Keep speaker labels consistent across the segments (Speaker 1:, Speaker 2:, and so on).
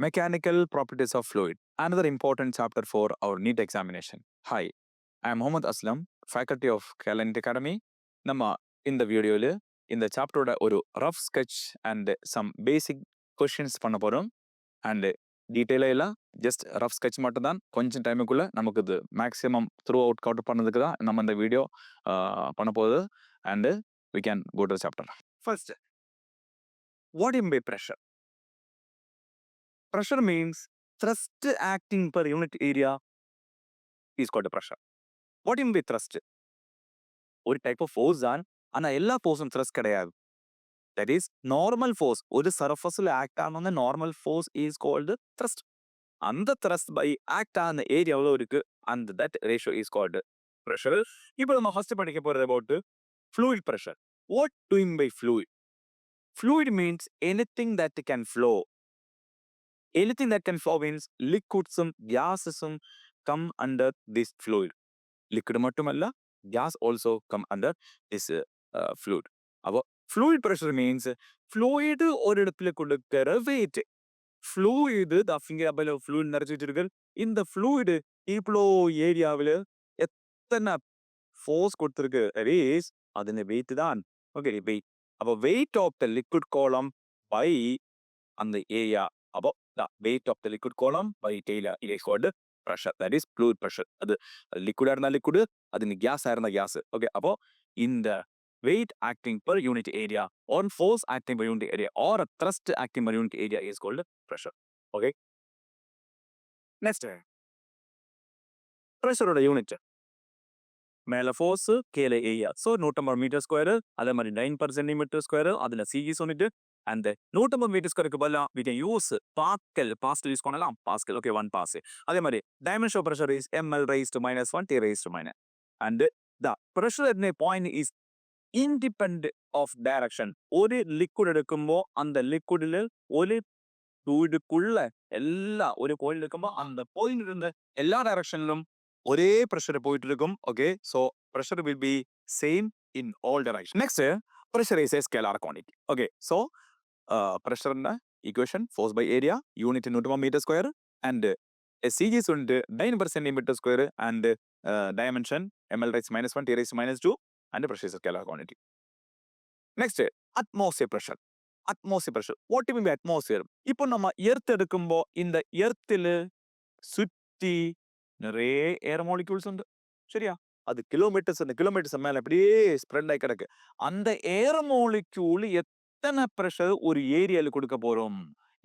Speaker 1: Mechanical properties of fluid. Another important chapter for our NEET examination. Hi, I am Mohammad Aslam, faculty of NEET Academy. நம்ம இந்த வீடியோல இந்த சாப்டரோட ஒரு rough sketch and some basic questions பண்ண போறோம். And டீட்டெயிலாக எல்லாம் ஜஸ்ட் ரஃப் sketch மட்டும் தான். கொஞ்சம் டைமுக்குள்ள நமக்கு இது மேக்ஸிமம் த்ரூ அவுட் கவுட் பண்ணதுக்கு தான் நம்ம இந்த வீடியோ பண்ண போகுது. And we can go to the chapter. First, what do you mean by pressure? Pressure means thrust acting per unit area is called pressure. What do you mean by thrust? ஒரு type of force தான், ஆனா எல்லா ஃபோர்ஸும் thrust கிடையாது. That is normal force. ஒரு சர்ஃபஸ்ல act ஆன normal force is called thrust. அந்த thrust by act ஆன area எவ்வளோ இருக்கு, அந்த that ratio is called pressure. இப்போ நம்ம ஃபர்ஸ்ட் படிக்க போறது about fluid pressure. What do you mean by fluid? Fluid means anything that can flow. Anything that can flow means liquids, gases come under this fluid. Liquid மட்டுமல்ல, gas also come under this fluid. அப்போ fluid pressure means fluid ஒரு இடத்துல கொடுக்கிற weight. Fluid the finger above fluid நிறைச்சிட்டு இந்த fluid இவ்வளோ ஏரியாவில் எத்தனை force கொடுத்திருக்கு, that is அதன் weight தான். Okay, weight. அப்போ weight of the liquid column by அந்த area, about the weight of the liquid column by area is called pressure. That is fluid pressure. அது liquid இருந்தா liquid, அது gas இருந்தா gas. Okay, அப்போ இந்த weight acting per unit area or force acting per unit area or a thrust acting per unit area is called pressure. Okay. Next, pressure ஓட unit மேல force கீழே area. So 150 metre square, அதே மாதிரி 9/cm², அதில் CG சொன்னிட்டு அந்த 150 metre ஸ்கொயருக்கு பதிலாக we can use pascal, pascal use பண்ணலாம், பாஸ்கல். ஓகே, 1 பாஸ். அதே மாதிரி dimension of pressure is ml raised to -1 t raised to -. And the pressure at a point is independent of direction. ஒரு liquid எடுக்கும்போ அந்த லிக்விட்ல ஒரு ஃப்ளூயிடுக்குள்ள எல்லா ஒரு பாயிண்ட் இருக்கும்போ அந்த பாயிண்ட் இருந்த எல்லா டைரக்ஷன்லும் ஒரே ப்ரெஷர் போயிட்டு இருக்கும். Okay, so pressure will be same in all direction. Next, pressure is a scalar quantity. Okay, so ப்ரெஷர்னா equation force by area, unit 150 metre square, and CG சொல்லிட்டு 9/cm² and dimension ml raised to -1 t raised to -2 and pressure is a scalar quantity. Next, atmosphere pressure. Atmosphere pressure. What do you mean by atmosphere? இப்போ நம்ம earth எடுக்கும்போ இந்த எர்த்தில் சுற்றி நிறைய ஏர் molecules உண்டு, சரியா? அது kilometres மேல அப்படியே ஸ்ப்ரெட் ஆகி கிடக்கு. அந்த ஏர் மாலிக்யூல் எத்தனை பிரஷர் ஒரு ஏரியால கொடுக்க போறோம்,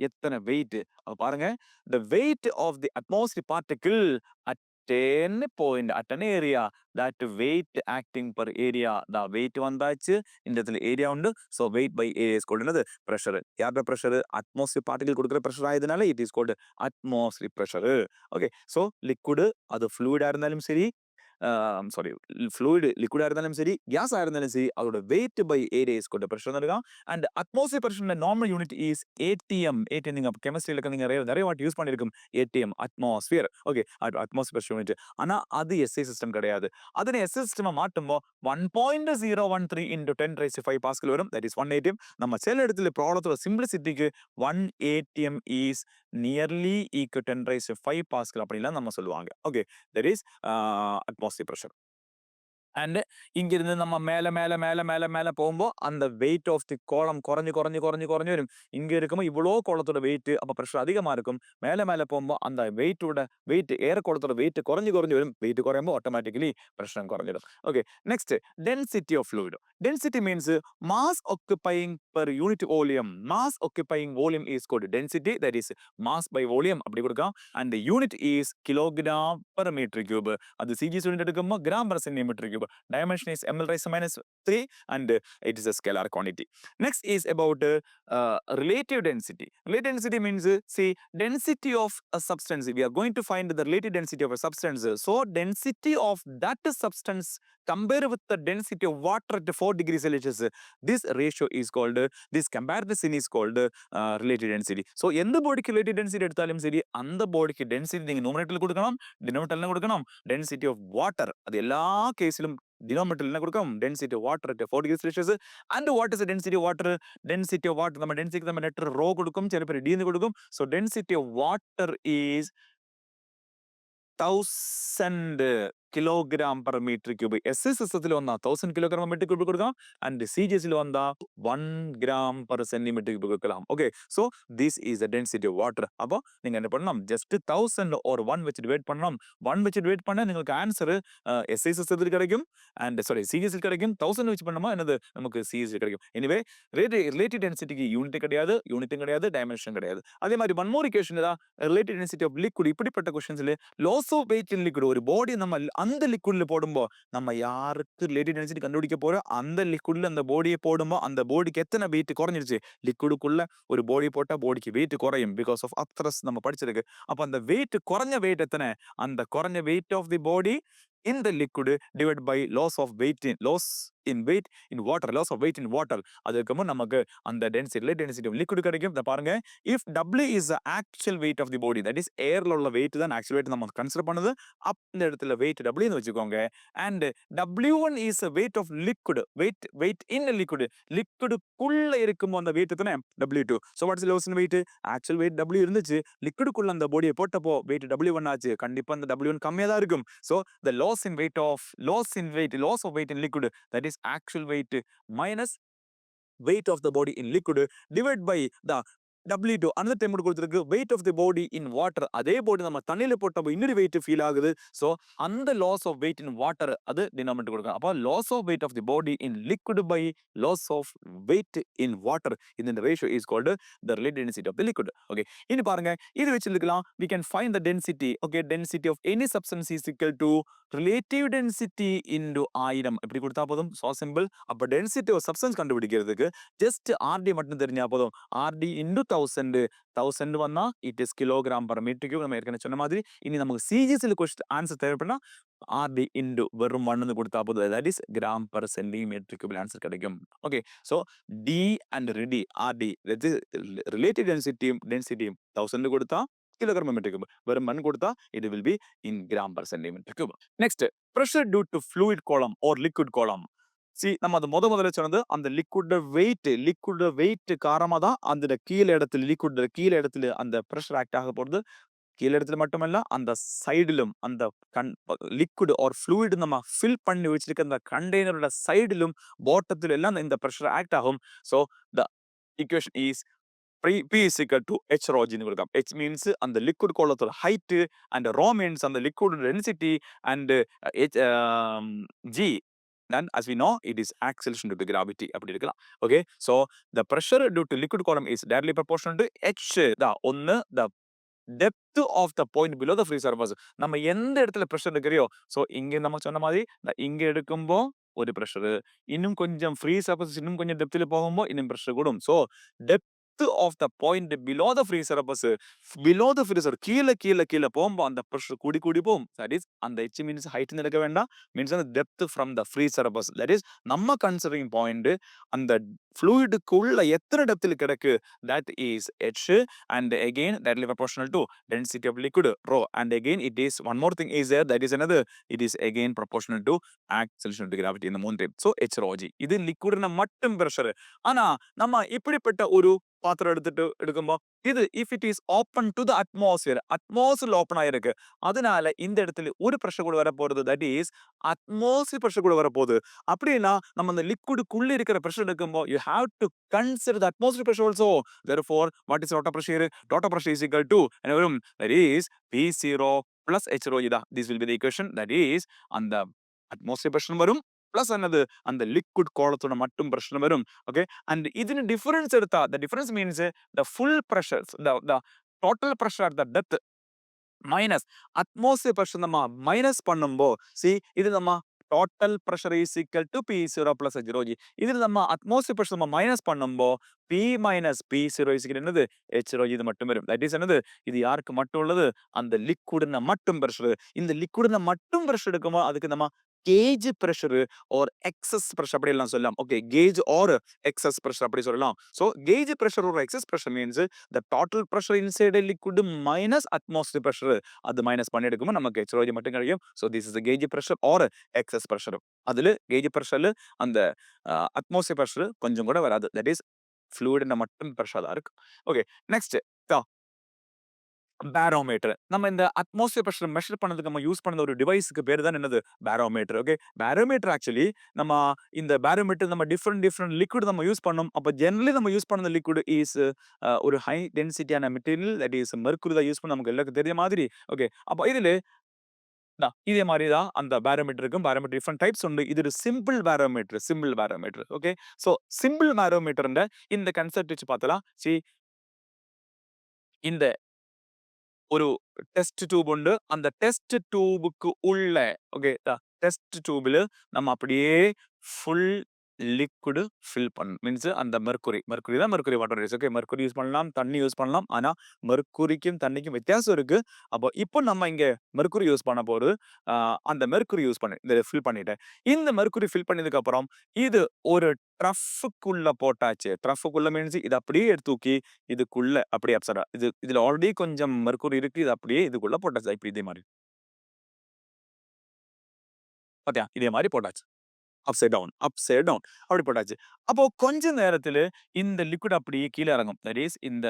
Speaker 1: எத்தனை வெயிட் பாருங்க. the weight of the atmospheric particle at any point at an area, that weight acting per area, the weight வந்தாச்சு, இந்த இடத்துல ஏரியா உண்டு. So weight by area is called என்னது, pressure. யாரோட pressure? atmospheric particle கொடுக்குற pressure ஆயதுனால it is called atmospheric pressure. Okay, so liquid அது fluid இருந்தாலும் சரி, சாரி ஃப்ளூயிட் லிக்விடா இருந்தாலும் சரி, கேஸா இருந்தாலும் சரி, அதோட weight by area is called pressure இருக்கான். And atmosphere pressure normal unit is ATM. ATM நீங்க கெமிஸ்ட்ரியில நீங்க நிறைய வாட்டி யூஸ் பண்ணிருக்கும் ATM, atmosphere. Okay, atmosphere unit. ஆனா அது SI சிஸ்டம் கிடையாது. அதனை SI சிஸ்டம் மாட்டும்போ 1.013 into 10 raised to 5 பாஸ்கல் வரும். That is 1 ATM. நம்ம சில இடத்துல ப்ராப்ளத்தோட சிம்பிளிசிட்டிக்கு 1 ATM is nearly equal 10 raised to 5 pascal அப்படிலாம் நம்ம சொல்லுவாங்க. Okay, that is atmospheric pressure. And இங்கிருந்து நம்ம மேல மேல மேல மேல மேல போகும்போ அந்த வெயிட் ஆஃப் தி கோலம் குறைஞ்சு வரும். இங்க இருக்கும்போது இவ்வளோ கோலத்தோட வெயிட், அப்போ ப்ரெஷர் அதிகமா இருக்கும். மேல மேல போகும்போது அந்த வெயிட் ஏர் கோலத்தோட வெயிட் குறைஞ்சு வரும். வெயிட் குறையும்போது ஆட்டோமேட்டிக்கலி ப்ரெஷர் குறைஞ்சிடும். Okay, next, density of fluid. Density means mass occupying per unit volume. Mass occupying volume is called density. That is mass by volume அப்படி கொடுക്കാം. And the unit is kilogram per meter cube. அது CG unit எடுக்கும்போது gram per centimeter cube. Dimension is ml raised to -3 and it is a scalar quantity. Next is about relative density. Relative density means, see, density of a substance. We are going to find the relative density of a substance. So density of that substance compared with the density of water at 4 degrees Celsius. This ratio is called, this comparison is called relative density. So எந்த பாடிக்கு relative density எடுத்தாலும் சரி, அந்த பாடிக்கு density நீங்க numeratorல கொடுக்கணும், denominatorல கொடுக்கணும். density of water அது எல்லா கேஸிலும் கொடுக்கும் denominator என்ன கொடுக்கும் density of water at 4 degrees Celsius. And what is the density of water? Density of water நம்ம density நம்ம letter rho கொடுக்கும், சில பேர் d ன்னு கொடுக்கும். So density of water is 1000 kilogram per meter cube. SSSL வந்தா 1000 kilogram per meter cube கொடுக்கலாம். And CGS வந்தா 1 gram per centimeter cube கொடுக்கலாம். Okay, so this is the density of water. அப்போ நீங்க என்ன பண்ணலாம், just 1000 or 1 வச்சு டிவைட் பண்ணலாம். 1 வச்சு டிவைட் பண்ணா உங்களுக்கு ஆன்சர் SSSL கிடைக்கும், and sorry CGS கிடைக்கும். 1000 வச்சு பண்ணோமா என்னது நமக்கு CGS கிடைக்கும். Anyway, relative density யூனிட் கிடையாது, டைமென்ஷன் கிடையாது. அதே மாதிரி one more equation தான் relative density of liquid. இப்படிப்பட்ட क्वेश्चंஸ்ல loss of weight in liquid, ஒரு பாடி நம்ம அந்த லிக்விட்ல போடும்போது நம்ம யாருக்கு ரிலேட்டிவ் டென்சிட்டி கண்டுபிடிக்க போறோம், அந்த லிக்விட்ல அந்த பாடியை போடும்போது அந்த பாடிக்கு எத்தனை வெயிட் குறைஞ்சிருச்சு. லிக்விடுக்குள்ள ஒரு பாடி போட்டா பாடிக்கு வெயிட் குறையும் பிகாஸ் ஆஃப் அப்த்ரஸ் நம்ம படிச்சிருக்கு. அப்ப அந்த வெயிட் குறைஞ்ச வெயிட் எத்தனை, அந்த குறைஞ்ச weight of the body in the liquid divided by loss of weight in water, loss of weight in water. அதுக்கு நமக்கு அந்த density of liquid கிடைக்கும். இத பாருங்க, if W is the actual weight of the body, that is airல உள்ள weight தான் actual weight நம்ம consider பண்ணுது. அப் இந்த இடத்துல weight W ன்னு வச்சுக்கோங்க. and W1 is the weight of liquid, weight in a liquid, liquidக்குள்ள இருக்கும் அந்த weight எத்தனை W2. so what is the loss in weight? actual weight W இருந்துச்சு, liquidக்குள்ள அந்த பாடியை போட்டப்போ weight W1 ஆச்சு. கண்டிப்பா அந்த W1 கம்மியா தான் இருக்கும். so the loss of weight in liquid, that is actual weight minus weight of the body in liquid divided by the W2. another time கொடுத்திருக்கு weight of the body in water. அதே பாடி நம்ம தண்ணியில போட்டப்போ இன்னொரு weight feel ஆகுது. so அந்த loss of weight in water அது denominator கொடுக்கும். அப்ப loss of weight of the body in liquid by loss of weight in water, இந்த ratio is called the relative density of the liquid. okay, இனி பாருங்க, இது வச்சிருக்கலாம் we can find the density. okay, density of any substance is equal to relative density into 1000. இப்படி கொடுத்தா போதும், so simple. அப்ப density of substance கண்டுபிடிக்கிறதுக்கு just RD மட்டும் தெரிஞ்சா போதும். RD into 1000 வந்தா it is kilogram per meter cube. நம்ம ஏற்கனவே சொன்ன மாதிரி இனி நமக்கு CGSல क्वेश्चन ஆன்சர் தேவைப்படனா RD into வெறும் 1 ன்னு கொடுத்தா போதும், that is gram per centimeter cube answer கிடைக்கும். okay, so D and RD relative density 1000 கொடுத்தா kilogram per meter cube, வெறும் 1 கொடுத்தா it will be in gram per centimeter cube. next, pressure due to fluid column or liquid column. நம்ம அது முதல்ல சொன்னது அந்த liquid wait காரணமா தான் அந்த கீழ இடத்துல அந்த பிரஷர் ஆக்ட் ஆக போறது. கீழ இடத்துல மட்டுமல்ல அந்த சைடிலும் அந்த லிக்விட் ஆர் ஃப்ளூயிட் நம்ம ஃபில் பண்ணி வச்சிருக்க அந்த கண்டெய்னரோட சைடிலும் பாட்டத்துல எல்லாம் இந்த பிரஷர் ஆக்ட் ஆகும். so the equation is P is equal to H rho G ன்னு கொடுക്കാം. H means அந்த லிக்விட் கோளத்தோட ஹைட், and rho means அந்த liquid density, and G, then as we know it is acceleration due to gravity அப்படி இருக்கலாம். okay, so the pressure due to liquid column is directly proportional to H. ஒன்னு the depth of the point below the free surface. நம்ம எந்த இடத்துல pressure இருக்கிறியோ, so இங்க நம்ம சொன்ன மாதிரி இங்க எடுக்கும்போ ஒரு பிரஷர், இன்னும் கொஞ்சம் ஃப்ரீ சர்ஃபேஸ் இன்னும் கொஞ்சம் டெப்த்ல போகும்போது இன்னும் பிரஷர் கூடும். so depth of the point below the free surface, கீழ போகும்போது அந்த பிரஷர் கூடி போகும். that is அந்த H means height ன்னு எடுக்க வேண்டாம், means the depth from the free surface, that is நம்ம considering point அந்த fluidக்குள்ள எத்தனை டெப்த்ல கிடக்கு, that is H. and again that is proportional to density of liquid rho, and again it is one more thing is there, that is another, it is again proportional to acceleration to gravity in the moon type. so H rho G இது லிக்விட்னா மட்டும் pressure. ஆனா நம்ம இப்படிப்பட்ட ஒரு பாத்திரம் எடுக்கும்போ இது if it is open to the atmosphere open ஆயிருக்கு, அதனால இந்த இடத்துல ஒரு பிரஷர் கூட வர போறது, that is atmosphere பிரஷர் கூட வர போகுது. அப்படின்னா நம்ம அந்த லிக்விடுக்குள்ள இருக்கிற pressure எடுக்கும்போ you have to consider the atmosphere pressure also. therefore what is total pressure? total pressure is equal to, that is P0 plus H rho. this will be the equation, that is அந்த atmosphere pressure வரும் plus another அந்த liquid கோளத்தோட மட்டும் pressure வரும். okay, and ഇതിന് difference எடுத்தா the difference means the full pressure, the total pressure at the depth minus atmosphere pressure நம்ம minus பண்ணும்போ, இது நம்ம total pressure is equal to P0 plus H rho G. இதுல நம்ம atmosphere pressure நம்ம minus பண்ணும்போ P minus P0 is equal என்னது H rho G இது மட்டும் வரும். that is என்னது, இது யாருக்கு மட்டும் உள்ளது, அந்த லிக்விட்னா மட்டும் பிரஷர். இந்த லிக்விட்னா மட்டும் பிரஷர் எடுக்கும்போது அதுக்கு நம்ம gauge pressure or excess pressure அப்படி எல்லாம் சொல்லலாம். Okay, gauge or excess pressure அப்படி சொல்லலாம். ஸோ கேஜ் பிரஷர் ஒரு excess pressure means the total pressure inside liquid minus atmosphere pressure. அது மைனஸ் பண்ணி எடுக்கும்போது நமக்கு HOG மட்டும் கிடைக்கும். So this is gauge pressure or excess pressure. அதுல கேஜ் பிரஷர்ல அந்த அட்மாஸ்பியர் பிரஷர் கொஞ்சம் கூட வராது. தட் இஸ் ஃப்ளூயிட் மட்டும் பிரஷர் தான் இருக்கு. Okay, next barometer. நம்ம இந்த அட்மாஸ்பியர் பிரஷர் மெஷர் பண்ணதுக்கு நம்ம யூஸ் பண்ண ஒரு டிவைஸ்க்கு பேரு தான் என்னது? பேரோமீட்டர். ஓகே, பேரோமீட்டர் ஆக்சுவலி நம்ம இந்த பேரோமீட்டர் நம்ம டிஃபரெண்ட் லிக்விட் நம்ம யூஸ் பண்ணோம். அப்ப ஜெனரலி நம்ம யூஸ் பண்ண லிக்விட் இஸ் ஒரு ஹை டென்சிட்டியான மெட்டீரியல், தட் இஸ் மெர்க்குரி தான் யூஸ் பண்ண நமக்கு எல்லாருக்கும் தெரிஞ்ச மாதிரி. ஓகே, அப்ப இதுல இதே மாதிரி தான் அந்த பேரோமீட்டருக்கும் பேரோமீட்டர் டிஃபரெண்ட் டைப்ஸ் உண்டு. இது ஒரு simple barometer, simple barometer. Okay, so simple பேரோமீட்டர்ன்ற இந்த கான்செப்ட் வச்சு பார்த்தலாம். இந்த ஒரு டெஸ்ட் டியூப் உண்டு. அந்த டெஸ்ட் டியூபுக்கு உள்ள ஓகே டெஸ்ட் டியூப்ல நம்ம அப்படியே ஃபுல் லிக்விட் ஃபில் பண்ணணும். மீன்ஸ் அந்த மெர்க்குரி தான் mercury water is. Okay, mercury use பண்ணலாம், தண்ணி யூஸ் பண்ணலாம். ஆனா மெர்க்குரிக்கும் தண்ணிக்கும் வித்தியாசம் இருக்கு. அப்போ இப்போ நம்ம இங்க மெர்க்குரி யூஸ் பண்ண போது அந்த மெர்க்குரி யூஸ் பண்ணி இத ஃபில் பண்ணிட்டேன். இந்த மெர்க்குரி ஃபில் பண்ணதுக்கு அப்புறம் இது ஒரு ட்ரஃப்க்குள்ள போட்டாச்சு. ட்ரஃப்க்குள்ள மீன்ஸ் இது அப்படியே எடுத்து தூக்கி இதுக்குள்ள அப்படியே அப்சர்வ் இதுல ஆல்ரெடி கொஞ்சம் மெர்க்குரி இருக்கு. இது அப்படியே இதுக்குள்ள போட்டாச்சு. இப்ப இதே மாதிரி பாத்தியா? இதே மாதிரி போட்டாச்சு. அப்சைட் டவுன் அப்படி போட்டாச்சு. அப்போ கொஞ்ச நேரத்துல இந்த லிக்விட் அப்படியே கீழ இறங்கும். தட் இஸ் இந்த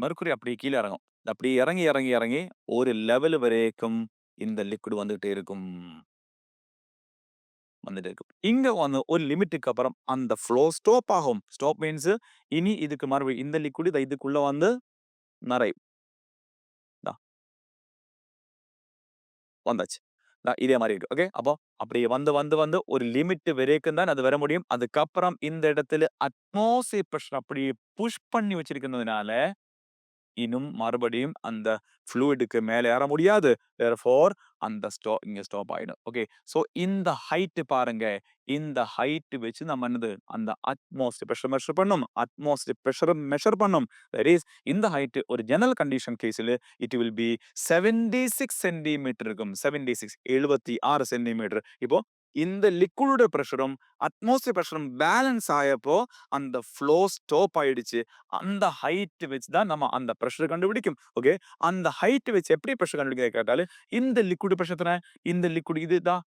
Speaker 1: மெர்க்குரி அப்படியே கீழ இறங்கும். அப்படியே இறங்கி இறங்கி இறங்கி ஒரு லெவல் வரைக்கும் இந்த லிக்விட் வந்துட்டே இருக்கும். வந்துட்டே இருக்கும். இங்க வந்து ஒரு லிமிட்டுக்கு அப்புறம் அந்த ஃப்ளோ ஸ்டாப் ஆகும். ஸ்டாப் மீன்ஸ் இனி இதுக்கு மறுபடியும் இந்த லிக்விட் இதுக்குள்ள வந்து நரையும். வந்தாச்சு. இதே மாரி இருக்கு. ஓகே. அப்போ அப்படியே வந்து வந்து வந்து ஒரு லிமிட் வரைக்கும் தான் அது வர முடியும். அதுக்கப்புறம் இந்த இடத்துல அட்மாஸ்பியர் பிரஷர் அப்படியே புஷ் பண்ணி வச்சிருக்கிறதுனால இன்னும் மறுபடியும் அந்த ஃப்ளூயிடுக்கு மேல ஏற முடியாது. தேர்ஃபோர் அந்த இங்க ஸ்டாப் ஆயிடும். ஓகே. சோ இந்த ஹைட் பாருங்க. இந்த ஹைட் வச்சு நம்ம என்னது அந்த அட்மாஸ்பியர் பிரஷர் மெஷர் பண்ணோம். அட்மாஸ்பியர் பிரஷர் மெஷர் பண்ணோம். தட் இஸ் இந்த ஹைட் ஒரு ஜெனரல் கண்டிஷன் கேஸ்ல இட் வில் பி 76 சென்டிமீட்டர் இருக்கும். 76 சென்டிமீட்டர். இப்போ இந்த லிக்விடோட பிரஷரும் அட்மாஸ்பியர் பிரஷரும் பேலன்ஸ் ஆயப்போ அந்த ஃப்ளோ ஸ்டாப் ஆயிடுச்சு. அந்த ஹைட் வச்சு தான் நம்ம அந்த பிரஷர் கண்டுபிடிக்கும். ஓகே, அந்த ஹைட் வச்சு எப்படி பிரஷர் கண்டுபிடிக்க கேட்டாலே இந்த லிக்விட் பிரஷர் தானே. இந்த லிக்விட் இதுதான்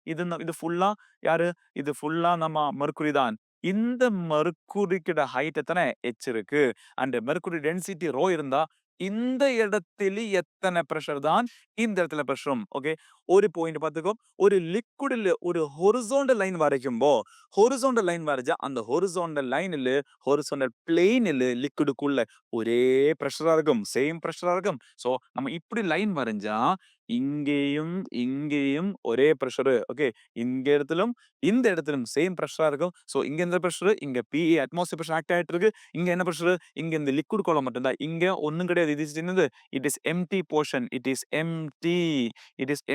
Speaker 1: இது ஃபுல்லா யாரு? இது ஃபுல்லா நம்ம மெர்க்குரி தான். இந்த மெர்க்குரிக்கோட ஹைட் எத்தனை? h இருக்கு. அண்ட் மெர்க்குரி டென்சிட்டி ரோ இருந்தா இந்த இடத்துல எத்தனை பிரஷர் தான் இந்த இடத்துல பிரஷரும். ஓகே, ஒரு பாயிண்ட் பார்த்துக்கோ. ஒரு லிக்விட்ல ஒரு ஹொரிசாண்டல் லைன் வரைக்கும்போ ஹொரிசாண்டல் லைன் வரைஞ்சா அந்த ஹொரிசாண்டல் லைன்ல ஹொரிசாண்டல் பிளேன்ல லிக்விடுக்குள்ள ஒரே பிரஷரா இருக்கும். சேம் பிரஷரா இருக்கும். சோ நம்ம இப்படி லைன் வரைஞ்சா இங்கேயும் இங்கேயும் ஒரே பிரஷர். ஓகே, இங்க இடத்திலும் இந்த இடத்திலும் சேம் பிரஷரா இருக்கும். சோ இங்க இந்த பிரஷர் இங்க PA அட்மாஸ்பியர் பிரஷர் ஆக்ட் ஆயிட்டு இருக்கு. இங்க என்ன பிரஷர்? இங்க இந்த லிக்விட் கோளம் மட்டும் தான். இங்க ஒண்ணும் கிடையாது. இது என்னது? It is empty portion. It is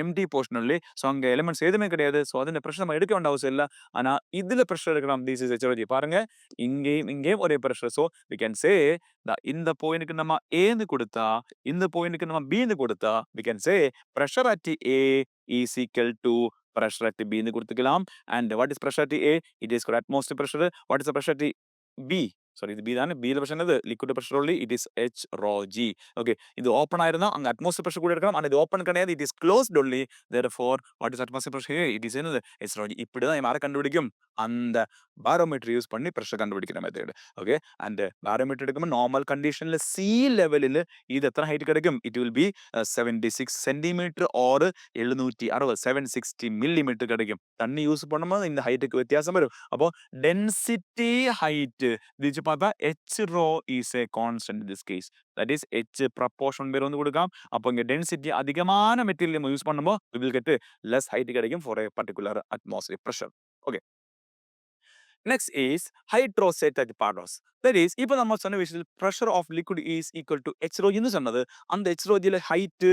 Speaker 1: empty portion only. So அங்க எலிமெண்ட்ஸ் எதுவுமே கிடையாது. சோ அதோட பிரஷர் நம்ம எடுக்க வேண்டிய அவசியம் இல்ல. ஆனா இதுல பிரஷர் எடுக்கலாம். This is HOG. பாருங்க, இங்கேயும் ஒரே pressure. So we can say இந்த பாயிண்ட்க்கு நம்ம A ன்னு கொடுத்தா இந்த பாயிண்ட்க்கு நம்ம B ன்னு கொடுத்தா we can say pressure at A is equal to pressure at B ன்னு கொடுத்துக்கலாம். And what is pressure at A? It is called atmospheric pressure. What is the pressure at B? Sorry, இது B தானே. பில pressure என்னது? Liquid pressure only. It is H rho G. Okay, இது open ஆயிருந்தா அங்க atmosphere pressure கூட இருக்கலாம். ஆனா இது ஓப்பன் கிடையாது. It is closed only. Therefore what is atmosphere pressure? It is என்னது? H rho G. இப்படி தான் யாரை கண்டுபிடிக்கும்? அந்த பாரோமீட்டர் யூஸ் பண்ணி பிரஷர் கண்டுபிடிக்கிற மெத்தட். ஓகே, அண்ட் பாரோமீட்டர் எடுக்கும்போது நார்மல் கண்டிஷன்ல சி லெவலில் இது எத்தனை ஹைட் கிடைக்கும்? It will be 76 centimetre or 760 760 millimetre கிடைக்கும். தண்ணி யூஸ் பண்ணும்போது இந்த ஹைட்டுக்கு வித்தியாசம் வரும். அப்போ டென்சிட்டி ஹைட் இது பார்த்தா H rho is a constant in this case. That is H proportion பேர் வந்து கொடுക്കാം. அப்போ இங்க டென்சிட்டி அதிகமான மெட்டீரியல் நம்ம யூஸ் பண்ணும்போது we will get less height கிடைக்கும் for a particular atmospheric pressure. Okay, Next is hydrostatic paradox. That is, இப்போ நம்ம சொன்ன விஷயத்தில் pressure of liquid is equal to h rho ன்னு சொன்னது. அந்த h rho ல height,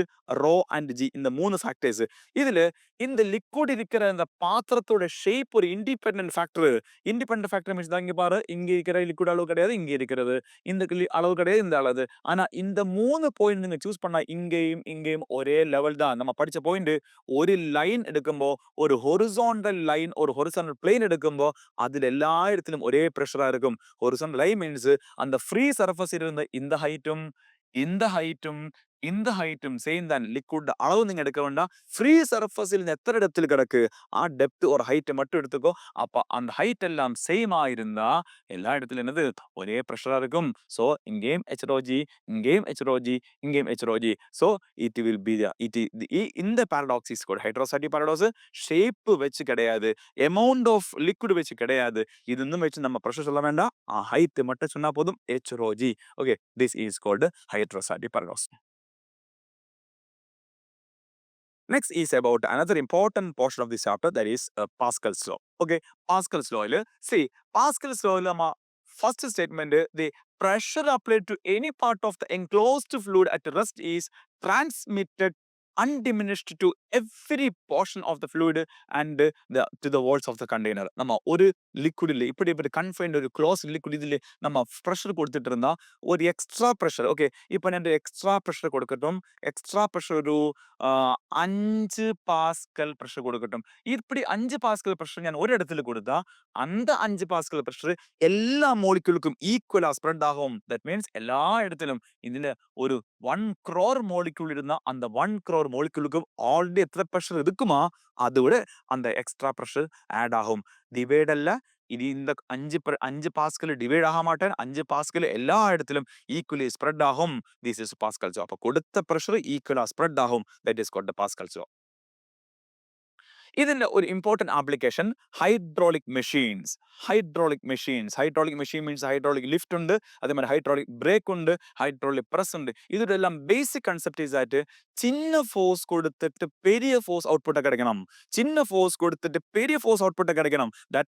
Speaker 1: rho and g இந்த மூணு factors. இதுல இந்த liquid இருக்கிற அந்த பாத்திரத்தோட shape ஒரு independent factor. Independent factor means தான் இங்க பாரு, இங்க இருக்கிற liquid அளவு கிடையாது, இங்க இருக்கிறது இந்த அளவு கிடையாது, இந்த அளவு. ஆனா இந்த மூணு பாயிண்ட் நீங்க சூஸ் பண்ணா இங்கேயும் இங்கேயும் ஒரே லெவல் தான். நம்ம படிச்ச பாயிண்ட் ஒரு லைன் எடுக்கும்போ ஒரு ஹொரிசாண்டல் லைன் ஒரு ஹொரிசாண்டல் பிளேன் எடுக்கும்போ அதுல எல்லா இடத்திலும் ஒரே பிரஷரா இருக்கும். ஹொரிசாண்டல் லைன் மீன்ஸ் அந்த ஃப்ரீ சர்ஃபேஸ் இருந்த இந்த ஹைட்டும் இந்த ஹைட்டும் இந்த ஹைட்டும் சேர்ந்த லிக்விட் அளவு நீங்க எடுக்க வேண்டாம். ஃப்ரீ சர்ஃபேஸில் எத்தனை இடத்தில் கிடக்கு டெப்த் ஒரு ஹைட் மட்டும் எடுத்துக்கோ. அப்ப அந்த ஹைட் எல்லாம் சேமா இருந்தா எல்லா இடத்துல என்னது ஒரே பிரஷரா இருக்கும். சோ இங்கேயும் ஹெச்ரோஜி, இங்கேயும் ஹெச்ரோஜி, இங்கேயும் ஹெச்ரோஜி. சோ இட் வில் பி இந்த paradox is called hydrostatic paradox. Shape வச்சு கிடையாது, amount of liquid வச்சு கிடையாது. இது இன்னும் வச்சு நம்ம பிரஷர் சொல்ல வேண்டாம், ஹைட் மட்டும் சொன்னா போதும், H rho G. Okay, this is called hydrostatic paradox. Next is about another important portion of this chapter, that is Pascal's law. Okay, Pascal's law. See, Pascal's law first statement, the pressure applied to any part of the enclosed fluid at rest is transmitted undiminished to every portion of the fluid and to the walls of the container. நம்ம ஒரு லிக்விட்ல இப்படி confined ஒரு close liquid இதுல நம்ம pressure கொடுத்துட்டு இருந்தா ஒரு extra pressure. Okay, இப்போ நான் எக்ஸ்ட்ரா ப்ரெஷர் கொடுக்கட்டும். எக்ஸ்ட்ரா ப்ரெஷர் ഒരു 5 പാസ്കൽ പ്രഷർ കൊടുക്കട്ടും. இப்படி 5 പാസ്കൽ പ്രഷർ ഞാൻ ഒരിടത്തിൽ കൊടുത്താ அந்த 5 പാസ്കൽ പ്രഷർ എല്ലാ മോളിക്യൂൾക്കും ഈക്വലാ സ്പ്രെഡ് ആകും. ദാറ്റ് മീൻസ് എല്ലാ இடத்திலும் ഇതില് ஒரு 1 crore molecule இருந்தா அந்த 1 crore moleculeக்கும் ஆல்ரெடி எத்தனை பிரஷர் இருக்குமா அதோட அந்த எக்ஸ்ட்ரா பிரஷர் ஆட் ஆகும். டிவைட் அல்ல, இது இந்த 5 பாஸ்கல் டிவைட் ஆக மாட்டேன். 5 பாஸ்கல் எல்லா இடத்திலும் ஈக்குவலி ஸ்ப்ரெட் ஆகும். This is Pascal law. அப்ப கொடுத்த பிரஷர் ஈக்குவலா ஸ்ப்ரெட் ஆகும். That is called the Pascal law. ഇതിന്റെ ഒരു important application hydraulic machines. Hydraulic machine means hydraulic lift ഉണ്ട്, അതേമാതിരി ഹൈഡ്രോളിക് ബ്രേക്ക് ഉണ്ട്, ഹൈഡ്രോളിക് പ്രസ് ഉണ്ട്. ഇതിന്റെ എല്ലാം ബേസിക് കൺസെപ്റ്റ് ഈസ് ആയിട്ട് சின்ன ஃபோர்ஸ் கொடுத்துட்டு பெரிய ஃபோர்ஸ் அவுட்புட்டை கிடைக்கணும். சின்ன ஃபோர்ஸ் கொடுத்துட்டு பெரிய ஃபோர்ஸ் அவுட்புட்டை கிடைக்கணும். that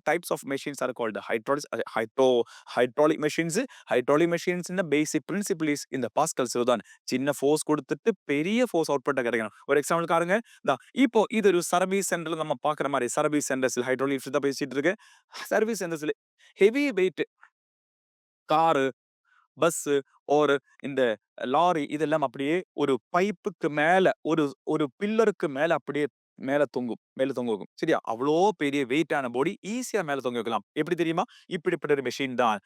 Speaker 1: types of machines are called hydraulic machines. hydraulic machines in the basic principle is in the Pascal's law தான். சின்ன ஃபோர்ஸ் கொடுத்துட்டு பெரிய ஃபோர்ஸ் அவுட்புட்டை கிடைக்கணும். ஒரு எக்ஸாம்பிள் பாருங்க. இப்போ இது ஒரு சர்வீஸ் சென்டர்ல நம்ம பாக்குற மாதிரி சர்வீஸ் சென்டர்ஸ்ல ஹைட்ரோலிக் தான் பேசிட்டு இருக்கு. சர்வீஸ் சென்டர்ஸ்ல ஹெவி வெயிட் காரு, பஸ் ஒரு இந்த லாரி இதெல்லாம் அப்படியே ஒரு பைப்புக்கு மேல ஒரு பில்லருக்கு மேல அப்படியே மேல தொங்கும். சரியா? அவ்வளோ பெரிய வெயிட்டான பாடி ஈஸியா மேல தொங்க வைக்கலாம். எப்படி தெரியுமா? இப்படிப்பட்ட ஒரு மெஷின் தான்.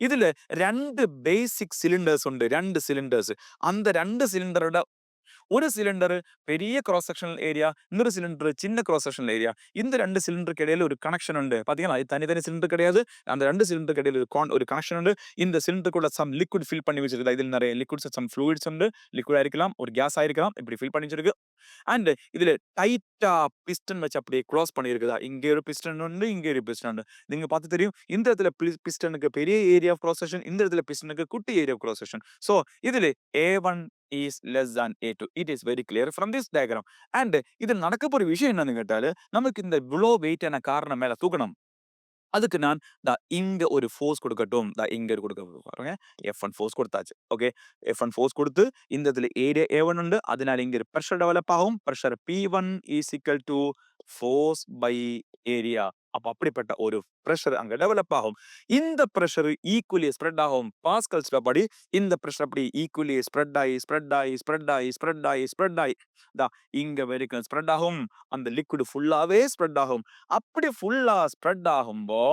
Speaker 1: இதுல 2 பேசிக் சிலிண்டர்ஸ் உண்டு. 2 சிலிண்டர்ஸ். அந்த 2 சிலிண்டரோட ஒரு சிலிண்டர் பெரிய கிராஸ் செக்ஷனல் ஏரியா, இன்னொரு சிலிண்டர் சின்ன கிராஸ் செக்ஷனல் ஏரியா. இந்த 2 சிலிண்டருக்கு இடையில ஒரு கனெக்ஷன் உண்டு. பாத்தீங்களா? இது தனித்தனி சிலிண்டர் கிடையாது. அந்த 2 சிலிண்டருக்கு இடையில ஒரு கனெக்ஷன் உண்டு. இந்த சிலிண்டருக்குள்ள சம் லிக்விட் ஃபில் பண்ணி வச்சிருக்கு. இதில் நிறைய லிக்விட்ஸ், சம் ஃப்ளூயிட்ஸ் உண்டு. லிக்விட் ஆயிருக்கலாம், ஒரு கேஸ் ஆயிருக்கலாம். இப்படி ஃபில் பண்ணி வச்சிருக்கு. அண்ட் இதுல டைட்டா பிஸ்டன் வச்சு அப்படியே க்ளோஸ் பண்ணியிருக்குதா. இங்க ஒரு பிஸ்டன் உண்டு, இங்க ஒரு பிஸ்டன் உண்டு. நீங்க பார்த்து தெரியும். இந்த இடத்துல பிஸ்டனுக்கு பெரிய ஏரியா ஆஃப் கிராஸ் செக்ஷன், இந்த இடத்துல பிஸ்டனுக்கு குட்டி area of cross section. So இதுல A1 is less than A2. It is very clear from this diagram. And இதில் நடக்க போற விஷயம் என்னன்னு கேட்டாല് நமக்கு இந்த இவ்வளோ வெயிட்டான காரணம் மேல தூக்கணும். அதுக்கு நான் இங்க ஒரு ஃபோர்ஸ் கொடுக்கட்டும். இங்க கொடுக்க பாருங்க. F1 ஃபோர்ஸ் கொடுத்தாச்சு. ஓகே, F1 ஃபோர்ஸ் கொடுத்து இந்த இடத்துல ஏரியா A1 உண்டு. அதனால இங்க ஒரு பிரஷர் டெவலப் ஆகும். Pressure P1 is equal to force by area. அப்ப அப்படிப்பட்ட ஒரு பிரஷர் அங்க டெவலப் ஆகும். இந்த பிரஷர் ஈக்குவலி ஸ்ப்ரெட் ஆகும். பாஸ்கல்ஸ் லா படி இந்த பிரஷர் அப்படி ஈக்குவலி ஸ்ப்ரெட் ஆகி இங்க வரைக்கும் ஸ்ப்ரெட் ஆகும். அந்த லிக்விட் ஃபுல்லாவே ஸ்ப்ரெட் ஆகும். அப்படி ஃபுல்லா ஸ்ப்ரெட் ஆகும்போ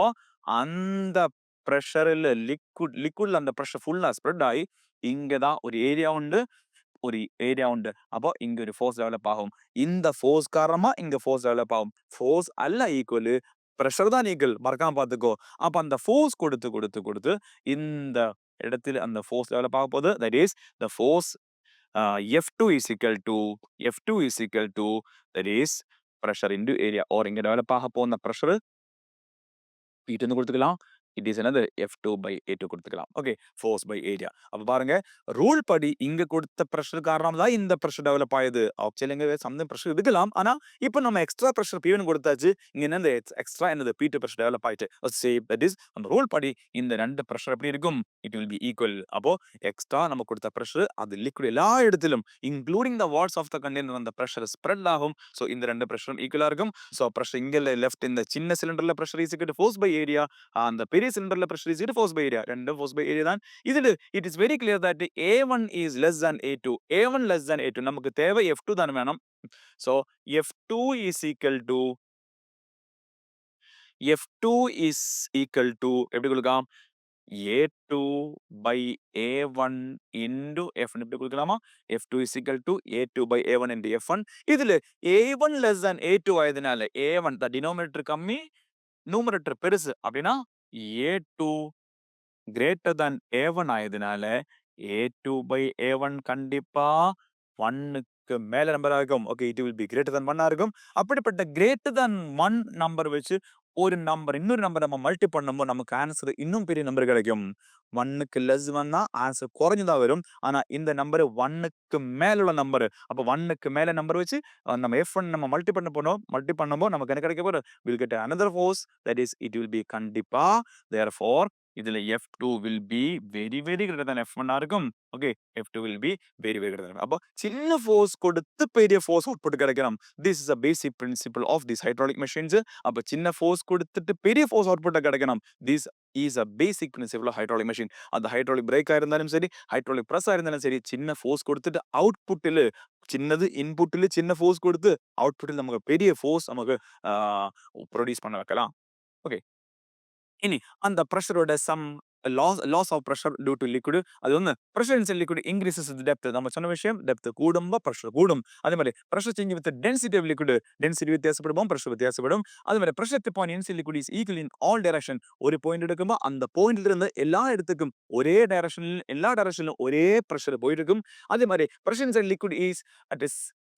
Speaker 1: அந்த பிரஷர்ல லிக்விட்ல அந்த பிரஷர் ஃபுல்லா ஸ்ப்ரெட் ஆகி இங்கதான் ஒரு ஏரியா உண்டு. அப்போ இங்க ஒரு ஃபோர்ஸ் டெவலப் ஆகும். இந்த ஃபோர்ஸ் காரணமா இங்க ஃபோர்ஸ் டெவலப் ஆகும். ஃபோர்ஸ் அல்ல ஈக்குவல், பிரஷர் தான் ஈக்குவல். மறக்காம பாத்துக்கோ. அப்ப அந்த ஃபோர்ஸ் கொடுத்து இந்த இடத்துல அந்த ஃபோர்ஸ் டெவலப் ஆக போகுது. That is the force F2 is equal to that is pressure into area. or இங்க டெவலப் ஆக போன பிரஷர் P2 கொடுத்துக்கலாம். இட் இஸ் another F2/A2 கொடுத்துக்கலாம். Okay, force by area. அப்ப பாருங்க, ரூல் படி இங்க கொடுத்த பிரஷர் காரணமா தான் இந்த பிரஷர் டெவலப் ஆயுது. ஆக்சுவலி இங்க சம்திங் பிரஷர் இருக்கலாம். ஆனா இப்போ நம்ம எக்ஸ்ட்ரா பிரஷர் P1 கொடுத்தாச்சு. இங்க என்னது எக்ஸ்ட்ரா என்னது P2 பிரஷர் டெவலப் ஆயிட்டு. சேம் தட் இஸ் அந்த ரூல் படி இந்த ரெண்டு பிரஷர் எப்படி இருக்கும்? It will be equal. அப்போ எக்ஸ்ட்ரா நம்ம கொடுத்த பிரஷர் அது லிக்விட் எல்லா இடத்திலும் including the walls of the container அந்த பிரஷர் ஸ்ப்ரெட் ஆகும். சோ இந்த ரெண்டு பிரஷரும் ஈக்குவலா இருக்கும். சோ பிரஷர் இங்க லெஃப்ட் இந்த சின்ன சிலிண்டர்ல pressure is equal to force by area. அந்த பெரிய சிலிண்டர்ல pressure is equal to force by area. ரெண்டும் ஃபோர்ஸ் பை ஏரியா தான். இதுல it is very clear that A1 is less than A2. A1 less than A2. நமக்கு தேவை F2 தான் வேணும். So F2 is equal to F2 is equal to எப்படி கொடுக்கலாம்? A2 by A1 into F1 எப்படி கொடுக்கலாமா? F2 is equal to A2 by A1 into F1. இதுல A1 less than A2 ஆயதுனால A1 the denominator கம்மி, numerator பெருசு. அப்படின்னா A2 greater than A1 ஆயதுனால A2 by A1 கண்டிப்பா 1க்கு மேல நம்பர் ஆகும். Okay, it will be greater than 1 இருக்கும். அப்படிப்பட்ட greater than 1 நம்பர் வச்சு ஒரு நம்பர் இன்னொரு நம்பர் நம்ம மல்டி பண்ணும்போது நமக்கு ஆன்சர் இன்னும் பெரிய நம்பர் கிடைக்கும். 1க்கு லெஸ் 1 ஆன்சர் குறைஞ்சதா வரும். ஆனா இந்த நம்பர் 1க்கு மேல உள்ள நம்பர். அப்ப 1க்கு மேல நம்பர் வச்சு நம்ம F1 நம்ம மல்டி பண்ணும்போது நமக்கு என்ன கிடைக்க போகுது? we'll get another force, that is it will be கண்டிப்பா therefore இதுல F2 will be very greater than F1 இருக்கும். Okay, F2 will be very greater than. அப்ப சின்ன ஃபோர்ஸ் கொடுத்து பெரிய ஃபோர்ஸ் அவுட்புட் கிடைக்கணும். this is a basic principle of these hydraulic machines. அப்ப சின்ன ஃபோர்ஸ் கொடுத்துட்டு பெரிய ஃபோர்ஸ் அவுட்புட் கிடைக்கணும். this is a basic principle of hydraulic machine. அந்த ஹைட்ராலிக் பிரேக்கா இருந்தாலும் சரி, ஹைட்ராலிக் பிரஸ்ஸா இருந்தாலும் சரி, சின்ன ஃபோர்ஸ் கொடுத்துட்டு அவுட்புட்டில் சின்னது இன்புட்டில் சின்ன ஃபோர்ஸ் கொடுத்து அவுட்புட்டில் நமக்கு பெரிய ஃபோர்ஸ் நமக்கு ப்ரொடியூஸ் பண்ண வைக்கலாம். ஓகே, இனி அந்த பிரஷரோட some loss of pressure due to liquid. அது வந்து pressure in liquid increases with depth. நம்ம சொன்ன விஷயம், டெப்த் கூடும்போ பிரஷர் கூடும். அதே மாதிரி pressure change with density of liquid, density வித்தியாசப்படும், பிரஷர் வித்தியாசப்படும். அதே மாதிரி pressure dip on in liquid is equal in all direction. ஒரு பாயிண்ட் எடுக்கும்போது அந்த பாயிண்ட்ல இருந்து எல்லா இடத்துக்கும் ஒரே டைரக்ஷனில் எல்லா டைரக்ஷனிலும் ஒரே பிரஷர் போயிட்டு இருக்கும். அதே மாதிரி pressure in liquid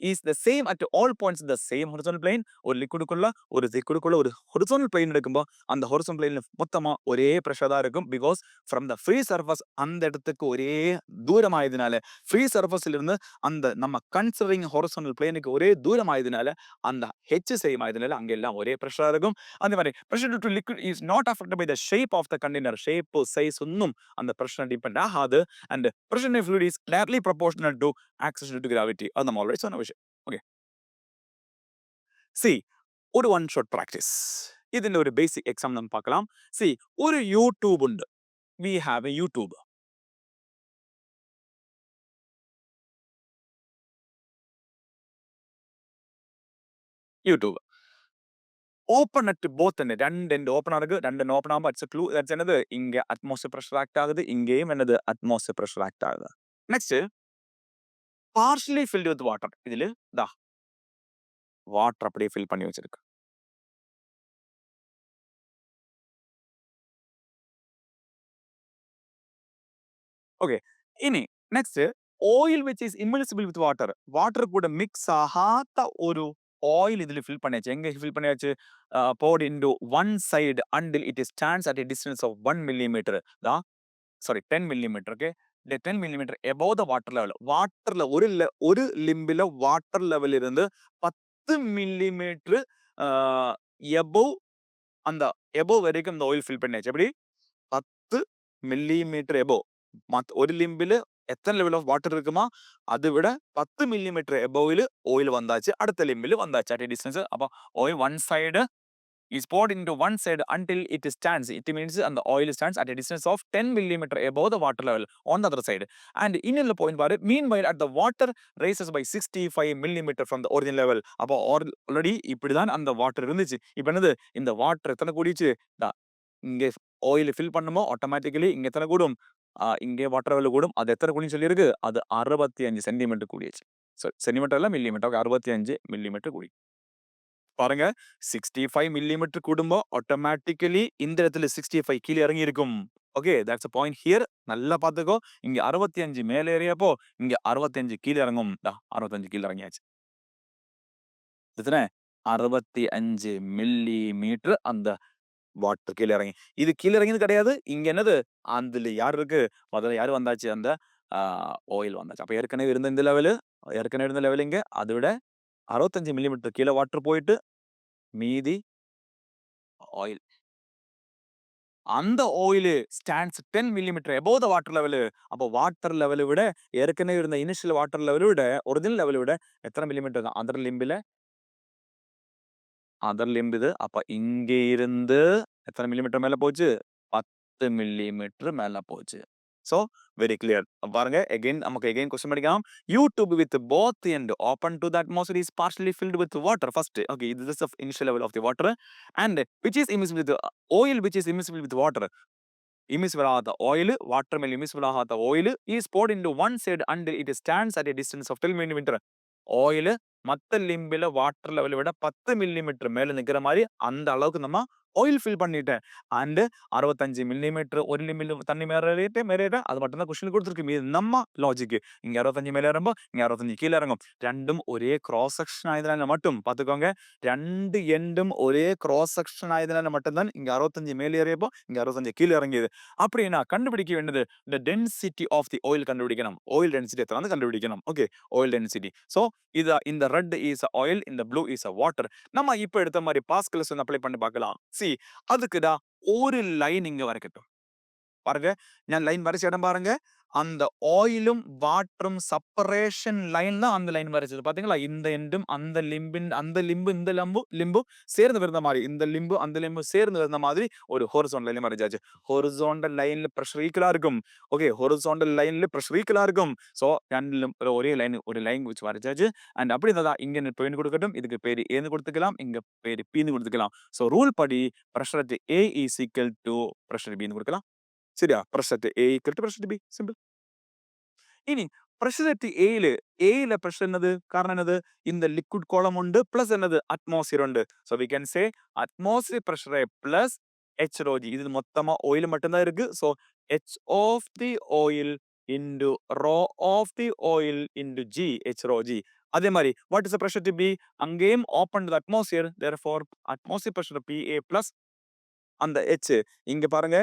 Speaker 1: is the same at all points in the same horizontal plane. ஒரு லிக்விடுக்குள்ள ஒரு horizontal plane எடுக்கும்போது அந்த horizontal plane மொத்தமா ஒரே பிரஷர் தான் இருக்கும். Because from the free surface அந்த இடத்துக்கு ஒரே தூரம் ஆயதுனால, ஃப்ரீ சர்ஃபேஸ்ல இருந்து அந்த நம்ம கன்சிடரிங் horizontal planeக்கு ஒரே தூரம் ஆயதுனால அந்த H சேம் ஆயதுனால அங்க எல்லாம் ஒரே பிரஷரா இருக்கும். அதே மாதிரி pressure due to liquid is not affected by the shape of the container. Shape size ஒன்னும் அந்த பிரஷர் டிபெண்ட் ஆகாது. and pressure in a fluid is directly proportional to acceleration due to gravity. அது நம்ம ஆல்ரெடி சொன்ன விஷயம். Okay, see ஒரு one shot practice. இதுல ஒரு பேசிக் எக்ஸாம் நம்ம பார்க்கலாம். see ஒரு யூடியூப் உண்டு. we have a YouTube. YouTube open at both end. ரெண்டு end ஓப்பன் ஆகுது, ரெண்டு ஓப்பன் ஆகும்போது இட்ஸ் க்ளூ தட்ஸ் என்னது இங்க அட்மாஸ்பியர் பிரஷர் ஆக்ட் ஆகுது, இங்கேயும் என்னது அட்மாஸ்பியர் பிரஷர் ஆக்ட் ஆகுது. Next partially filled with water. இதுல தா வாட்டர் அப்படியே ஃபில் பண்ணி வச்சிருக்கு. ஓகே, இனி next oil which is immiscible with water. Water கூட மிக்ஸ் ஆகாத ஒரு ஆயில் இதுல ஃபில் பண்ணியாச்சு. எங்க ஃபில் பண்ணியாச்சு? poured into one side until it stands at a distance of 1 millimeter. தான் sorry 10 millimeter. Okay, the 10 millimeter above the water level. வாட்டர்ல ஒரு லிம்பில வாட்டர் லெவல் இருந்து 10 மில்லிமீட்டர் எபோவ் அந்த எபோவ் வரைக்கும் இந்த ஆயில் ஃபில் பண்ணியாச்சு. எப்படி? 10 மில்லிமீட்டர் எபோவ். ஒரு லிம்பில் எத்தனை லெவல் ஆஃப் வாட்டர் இருக்குமா அதை விட 10 மில்லிமீட்டர் எபோவில் ஆயில் வந்தாச்சு. அடுத்த லிம்பில் வந்தாச்சு அட் டிஸ்டன்ஸ். அப்போ oil one side is poured into one side until it stands. It means and the oil stands at a distance of 10 millimeter above the water level on the other side. And in the point bar, meanwhile at the water rises by 65 millimeter from the origin level. அப்போ already இப்படிதான் அந்த water இருந்துச்சு. இப்போ என்னது இந்த water எத்தனை கூடிச்சு? இங்கே oil fill பண்ணுமோ ஆட்டோமேட்டிக்கலி இங்க எத்தனை கூடும்? இங்கே வாட்டர் லெவல் கூடும். அது எத்தனை கூடின்னு சொல்லியிருக்கு? அது 65 சென்டிமீட்டர் கூடியாச்சு. சென்டிமீட்டர் இல்ல மில்லிமீட்டர். 65 மில்லிமீட்டர் கூடி. பாருங்க, 65 மில்லிமீட்டர் கூடும்போ ஆட்டோமேட்டிக்கலி இந்த இடத்துல 65 கீழே இறங்கி இருக்கும். Okay, that's a point here. நல்லா பாத்துக்கோ. இங்க 65 மேல ஏறியப்போ இங்க 65 கீழே இறங்கும். 65 கீழே இறங்கியாச்சு. எத்தனை? 65 மில்லிமீட்டர் அந்த வாட்டர் கீழே இறங்கி. இது கீழே இறங்கியது கிடையாது. இங்க என்னது? அதுல யார் இருக்கு? முதல்ல யாரு வந்தாச்சு? அந்த ஆயில் வந்தாச்சு. அப்ப ஏற்கனவே இருந்த இந்த லெவல் இங்க. அதை விட 65 மில்லிமீட்டர் கீழே வாட்டர் போயிட்டு மீதி ஆயில். அந்த oil stands 10 millimetre above the water level. அப்போ வாட்டர் லெவலை விட ஏற்கனவே இருந்த இனிஷியல் வாட்டர் லெவலை விட ஒரிஜினல் லெவலை விட எத்தனை மில்லிமீட்டர் தான்? அதர் லிம்ப் இது. அப்ப இங்க இருந்து எத்தனை மில்லிமீட்டர் மேல போச்சு? 10 மில்லிமீட்டர் மேல போச்சு. So very clear. பாருங்க நமக்கு question படிக்கலாம். U-tube with both end open to the atmosphere is partially filled with water. First, okay, this is the initial level of the water, and which is immiscible with oil, which is immiscible with water. Immiscible ஆகாத oil, water மேல் immiscible ஆகாத oil is poured into one side and it stands at a distance of 10 millimeter. oil மத்த லிம்பில water லெவலை விட 10 millimetre மேல நிக்கிற மாதிரி அந்த அளவுக்கு நம்ம ஆயில் ஃபில் பண்ணிட்டேன். அண்ட் 65 மில்லிமீட்டர் ஒரு லிம்பில் தண்ணி மேலேறிட்டு அது மட்டும் தான் கொஸ்டின் கொடுத்துருக்கு. இது நம்ம லாஜிக். இங்க 65 மேல இறங்கும், இங்க 65 கீழே இறங்கும். ரெண்டும் ஒரே கிராஸ் செக்ஷன் ஆயதுனால மட்டும் பாத்துக்கோங்க. ரெண்டு எண்டும் ஒரே கிராஸ் செக்ஷன் ஆயதுனால மட்டும்தான் இங்க 65 மேலே ஏறியப்போ இங்க 65 கீழே இறங்கியது. அப்படின்னா கண்டுபிடிக்க வேண்டியது the density of the oil கண்டுபிடிக்கணும். oil density எத்தனை கண்டுபிடிக்கணும். Okay, oil density. So இந்த ரெட் இஸ் ஆயில், இந்த ப்ளூ இஸ் வாட்டர். நம்ம இப்ப எடுத்த மாதிரி பாஸ்கல்ஸ் அப்ளை பண்ணி பார்க்கலாம். அதுக்குடா ஒரு லைன் இங்க வரைக்கட்டும். பாருங்க, நான் லைன் வரைச்ச இடம் பாருங்க. அந்த ஆயிலும் வாட்டரும் செப்பரேஷன் லைன் தான் அந்த லைன் வரைச்சது. பாத்தீங்களா? இந்த எண்டும் அந்த லிம்பு இந்த லிம்பு சேர்ந்து வருந்த மாதிரி, இந்த லிம்பு அந்த லிம்பு சேர்ந்து வருந்த மாதிரி ஒரு ஹொரிசாண்டல் லைன் வரைச்சாச்சு. ஹொரிசாண்டல் லைன்ல பிரஷர் ஈக்குவலா இருக்கும். ஓகே, ஹொரிசாண்டல் லைன்ல பிரஷர் ஈக்குவலா இருக்கும். சோ ரெண்டிலும் ஒரே லைன் வச்சு வரைச்சாச்சு. அண்ட் அப்படி இருந்தா இங்க பெயின் கொடுக்கட்டும். இதுக்கு பேரு ஏன்னு கொடுத்துக்கலாம், இங்க பேரு பீன்னு கொடுத்துக்கலாம். சோ ரூல் படி pressure at A is equal to pressure B ன்னு கொடுக்கலாம். சரியா? Pressure at A equal to pressure B. Simple. இனி பிரஷர் அட் ஏல பிரஷர் என்னது? காரணம் என்னது? இந்த லிக்விட் கோலம் உண்டு பிளஸ் என்னது? அட்மாஸ்பியர் உண்டு. So we can say atmosphere pressure plus H rho G. இது மொத்தமா oil மட்டும்தான் இருக்கு. So H of the oil into rho of the oil into G, H rho G. அதே மாதிரி what is the pressure to be? அங்கேயும் open to the atmosphere. Therefore atmosphere pressure PA plus அந்த H. இங்க பாருங்க,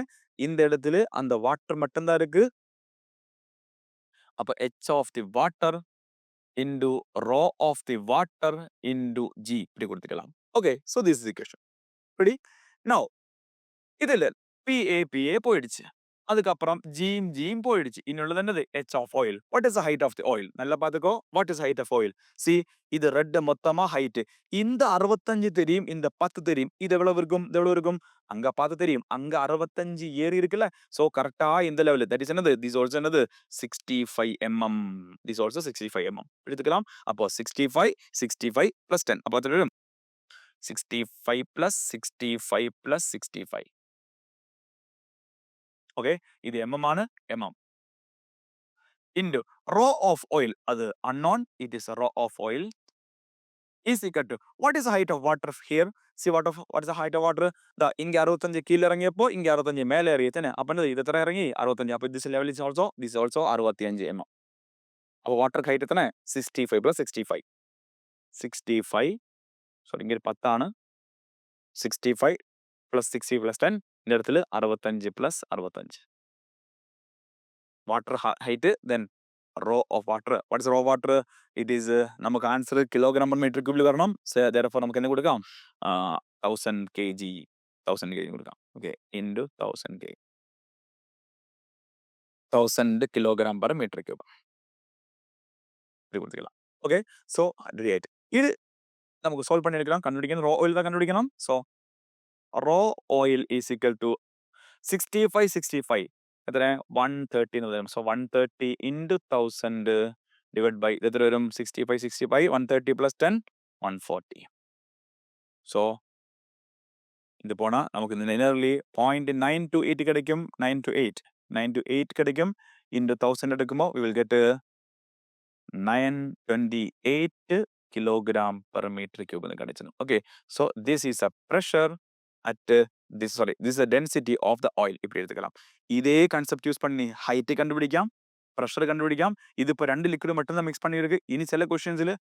Speaker 1: இந்த இடத்துல அந்த water மட்டும்தான் இருக்கு. அப்ப H of the water into rho of the water into G இப்படி கொடுத்துக்கலாம். Okay, so this is the equation. Ready? Now இதுல PA போயிடுச்சு. அதுக்கப்புறம் G போயிடுச்சு. இன்னுள்ளது என்னது? H of oil. What is the height of the oil? நல்லா பாத்துக்கோ. What is height of oil? See, இது ரெட் மொத்தமா ஹைட். இந்த 65 தெரியும், இந்த 10 தெரியும். இது எவ்வளவு இருக்கும்? அங்க பார்த்து தெரியும். அங்க 65 ஏறி இருக்குல்ல. சோ கரெக்டா இந்த லெவல். தட் இஸ் என்னது? This also என்னது? 65 mm. This also 65 mm. எடுத்துக்கலாம். அப்போ 65 plus 10. அப்போ 65 plus 65 plus 65. ஓகே, இது mm ஆன mm. into rho of oil, அது unknown, it is a rho of oil is equal to what is the height of water here? See what is the height of water? இங்க 65 கீழ இறங்கியப்போ இங்க 65 மேல ஏறியதானே. அப்ப என்னது? இது எத்தனை இறங்கி 65. அப்ப this level is also 65 mm. அப்ப வாட்டர் ஹைட் எத்தனை? 65 plus 65. 65 sorry இங்க 10 ആണ്. 65 plus 60 plus 10 இந்த இடத்துல 65 plus 65. water height, then rho of water. What is rho of water? It is நமக்கு answer kilogram per meter cube வரணும். So therefore நமக்கு என்ன கொடுക്കാം? 1000 kg கொடுക്കാം. Okay, into 1000 kg. 1000 kilogram per meter cube. இப்படி கொடுத்துக்கலாம். Okay, so ready ஆயிட்டு. இது நமக்கு solve பண்ணி எடுக்கலாம். கண்டுபிடிக்கணும், ரோ ஆயில் தான் கண்டுபிடிக்கணும். So rho oil is equal to 65 எத்தனை? 130 வரும். சோ 130 into 1000 divided by எத்தனை வரும்? 65 130 plus 10 140. சோ இது போனா நமக்கு இந்த நியர்லி 0.928 கிடைக்கும். 9 to 8 கிடைக்கும். into 1000 எடுக்கும்போது we will get 928 kilogram per meter cube கிடைச்சிடும். Okay, so this is a pressure at this is the density of the oil. இப்படி எடுத்துக்கலாம். இதே கான்செப்ட் யூஸ் பண்ணி ஹைட் கண்டுபிடிക്കാം, பிரஷர் கண்டுபிடிക്കാം. இது இப்ப ரெண்டு லிக்விட் மட்டும் தான் மிக்ஸ் பண்ணிருக்கு. இனி சில क्वेश्चंसல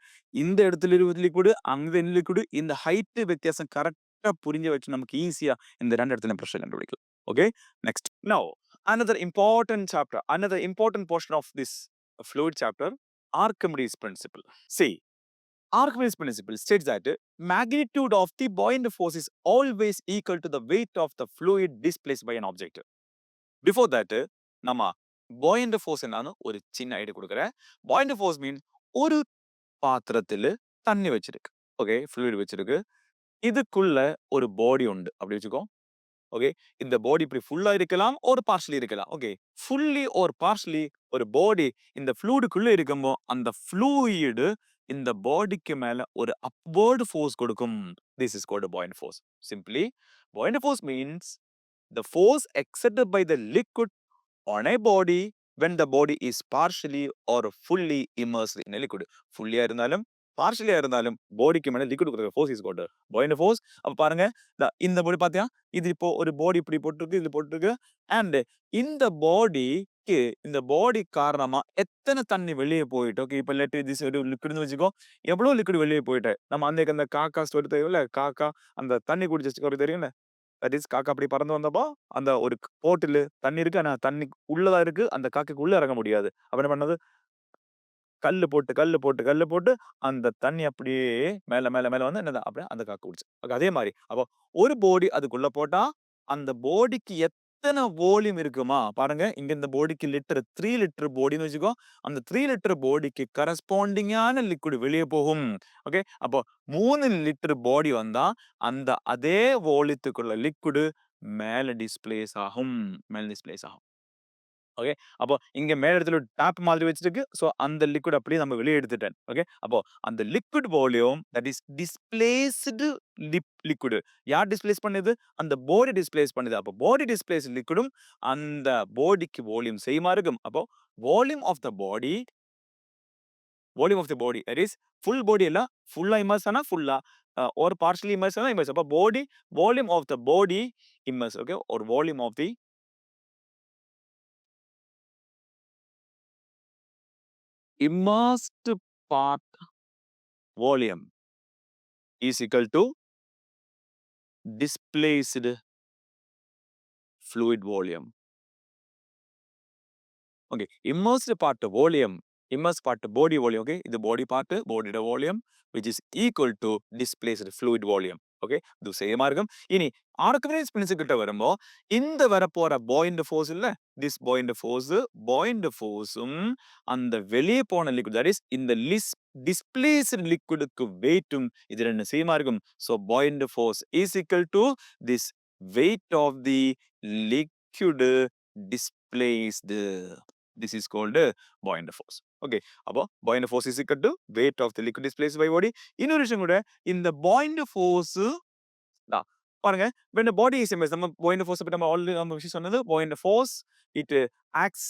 Speaker 1: இந்த இடத்துல லிக்விட், அங்க லிக்விட், இந்த ஹைட் வித்தியாசம் கரெக்ட் புரிஞ்சு வச்சு நமக்கு ஈஸியா இந்த ரெண்டு இடத்துல ப்ரெஷர் கண்டுபிடிக்கலாம். ஓகே, நெக்ஸ்ட் நவ another important chapter, another important portion of this fluid chapter, Archimedes principle. See, Archimedes principle states that magnitude of the buoyant force is always equal to the weight of the fluid displaced by an object. Before that, நம்ம buoyant force என்னன்னு ஒரு சின்ன idea கொடுக்குறேன். buoyant force means ஒரு பாத்திரத்துல தண்ணி வச்சிருக்கு. Okay, fluid வச்சிருக்கு. இதுக்குள்ள ஒரு பாடி உண்டு அப்படி வச்சுக்கோ. ஓகே, இந்த பாடி இப்படி ஃபுல்லா இருக்கலாம் ஒரு பார்ஷலி இருக்கலாம். ஓகே, ஃபுல்லி ஒரு பார்ஷலி ஒரு பாடி இந்த ஃப்ளூயிடுக்குள்ள இருக்கும்போ அந்த ஃப்ளூயிடு இந்த பாடிக்கு மேல ஒரு அப்வர்ட் ஃபோர்ஸ் கொடுக்கும். This is called buoyant force. Simply, buoyant force means the force exerted by the liquid on a body when the body is partially or fully immersed in a liquid. fully இருந்தாலும் பார்ஷியலா இருந்தாலும் பாடிக்கு மேல liquid கொடுக்குற force is called buoyant force. அப்ப பாருங்க, இந்த பாடி பாத்தியா, இது இப்போ ஒரு பாடி இப்படி போட்டுருக்கு, இது போட்டுருக்கு. அண்ட் இந்த பாடிக்கு இந்த பாடி காரணமா எத்தனை தண்ணி வெளியே போயிட்டு, ஓகே, இப்ப லெட் திஸ் ஒரு லிக்விட்னு வச்சுக்கோ, எவ்வளவு லிக்விட் வெளியே போயிட்டு. நம்ம அந்த காக்கா ஸ்டோரி தெரியும்ல, காக்கா அந்த தண்ணி குடிச்ச ஸ்டோரி தெரியும்ல. தட் இஸ் காக்கா அப்படி பறந்து வந்தப்போ அந்த ஒரு போட்டில் தண்ணி இருக்கு, ஆனா தண்ணி உள்ளதா இருக்கு, அந்த காக்கைக்கு உள்ள இறங்க முடியாது. அப்ப என்ன பண்ணது, கல்லு போட்டு கல்லு போட்டு கல்லு போட்டு அந்த தண்ணி அப்படியே மேல மேல மேல வந்து என்னது அப்படியே அந்த காக்கை குடிச்சு. அதே மாதிரி அப்போ ஒரு பாடி அதுக்குள்ள போட்டா அந்த பாடிக்கு எத்தனை வால்யூம் இருக்குமா பாருங்க. இங்க இந்த பாடிக்கு லிட்டர் 3 லிட்டர் பாடின்னு வச்சுக்கோ. அந்த 3 லிட்டர் பாடிக்கு கரஸ்பாண்டிங்கான லிக்விட் வெளியே போகும். ஓகே, அப்போ 3 லிட்டர் பாடி வந்தா அந்த அதே வால்யூத்துக்குள்ள லிக்விட் மேல டிஸ்பிளேஸ் ஆகும், மேல டிஸ்பிளேஸ் ஆகும். ஓகே, அப்போ இங்க மேல இடத்துல டாப் மாதிரி வச்சிருக்கு. சோ அந்த லிக்விட் அப்படியே நம்ம வெளியே எடுத்துட்டேன். ஓகே, அப்போ அந்த liquid volume that is displaced liquid யார் டிஸ்பிளேஸ் பண்ணுது, அந்த பாடி டிஸ்பிளேஸ் பண்ணுது. அப்போ பாடி டிஸ்பிளேஸ் லிக்விடும் அந்த பாடிக்கு வால்யூம் சேமா இருக்கும். அப்போ volume of the body, volume of the body that is full body இல்ல, ஃபுல்லா இமர்ஸ் ஆனா ஃபுல்லா ஒரு பார்ஷியலி இமர்ஸ் ஆனா இமர்ஸ். அப்போ body volume of the body immerse. Okay, ஒரு volume of the immersed part volume is equal to displaced fluid volume. Okay, immersed part volume, immersed part body volume. Okay, the body part, body volume, which is equal to displaced fluid volume. Okay, இது சேமா இருக்கும். இனி Archimedes principle கிட்ட வரும்போ இந்த வரப்போற buoyant force இல்ல, this buoyant ஃபோர்ஸும் அந்த வெளியே போன லிக்விட் தட் இஸ் இந்த டிஸ்பிளேஸ்ட் லிக்விடுக்கு வெயிட்டும் இது ரெண்டு சேமா இருக்கும். So buoyant force is equal to this weight of the liquid displaced. This is called buoyant force. Okay, அப்போ buoyant force is equal to weight of the liquid displaced by body. இன்னொரு விஷயம் கூட, இந்த buoyant force தான் பாருங்க, when the body is immersed, நம்ம buoyant force பத்தி நம்ம ஆல்ரெடி நம்ம விஷயம் சொன்னது. buoyant force it acts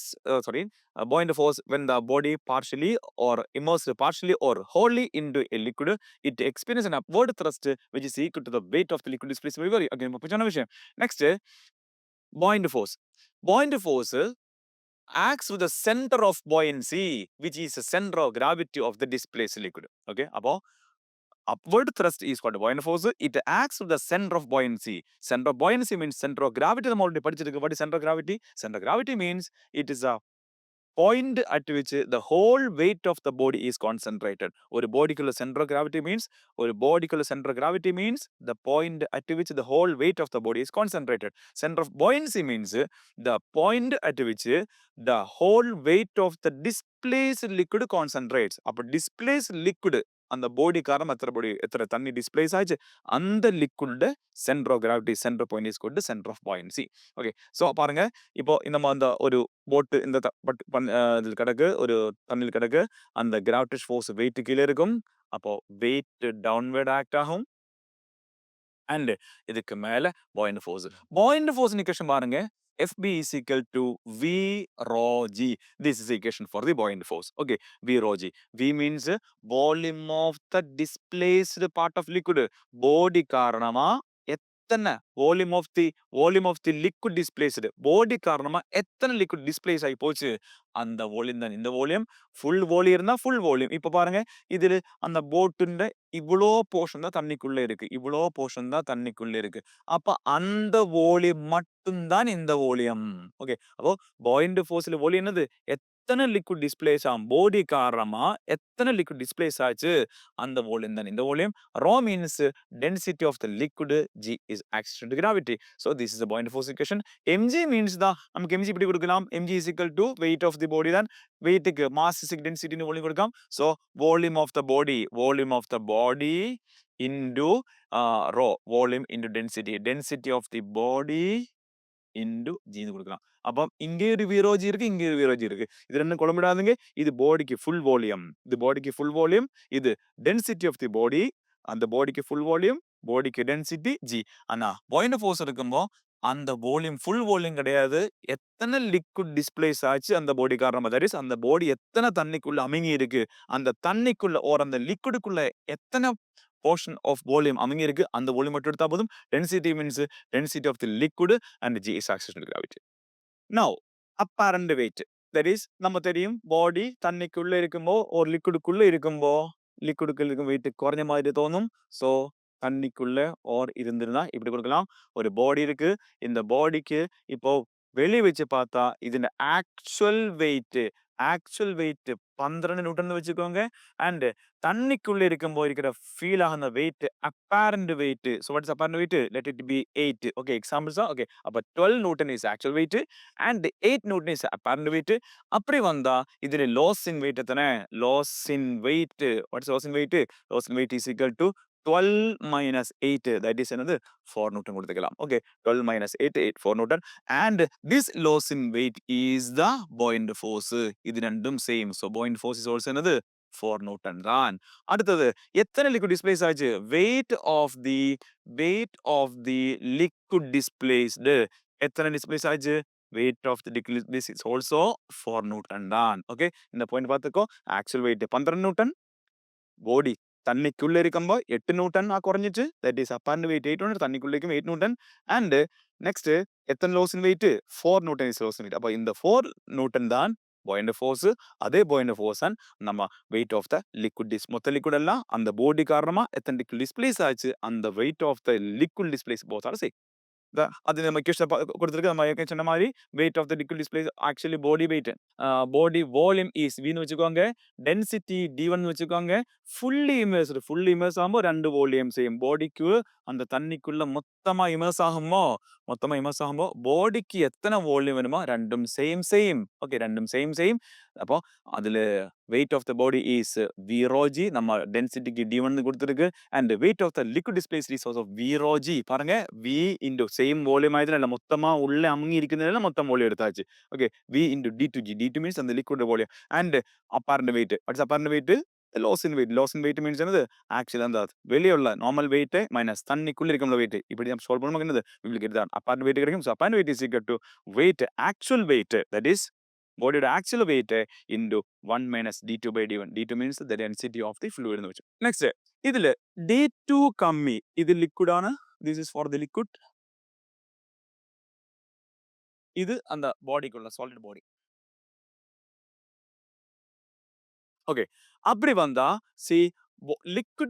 Speaker 1: buoyant force when the body partially or immersed partially or wholly into a liquid, it experiences an upward thrust which is equal to the weight of the liquid displaced by body. Okay, நம்ம சொன்ன விஷயம். Next, buoyant force. Buoyant force acts with the center of buoyancy, which is the center of gravity of the displaced liquid. Okay, அப்போ upward thrust is called buoyant force. It acts with the center of buoyancy. Center of buoyancy means center of gravity. நம்ம already படிச்சிருக்கு. What is center of gravity? Center of gravity means it is a point at which the whole weight of the body is concentrated. ஒரு bodyக்குள்ள center of gravity means, ஒரு bodyக்குள்ள center of gravity means the point at which the whole weight of the body is concentrated. Center of buoyancy means the point at which the whole weight of the displaced liquid concentrates. அப்ப displaced liquid அந்த பாடி காரணம் எத்தனை தண்ணி displace ஆச்சு, அந்த liquid centre of gravity, centre point is called centre of buoyancy. Okay, so பாருங்க, இப்போ நம்ம அந்த ஒரு போட்டு இந்த இதில் கிடக்கு, ஒரு தண்ணியில் கிடக்கு, அந்த கிராவிடேஷன் ஃபோர்ஸ் வெயிட் கீழே இருக்கும். அப்போ வெயிட் டவுன்வர்ட் ஆக்ட் ஆகும். அண்ட் இதுக்கு மேல பாயிண்ட் ஃபோர்ஸ். பாயிண்ட் ஃபோர்ஸ் நிகழ்ச்சி பாருங்க, FB is equal to V rho G. This is the equation for the buoyant force. Okay, V rho G. V means volume of the displaced part of liquid. Body காரணமா எத்தனை volume of the liquid displaced body காரணமா எத்தனை liquid displays ஆகி போச்சு அந்த volume தான் இந்த volume. Full volume இருந்தா ஃபுல் வால்யூம். இப்ப பாருங்க இதுல அந்த போட்டுண்ட இவ்வளோ போர்ஷன் தான் தண்ணிக்குள்ள இருக்கு, இவ்வளோ போர்ஷன் தான் தண்ணிக்குள்ள இருக்கு. அப்ப அந்த வால்யூம் மட்டும்தான் இந்த வால்யூம். ஓகே, அப்போ பாயிண்ட் ஃபோர்ஸ்ல வால்யூம் என்னது? எத்தனை லிக்விட் டிஸ்பிளேஸ் ஆகும் பாடி காரணமா எத்தனை லிக்விட் டிஸ்பிளேஸ் ஆச்சு அந்த வால்யூம் தான் இந்த volume. Rho means density of the liquid, g is acceleration to gravity. So this is the buoyant force equation. mg means the நமக்கு mg இப்படி கொடுக்கலாம், mg is equal to weight of the body தான் வெயிட்டுக்கு mass density னு volume கொடுக்கலாம். So volume of the body into rho, volume into density of the body into g னு கொடுக்கலாம். அப்ப இங்கே ஒரு விரோஜி இருக்கு, இங்கே ஒரு விரோஜி இருக்கு. இது ரெண்டும் குழம்பிடாதீங்க. இது பாடிக்கு ஃபுல் வால்யூம், இது பாடிக்கு ஃபுல் வால்யூம், இது டென்சிட்டி ஆஃப் தி பாடி, அந்த பாடிக்கு ஃபுல் வால்யூம், பாடிக்கு டென்சிட்டி ஜி. ஆனா பாயிண்ட் ஃபோர்ஸ் இருக்கும்போ அந்த வால்யூம் ஃபுல் வால்யூம் கிடையாது. எத்தனை லிக்விட் டிஸ்பிளேஸ் ஆச்சு அந்த பாடி காரணமா, தட் இஸ் அந்த பாடி எத்தனை தண்ணிக்குள்ள அமுங்கி இருக்கு, அந்த தண்ணிக்குள்ள ஓர் அந்த லிக்விடுக்குள்ள எத்தனை portion of volume அமுங்கி இருக்கு அந்த வால்யூம் மட்டும் எடுத்தா போதும். density means density of the liquid and g is acceleration to gravity. Now apparent weight, that is நம்ம தெரியும் பாடி தண்ணிக்குள்ள இருக்கும்போ ஒரு லிக்விடுக்குள்ள இருக்கும்போ லிக்விடுக்குள்ள இருக்கும் வெயிட் குறைஞ்ச மாதிரி தோணும். ஸோ தண்ணிக்குள்ள ஓர் இருந்திருந்தா இப்படி கொடுக்கலாம். ஒரு பாடி இருக்கு, இந்த பாடிக்கு இப்போ வெளியே வச்சு பார்த்தா இதுல ஆக்சுவல் வெயிட் 12 நியூட்டன் வச்சுக்கோங்க. அண்ட் தண்ணிக்குள்ள இருக்கும்போது இருக்கிற ஃபீல் ஆகுன weight apparent weight. So what is apparent weight? Let it be 8. Okay, examples okay. அப்ப 12 newton is actual weight and 8 newton is apparent weight. அப்படி வந்தா இதுல லாஸ் இன் வெயிட் எத்தனை? Loss in weight, what is loss in weight? Loss in weight is equal to 12 minus 8, that is another 4 newton கொடுத்துக்கலாம். Okay, 12 minus 8, 4 newton. And this loss in weight is the buoyant force. இது ரெண்டும் same. So buoyant force is also another 4 newton தான். அடுத்தது எத்தனை liquid displaced ஆச்சு? weight of the liquid displaced எத்தனை displaced ஆச்சு? weight of the liquid displaced is also 4 newton தான். Okay, இந்த பாயிண்ட் பார்த்துக்கோ. ஆக்சுவல் weight 12 newton, பாடி தண்ணிக்குள்ள இருக்கும்போ 8 நியூட்டன் குறைஞ்சிச்சு. That is apparent weight 8 newton, தண்ணிக்குள்ள இருக்கும் 8 நியூட்டன். அண்ட் நெக்ஸ்ட் எத்தனை loss in weight? 4 newton is loss in weight. அப்ப இந்த 4 நியூட்டன் தான் பாயிண்ட் ஃபோர்ஸ். அதே பாயிண்ட் ஃபோர்ஸ் நம்ம வெயிட் ஆஃப் த லிக்விட் மொத்த லிக்விட் எல்லாம் அந்த பாடி காரணமா எத்தனை லிக்விட் டிஸ்பிளேஸ் ஆச்சு அந்த weight of the liquid displays போத்தால சரி. அது நம்ம கொஸ்டின் கொடுத்துருக்கு. நம்ம ஏற்கனவே சொன்ன மாதிரி weight of the liquid displace actually body weight, body volume is வின்னு வச்சுக்கோங்க, டென்சிட்டி d1 வச்சுக்கோங்க. ஃபுல்லி இமர்ஸ் ஆகும்போது 2 வால்யூம் சேம். பாடிக்கு அந்த தண்ணிக்குள்ள மொத்தமா இமர்ஸ் ஆகுமோ பாடிக்கு எத்தனை வால்யூம் வேணுமோ ரெண்டும் சேம். ஓகே, ரெண்டும் சேம். அப்போ அதுல weight of the body is VROG, நம்ம டென்சிட்டிக்கு d1 கொடுத்துருக்கு. and weight of the liquid displaced is also VROG. பாருங்க, V into same volume ஆயிடுச்சுல, மொத்தமா உள்ள அமுங்கி இருக்கிறதுனால மொத்தம் வால்யூம் எடுத்தாச்சு. Okay, V into d2 means அந்த liquid volume. and apparent weight, what is apparent weight? loss in weight means என்னது? ஆக்சுவலா அந்த வெளியே உள்ள நார்மல் வெயிட் மைனஸ் தண்ணிக்குள்ள இருக்கிற வெயிட். இப்படி நம்ம சால்வ் பண்ணும்போது என்னது? we will get the apparent weight கிடைக்கும். so apparent weight is equal to weight, actual weight, that is bodyயோட actual weight into 1 minus d2 by d1. d2 means the density of the fluid. Next, இதுல d2 கம்மி, இது லிக்விடான, this is for the liquid, இது அந்த பாடிக்குள்ள solid பாடி. Okay, அப்படி வந்தா see liquid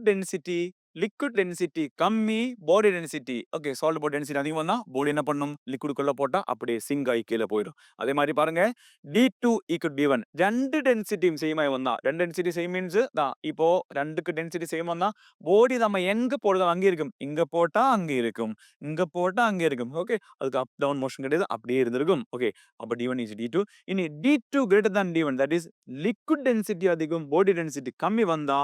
Speaker 1: density கம்மி, பாடி density okay, salt பாடி density அதிகம் வந்தா பாடி என்ன பண்ணும்? லிக்விடுக்குள்ள போட்டா அப்படியே சிங்க் ஆகி கீழே போயிடும். அதே மாதிரி பாருங்க, d2 equal d1, ரெண்டு டென்சிட்டியும் சேம் ஆகி வந்தா, ரெண்டு டென்சிட்டி சேம் மீன்ஸ் தான் இப்போ ரெண்டுக்கு டென்சிட்டி சேம் வந்தா பாடி நம்ம எங்க போடுறதோ அங்கே இருக்கும், இங்க போட்டா அங்கே இருக்கும், இங்க போட்டா அங்கே இருக்கும். ஓகே, அதுக்கு அப் டவுன் மோஷன் கிடையாது, அப்படியே இருந்திருக்கும். ஓகே, அப்ப d1 is d2. இனி d2 greater than d1, that is liquid density அதிகம், பாடி டென்சிட்டி கம்மி வந்தா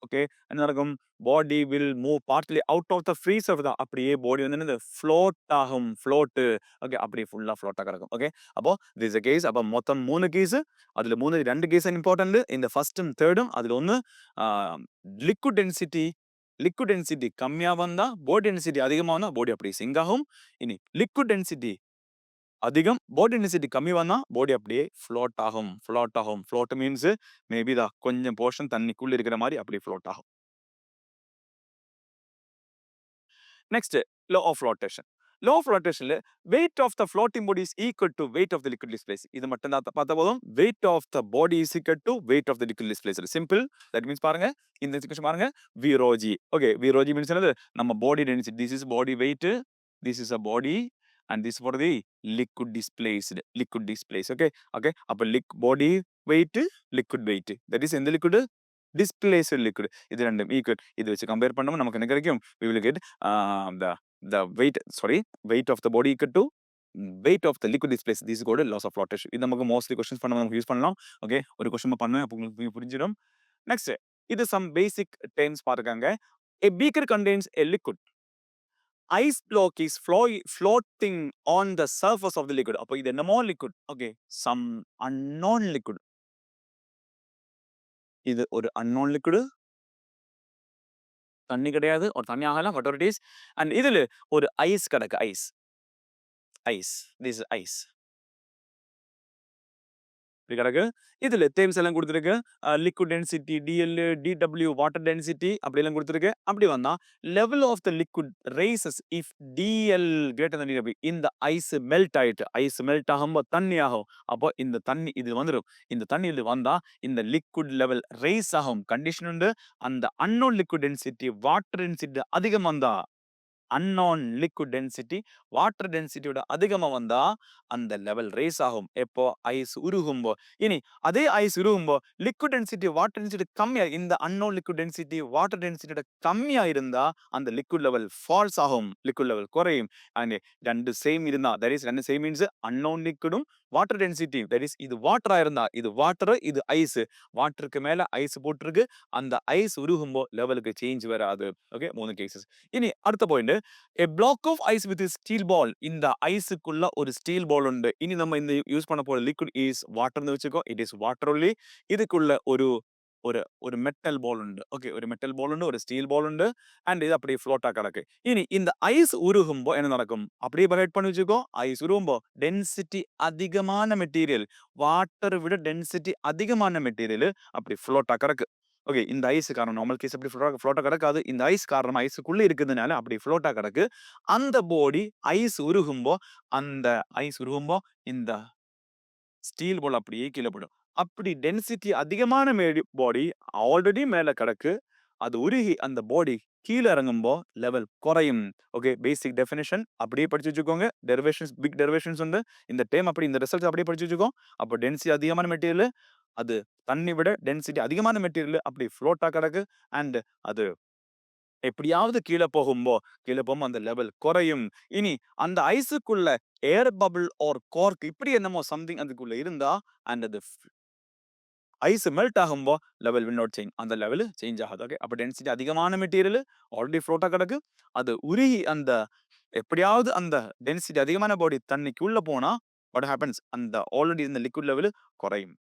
Speaker 1: ஓகே என்ன நடக்கும்? Body will move partly out of the free surface தான். அப்படியே பாடி வந்து என்னது? ஃப்ளோட் ஆகும், ஃப்ளோட்டு. ஓகே, அப்படியே ஃபுல்லா ஃப்ளோட்டாக இருக்கும். ஓகே, அப்போ திஸ் கேஸ். அப்போ மொத்தம் 3 கேஸ், அதுல 2 கேஸ் இம்பார்ட்டன்ட். இந்த ஃபர்ஸ்டும் தேர்டும் அதுல ஒன்று லிக்விட் டென்சிட்டி கம்மியா வந்தா பாடி டென்சிட்டி அதிகமா வந்தா பாடி அப்படியே சிங்க் ஆகும். இனி லிக்விட் டென்சிட்டி அதிகம், பாடி டென்சிட்டி கம்மி வந்தா பாடி அப்படியே ஃப்ளோட் ஆகும். ஃப்ளோட் மீன்ஸ் மேபி தான் கொஞ்சம் போர்ஷன் தண்ணிக்குள்ள இருக்கிற மாதிரி அப்படியே ஃப்ளோட் ஆகும். Next, law of flotation. Law of flotation, weight of the floating body is equal to weight of the liquid displaced. இது மட்டும் தான் பார்த்தா போதும். Weight of the body is equal to weight of the liquid displaced. Simple. That means பாருங்க இந்த equation பாருங்க V rho G. Okay, V rho G means என்னது? நம்ம body density. This is body weight. This is a body. And this for the liquid displaced. Liquid displaced. Okay. Okay. அப்ப body weight, liquid weight. That is in the liquid displaced liquid. இது ரெண்டும் equal. இது வச்சு compare பண்ணும்போது நமக்கு என்ன கிடைக்கும்? We will get the weight of the body equal to weight of the liquid displaced. This is called loss of flotation. இது நமக்கு mostly questions பண்ண நமக்கு யூஸ் பண்ணலாம். ஓகே, ஒரு கொஸ்டின் பண்ணுவேன் அப்போ உங்களுக்கு புரிஞ்சிடும். நெக்ஸ்ட், இது some basic terms பாருங்க. A beaker contains a liquid. Ice block is floating on the surface of the liquid. அப்போ இது என்னமோ liquid. Okay, some unknown liquid. இது ஒரு unknown liquid. தண்ணி கிடையாது, ஒரு தண்ணி ஆகலாம், whatever it is. And இதுல ஒரு ஐஸ் கிடக்கு, ஐஸ். This is ice. இப்படி கிடக்கு. இதுல terms எல்லாம் கொடுத்திருக்கு. Liquid density, DL, DW, water density அப்படி எல்லாம் கொடுத்திருக்கு. அப்படி வந்தா level of the liquid rises if DL greater than DW. இந்த ஐஸ் மெல்ட் ஆயிட்டு, ஐஸ் மெல்ட் ஆகும்போது தண்ணி ஆகும். அப்போ இந்த தண்ணி இது வந்துடும். இந்த தண்ணி இது வந்தா இந்த liquid level ரைஸ் ஆகும். கண்டிஷன் உண்டு. அந்த unknown liquid density, water density அதிகம் வந்தா, unknown liquid density water density ஓட அதிகமா வந்தா அந்த லெவல் ரேஸ் ஆகும். எப்போ ஐஸ் உருகும்போ. இனி அதே ice உருகும்போ liquid density water density கம்மியா, இந்த unknown liquid density water density கம்மியா இருந்தா அந்த liquid level falls ஆகும், liquid level குறையும். and ரெண்டு சேம் இருந்தா, that is ரெண்டு same means unknown liquidum water density, that is இது வாட்டரா இருந்தா, இது வாட்டர், இது ஐஸ், வாட்டருக்கு மேல ஐஸ் போட்டுருக்கு, அந்த ஐஸ் உருகும்போ லெவலுக்கு சேஞ்ச் வராது. ஓகே, மூணு கேசஸ். இனி அடுத்த point, a block of ice with a steel ball. இந்த ஐஸுக்குள்ள ஒரு ஸ்டீல் பால் உண்டு. இனி நம்ம இந்த யூஸ் பண்ண போற liquid is water னு வெச்சுக்கோ. it is water only. இதுக்குள்ள ஒரு ஒரு ஒரு மெட்டல் பால் உண்டு. ஓகே, ஒரு மெட்டல் பால் உண்டு, ஒரு ஸ்டீல் பால் உண்டு. அண்ட் இது அப்படியே ஃப்ளோட்டா கிடக்கு. இனி இந்த ஐஸ் உருகும்போ என்ன நடக்கும்? அப்படியே பைட் பண்ணி வச்சுக்கோ. ஐஸ் உருகும்போ டென்சிட்டி அதிகமான மெட்டீரியல், வாட்டர் விட டென்சிட்டி அதிகமான மெட்டீரியல் அப்படி ஃப்ளோட்டா கிடக்கு. ஓகே, இந்த ஐஸ் காரணம் நார்மல் கேஸ் அப்படி ஃப்ளோட்டா கிடக்காது. இந்த ஐஸ் காரணம் ஐஸுக்குள்ள இருக்கிறதுனால அப்படி ஃப்ளோட்டா கிடக்கு. அந்த பாடி ஐஸ் உருகும்போ, அந்த ஐஸ் உருகும்போ இந்த ஸ்டீல் பால் அப்படியே கீழே போடும். அப்படி டென்சிட்டி அதிகமான பாடி ஆல்ரெடி மேல கிடக்கு, அது உருகி அந்த பாடி கீழே இறங்கும்போ லெவல் குறையும். ஓகே, பேசிக் டெஃபினிஷன் அப்படியே படிச்சு வச்சுக்கோங்க. டெரிவேஷன்ஸ், பிக் டெரிவேஷன்ஸ் வந்து இந்த டேம் அப்படி, இந்த ரிசல்ட்ஸ் அப்படியே படிச்சு வச்சுக்கோ. அப்போ டென்சிட்டி அதிகமான மெட்டீரியல், அது தண்ணி விட டென்சிட்டி அதிகமான மெட்டீரியல் அப்படி ஃப்ளோட்டா கிடக்கு. அண்ட் அது எப்படியாவது கீழே போகும்போ அந்த லெவல் குறையும். இனி அந்த ஐஸுக்குள்ள ஏர் பபிள் ஆர் கார்க் இப்படி என்னமோ சம்திங் அதுக்குள்ள இருந்தா, அண்ட் அது ஐஸ் மெல்ட் ஆகும்போ லெவல் வில் நாட் சேஞ்ச், அந்த லெவல் சேஞ்ச் ஆகாது. ஓகே, அப்போ டென்சிட்டி அதிகமான மெட்டீரியல் ஆல்ரெடி ஃப்ளோட்டா கிடக்கு, அது உருகி அந்த எப்படியாவது அந்த டென்சிட்டி அதிகமான பாடி தண்ணிக்கு உள்ள போனா வாட் ஹேப்பன்ஸ், அந்த ஆல்ரெடி இந்த லிக்விட் லெவல் குறையும்.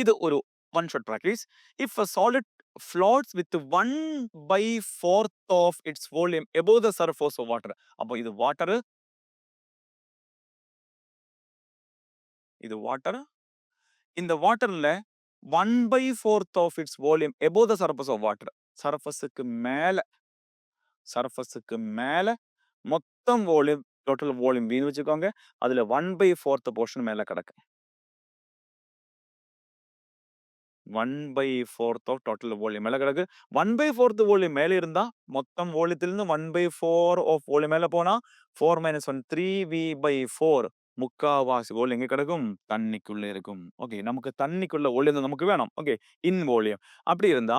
Speaker 1: இது ஒரு one shot practice. If a solid floats with 1/4 of its volume above the surface of water. அப்போ இது வாட்டர், இது வாட்டர். இந்த வாட்டர்ல 1/4 of its volume above the surface of water. சர்ஃபஸுக்கு மேல மொத்தம் வால்யூம், டோட்டல் வால்யூம் வீண் வச்சுக்கோங்க. அதுல 1/4 போர்ஷன் மேல கிடக்கு. 1/4 ஆஃப் டோட்டல் வால்யூம் மேல கிடக்கு. 1/4 வால்யூம் மேல இருந்தா மொத்தம் வால்யூத்திலிருந்து 1/4 ஆஃப் வால்யூம் மேல போனா 4 - 1 3V/4 முக்காவாசி வால்யூம் எங்க கிடக்கும்? தண்ணிக்குள்ள இருக்கும். ஓகே, நமக்கு தண்ணிக்குள்ள வால்யூம் தான் நமக்கு வேணும். Okay, in volume. அப்படி இருந்தா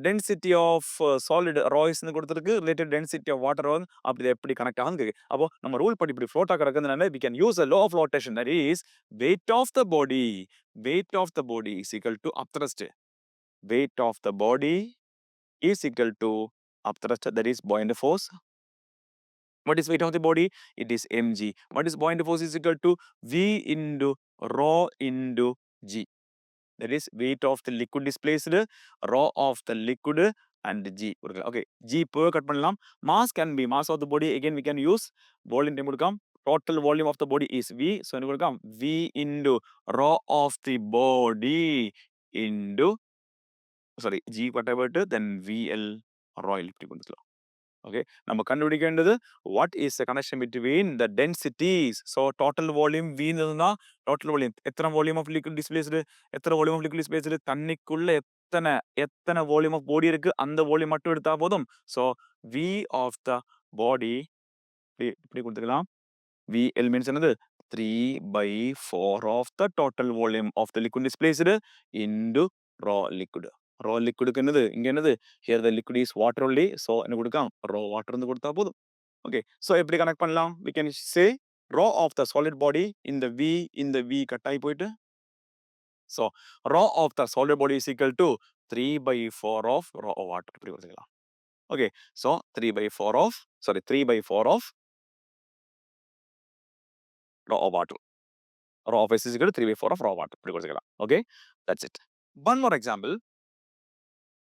Speaker 1: டென்சிட்டி ஆஃப் சாலிட் ராய்ஸ்னு கொடுத்துருக்கு, ரிலேட்டட் டென்சிட்டி ஆஃப் வாட்டர் அப்படி எப்படி கனெக்ட் ஆகுது. அப்போ நம்ம ரூல் படி இப்படி floater கிடக்குதுனால we can use a law of flotation, that is weight of the body. Weight of the body is equal to upthrust. Weight of the body is equal to upthrust, that is buoyant force. What is weight of the body? It is mg. What is buoyant force? Is equal to v into rho into g. That is weight of the liquid displaced, rho of the liquid, and g. Okay, g per cut பண்ணலாம். Mass can be, mass of the body again we can use volume time கொடுക്കാം. Total volume of the body is v. So என்ன கொடுക്കാം? v into rho of the body into, sorry, g whatever it, then vl ரா இப்படி கொடுத்துக்கலாம். Okay, நம்ம கண்டுபிடிக்க what is the connection between the densities. So total volume வீணுதுன்னா total volume எத்தனை volume of liquid displaced, எத்தனை volume of liquid displaced, தண்ணிக்குள்ள எத்தனை எத்தனை வால்யூம் ஆஃப் பாடி இருக்கு, அந்த வால்யூம் மட்டும் எடுத்தா போதும். ஸோ வி ஆஃப் த பாடி இப்படி கொடுத்துக்கலாம். VL means என்னது 3/4 of the total volume of the liquid displaced into raw liquid. raw liquidக்கு என்னது இங்க என்னது, here the liquid is water only, so என்ன கொடுக்கலாம், raw water ன்னு கொடுத்தா போதும். ஓகே, so எப்படி கனெக்ட் பண்ணலாம், we can say raw of the solid body இந்த V கட் ஆகி போயிட்டு, so raw of the solid body is equal to 3/4 of raw water இப்படி கொடுத்துக்கலாம். Okay, so 3/4 of raw water. Raw of S is equal to 3/4 of raw water. Okay, that's it. One more example.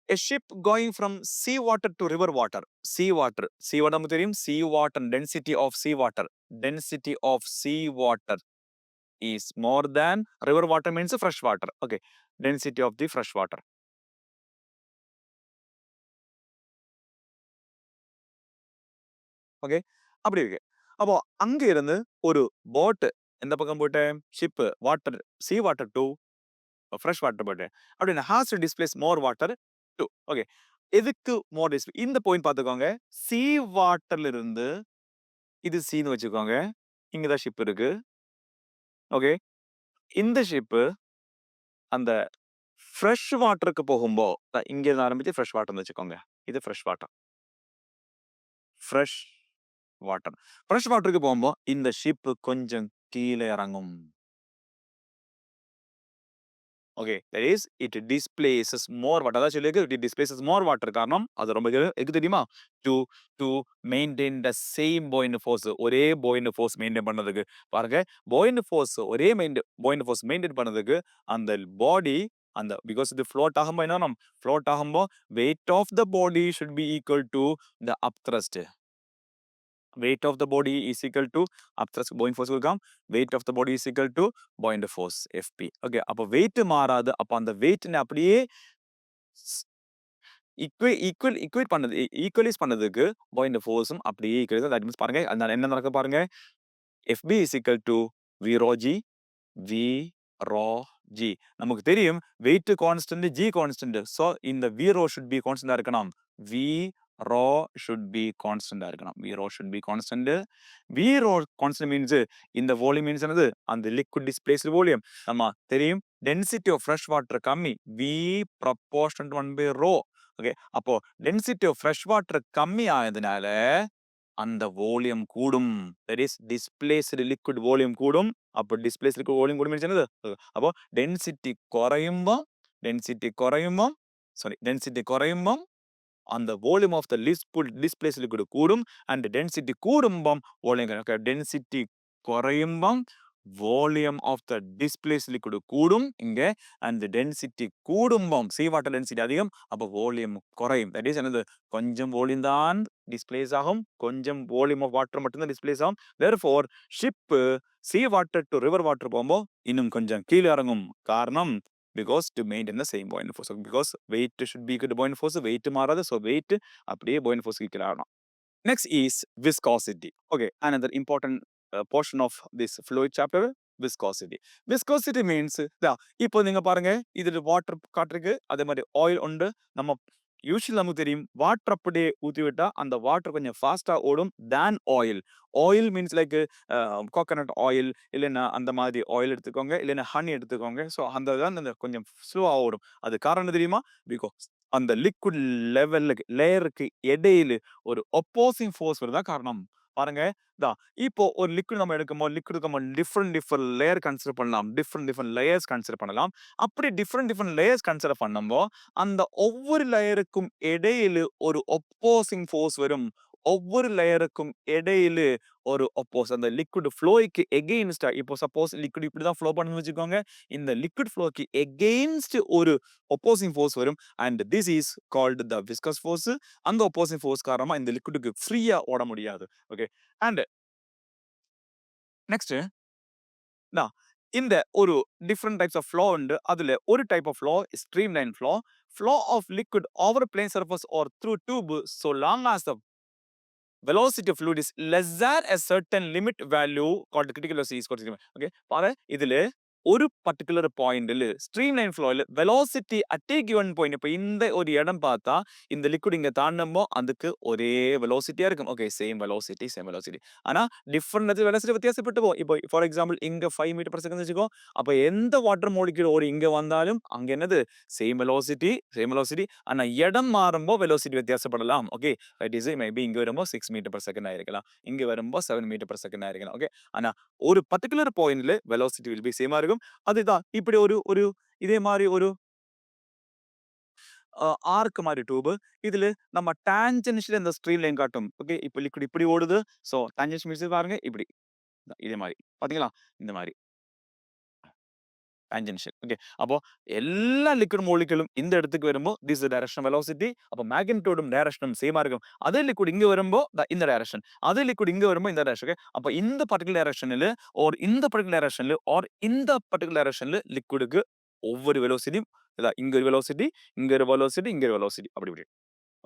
Speaker 1: A ship going from sea water to river water. Sea water நமக்கு தெரியும். Sea water density of sea water. Density of sea water is more than river water means fresh water. Okay, density of the fresh water. Okay, அப்படி இருக்கு. அப்போ அங்க இருந்து ஒரு boat எந்த பக்கம் போயிட்டு ship water sea water to fresh water போயிட்டு அப்படின்னா has to displace more water to. Okay, எதுக்கு மோர் டிஸ்பிளே, இந்த பாயிண்ட் பார்த்துக்கோங்க. சி வாட்டர்ல இருந்து இது சீன்னு வச்சுக்கோங்க, இங்கதான் ஷிப் இருக்கு. ஓகே, இந்த ஷிப் அந்த ஃப்ரெஷ் வாட்டருக்கு போகும்போ இங்க இருந்து ஆரம்பிச்சு ஃப்ரெஷ் வாட்டர்னு வச்சுக்கோங்க. இது fresh water. Fresh water fresh வாட்டருக்கு போகும்போ இந்த ஷிப் கொஞ்சம் கீழே இறங்கும். Okay, that is it displaces more water. அதான் சொல்லிருக்கு, it displaces more water. காரணம் அது ரொம்ப எதுக்கு தெரியுமா, to to maintain the same buoyant force. ஒரே buoyant force மெயின்டைன் பண்ணதுக்கு. பாருங்க, buoyant force ஒரே buoyant force மெயின்டைன் பண்ணதுக்கு அந்த பாடி அந்த because இது float ஆகும்போ என்ன, float ஆகும்போ weight of the body should be equal to the upthrust. weight of the body is equal to upthrust buoyant force கொடுക്കാം. weight of the body is equal to buoyant force FP. Okay, அப்போ weight மாறாது. அப்போ அந்த weight அப்படியே equate பண்ணது, equalise பண்ணதுக்கு buoyant forceம் அப்படியே equalise. That means பாருங்க, அதனால என்ன நடக்க பாருங்க, FB is equal to V rho G, V rho G. நமக்கு தெரியும் weight constant, G constant. so இந்த V rho should be constant இருக்கணும். V rho should be constant இருக்கணும். V rho should be constant. V rho constant means இந்த volume means என்னது, அந்த liquid displaced volume. நம்ம தெரியும் density of fresh water கம்மி, V proportional to 1 by rho. Okay, அப்போ density of fresh water கம்மி ஆயதுனால அந்த வால்யூம் கூடும். that is displaced liquid volume கூடும். அப்போ displaced liquid volume கூடும் means என்னது, அப்போ density குறையும்போ அந்த volume of the displaced liquid கூடும், and density கூடும்பம் volume. density குறையும்பம் volume of the displaced liquid கூடும் இங்க, and density கூடும்பம் sea water density அதிகம், அப்ப volume குறையும். that is என்னது, கொஞ்சம் volume தான் displace ஆகும், கொஞ்சம் volume of water மட்டும் தான் displace ஆகும். therefore ship sea water to river water போகும்போ இன்னும் கொஞ்சம் கீழே இறங்கும். காரணம் because to maintain the same buoyant force. because weight should be equal to buoyant force, weight மாறாது, so weight அப்படியே buoyant force equal ஆகணும். Next is viscosity. Okay, another important portion of this fluid chapter, viscosity. Viscosity means இப்போ நீங்க பாருங்க, இதுல water காட்டிருக்கு, அதே மாதிரி oil உண்டு. நம்ம யூஸ்வலி நமக்கு தெரியும் வாட்டர் அப்படியே ஊற்றி விட்டா அந்த வாட்டர் கொஞ்சம் ஃபாஸ்டா ஓடும் than oil. Oil means like coconut oil, இல்லைன்னா அந்த மாதிரி ஆயில் எடுத்துக்கோங்க, இல்லைன்னா ஹனி எடுத்துக்கோங்க. ஸோ அந்த தான் அந்த கொஞ்சம் ஸ்லோவா ஓடும். அது காரணம் தெரியுமா, பிகாஸ் அந்த லிக்விட் லெவலுக்கு லேயருக்கு இடையில ஒரு ஒப்போசிங் ஃபோர்ஸ் வருதா காரணம். பாருங்க, இப்போ ஒரு லிக்விட் நம்ம எடுக்கும்போது லிக்விட் நம்ம டிஃப்ரெண்ட் லேயர் கன்சிடர் பண்ணலாம், டிஃப்ரெண்ட் லேயர்ஸ் கன்சிடர் பண்ணலாம். அப்படி டிஃப்ரெண்ட் லேயர்ஸ் கன்சிடர் பண்ணும்போது அந்த ஒவ்வொரு லேயருக்கும் இடையில ஒரு ஒப்போசிங் ஃபோர்ஸ் வரும். ஒவ்வொரு லேயருக்கும் இடையில ஒரு ஒப்போஸ் அந்த லிக்விட் ஃப்ளோய்க்கு எகெயின்ஸ்டா, இப்போ சப்போஸ் லிக்விட் இப்படிதான் ஃப்ளோ பண்ணுன்னு வச்சுக்கோங்க, இந்த லிக்விட் ஃப்ளோக்கு எகெயின்ஸ்ட் ஒரு ஒப்போசிங் ஃபோர்ஸ் வரும், and this is called the viscous force. அந்த ஒப்போசிங் ஃபோர்ஸ் காரணமா இந்த லிக்விடுக்கு ஃப்ரீயா ஓட முடியாது. ஓகே, அண்ட் நெக்ஸ்ட் இந்த ஒரு டிஃப்ரெண்ட் டைப்ஸ் ஆஃப் ஃப்ளோ உண்டு. அதுல ஒரு type of flow streamline flow. flow of liquid over plane surface or through tube so long as the velocity of fluid is less than a certain limit value called critical velocity is equal to okay பாரு இதுல ஒரு particular பாயிண்ட்ல stream line ஃப்ளோல velocity at a given point இப்ப இந்த ஒரு இடம் பார்த்தா இந்த லிக்விட் இங்க தாண்டமோ அதுக்கு ஒரே velocityயா இருக்கும் ஓகே சேம் velocity ஆனா டிஃபரண்ட் velocity வித்தியாசப்பட்டு போகும் இப்போ ஃபார் எக்ஸாம்பிள் இங்க 5 மீட்டர் per second வெச்சுக்கோ அப்ப எந்த வாட்டர் மாலிக்யூல் ஒரு இங்க வந்தாலும் அங்க என்னது சேம் velocity ஆனா இடம் மாறும்போ velocity வித்தியாசப்படலாம் ஓகே that is maybe இங்க வரும்போ 6 மீட்டர் per second ஆயிருக்கலாம் இங்க வரும்போ 7 மீட்டர் per second ஆயிருக்கலாம் ஓகே ஆனா ஒரு பர்టిక్యులர் பாயிண்ட்ல velocity will be சேமா இருக்கும் அதுதான் இப்படி ஒரு ஒரு இதே மாதிரி ஒரு ஆர்க் மாதிரி டியூப் இதுல நம்ம டான்ஜென்ஷியல் இந்த ஸ்ட்ரீம் லைன் காட்டும் ஓகே இப்போ லிக்விட் இப்படி ஓடுது சோ டான்ஜென்ஷியல் மீன்ஸ் பாருங்க இப்படி இதே மாதிரி பாத்தீங்களா இந்த மாதிரி டான்ஜென்ஷியல் ஓகே அப்போ எல்லா லிக்விட் மோலிகுலும் இந்த இடத்துக்கு வரும்போ திஸ் டைரக்ஷன் வெலாசிட்டி அப்போ மேக்னிட்யூடும் டைரக்ஷனும் சேமா இருக்கும் அதே லிக்விட் இங்க வரும்போ இந்த டைரக்ஷன் அதே லிக்விட் இங்க வரும்போ இந்த டைரக்ஷன் அப்போ இந்த பர்టిక్యులர் டைரக்ஷன்ல or இந்த பர்టిక్యులர் டைரக்ஷன்ல or இந்த பர்టిక్యులர் டைரக்ஷன்ல லிக்விடுக்கு ஒவ்வொரு வெலாசிட்டியும் இங்க ஒரு வெலாசிட்டி இங்க ஒரு வெலாசிட்டி இங்க ஒரு வெலாசிட்டி அப்படி இப்படி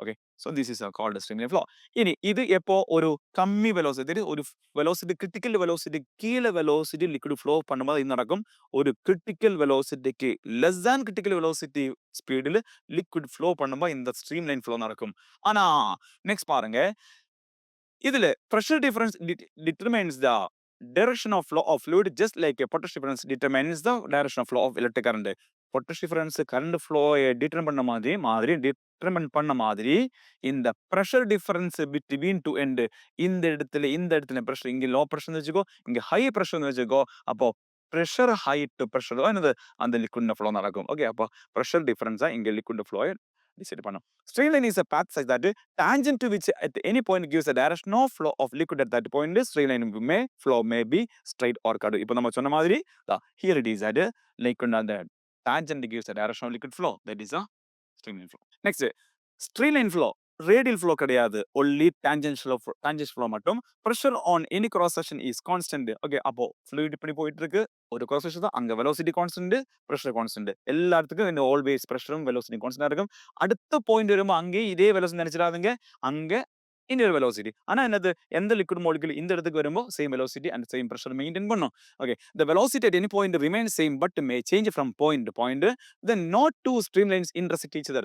Speaker 1: okay so this is called streamline flow இனி இது எப்போ ஒரு கம்மி வெலாசிட்டி ஒரு வெலாசிட்டி கிரிட்டிக்கல் வெலாசிட்டி கீழ வெலாசிட்டி லிக்விட் ஃப்ளோ பண்ணும்போது இது நடக்கும் ஒரு கிரிட்டிக்கல் வெலாசிட்டிக்கு லெஸ் than கிரிட்டிக்கல் வெலாசிட்டி ஸ்பீடில் லிக்விட் ஃப்ளோ பண்ணும்போது இந்த ஸ்ட்ரீம் லைன் ஃப்ளோ நடக்கும் ஆனா நெக்ஸ்ட் பாருங்க இதுல pressure difference determines the direction of flow of fluid just like a potential difference determines the direction of flow of electric current potential difference current flow determine பண்ண மாதிரி இந்த pressure difference between two end இந்த இடத்துல pressure இங்க low pressure வெச்சுக்கோ இங்க high pressure வெச்சுக்கோ அப்போ pressure height pressure என்னது அந்த liquid flow நடக்கும் ஓகே அப்போ pressure difference இங்க liquid flow decide பண்ணும் straight line is a path such that tangent to which at any point gives a direction of flow of liquid at that point straight line flow may be straight or curved இப்போ நம்ம சொன்ன மாதிரி here it is at liquid அந்த tangent gives a direction of liquid flow that is a streamline flow next streamline flow radial flow கிடையாது only tangential flow மட்டும் pressure on any cross section is constant okay அப்போ fluid இப்படி போயிட்டு இருக்கு ஒரு cross section தான் அங்க velocity constant pressure constant எல்லா இடத்துக்கும் இந்த always pressure velocity constant இருக்கும் அடுத்த பாயிண்ட் வரும்போது அங்கே இதே velocity நினைச்சிடாதீங்க அங்க இன்னொரு velocity ஆனா என்னது எந்த liquid molecule இந்த இடத்துக்கு வரும்போது same velocity and same pressure maintain பண்ணும் okay the velocity at any point remains same but may change from point to point then not two streamlines intersect each other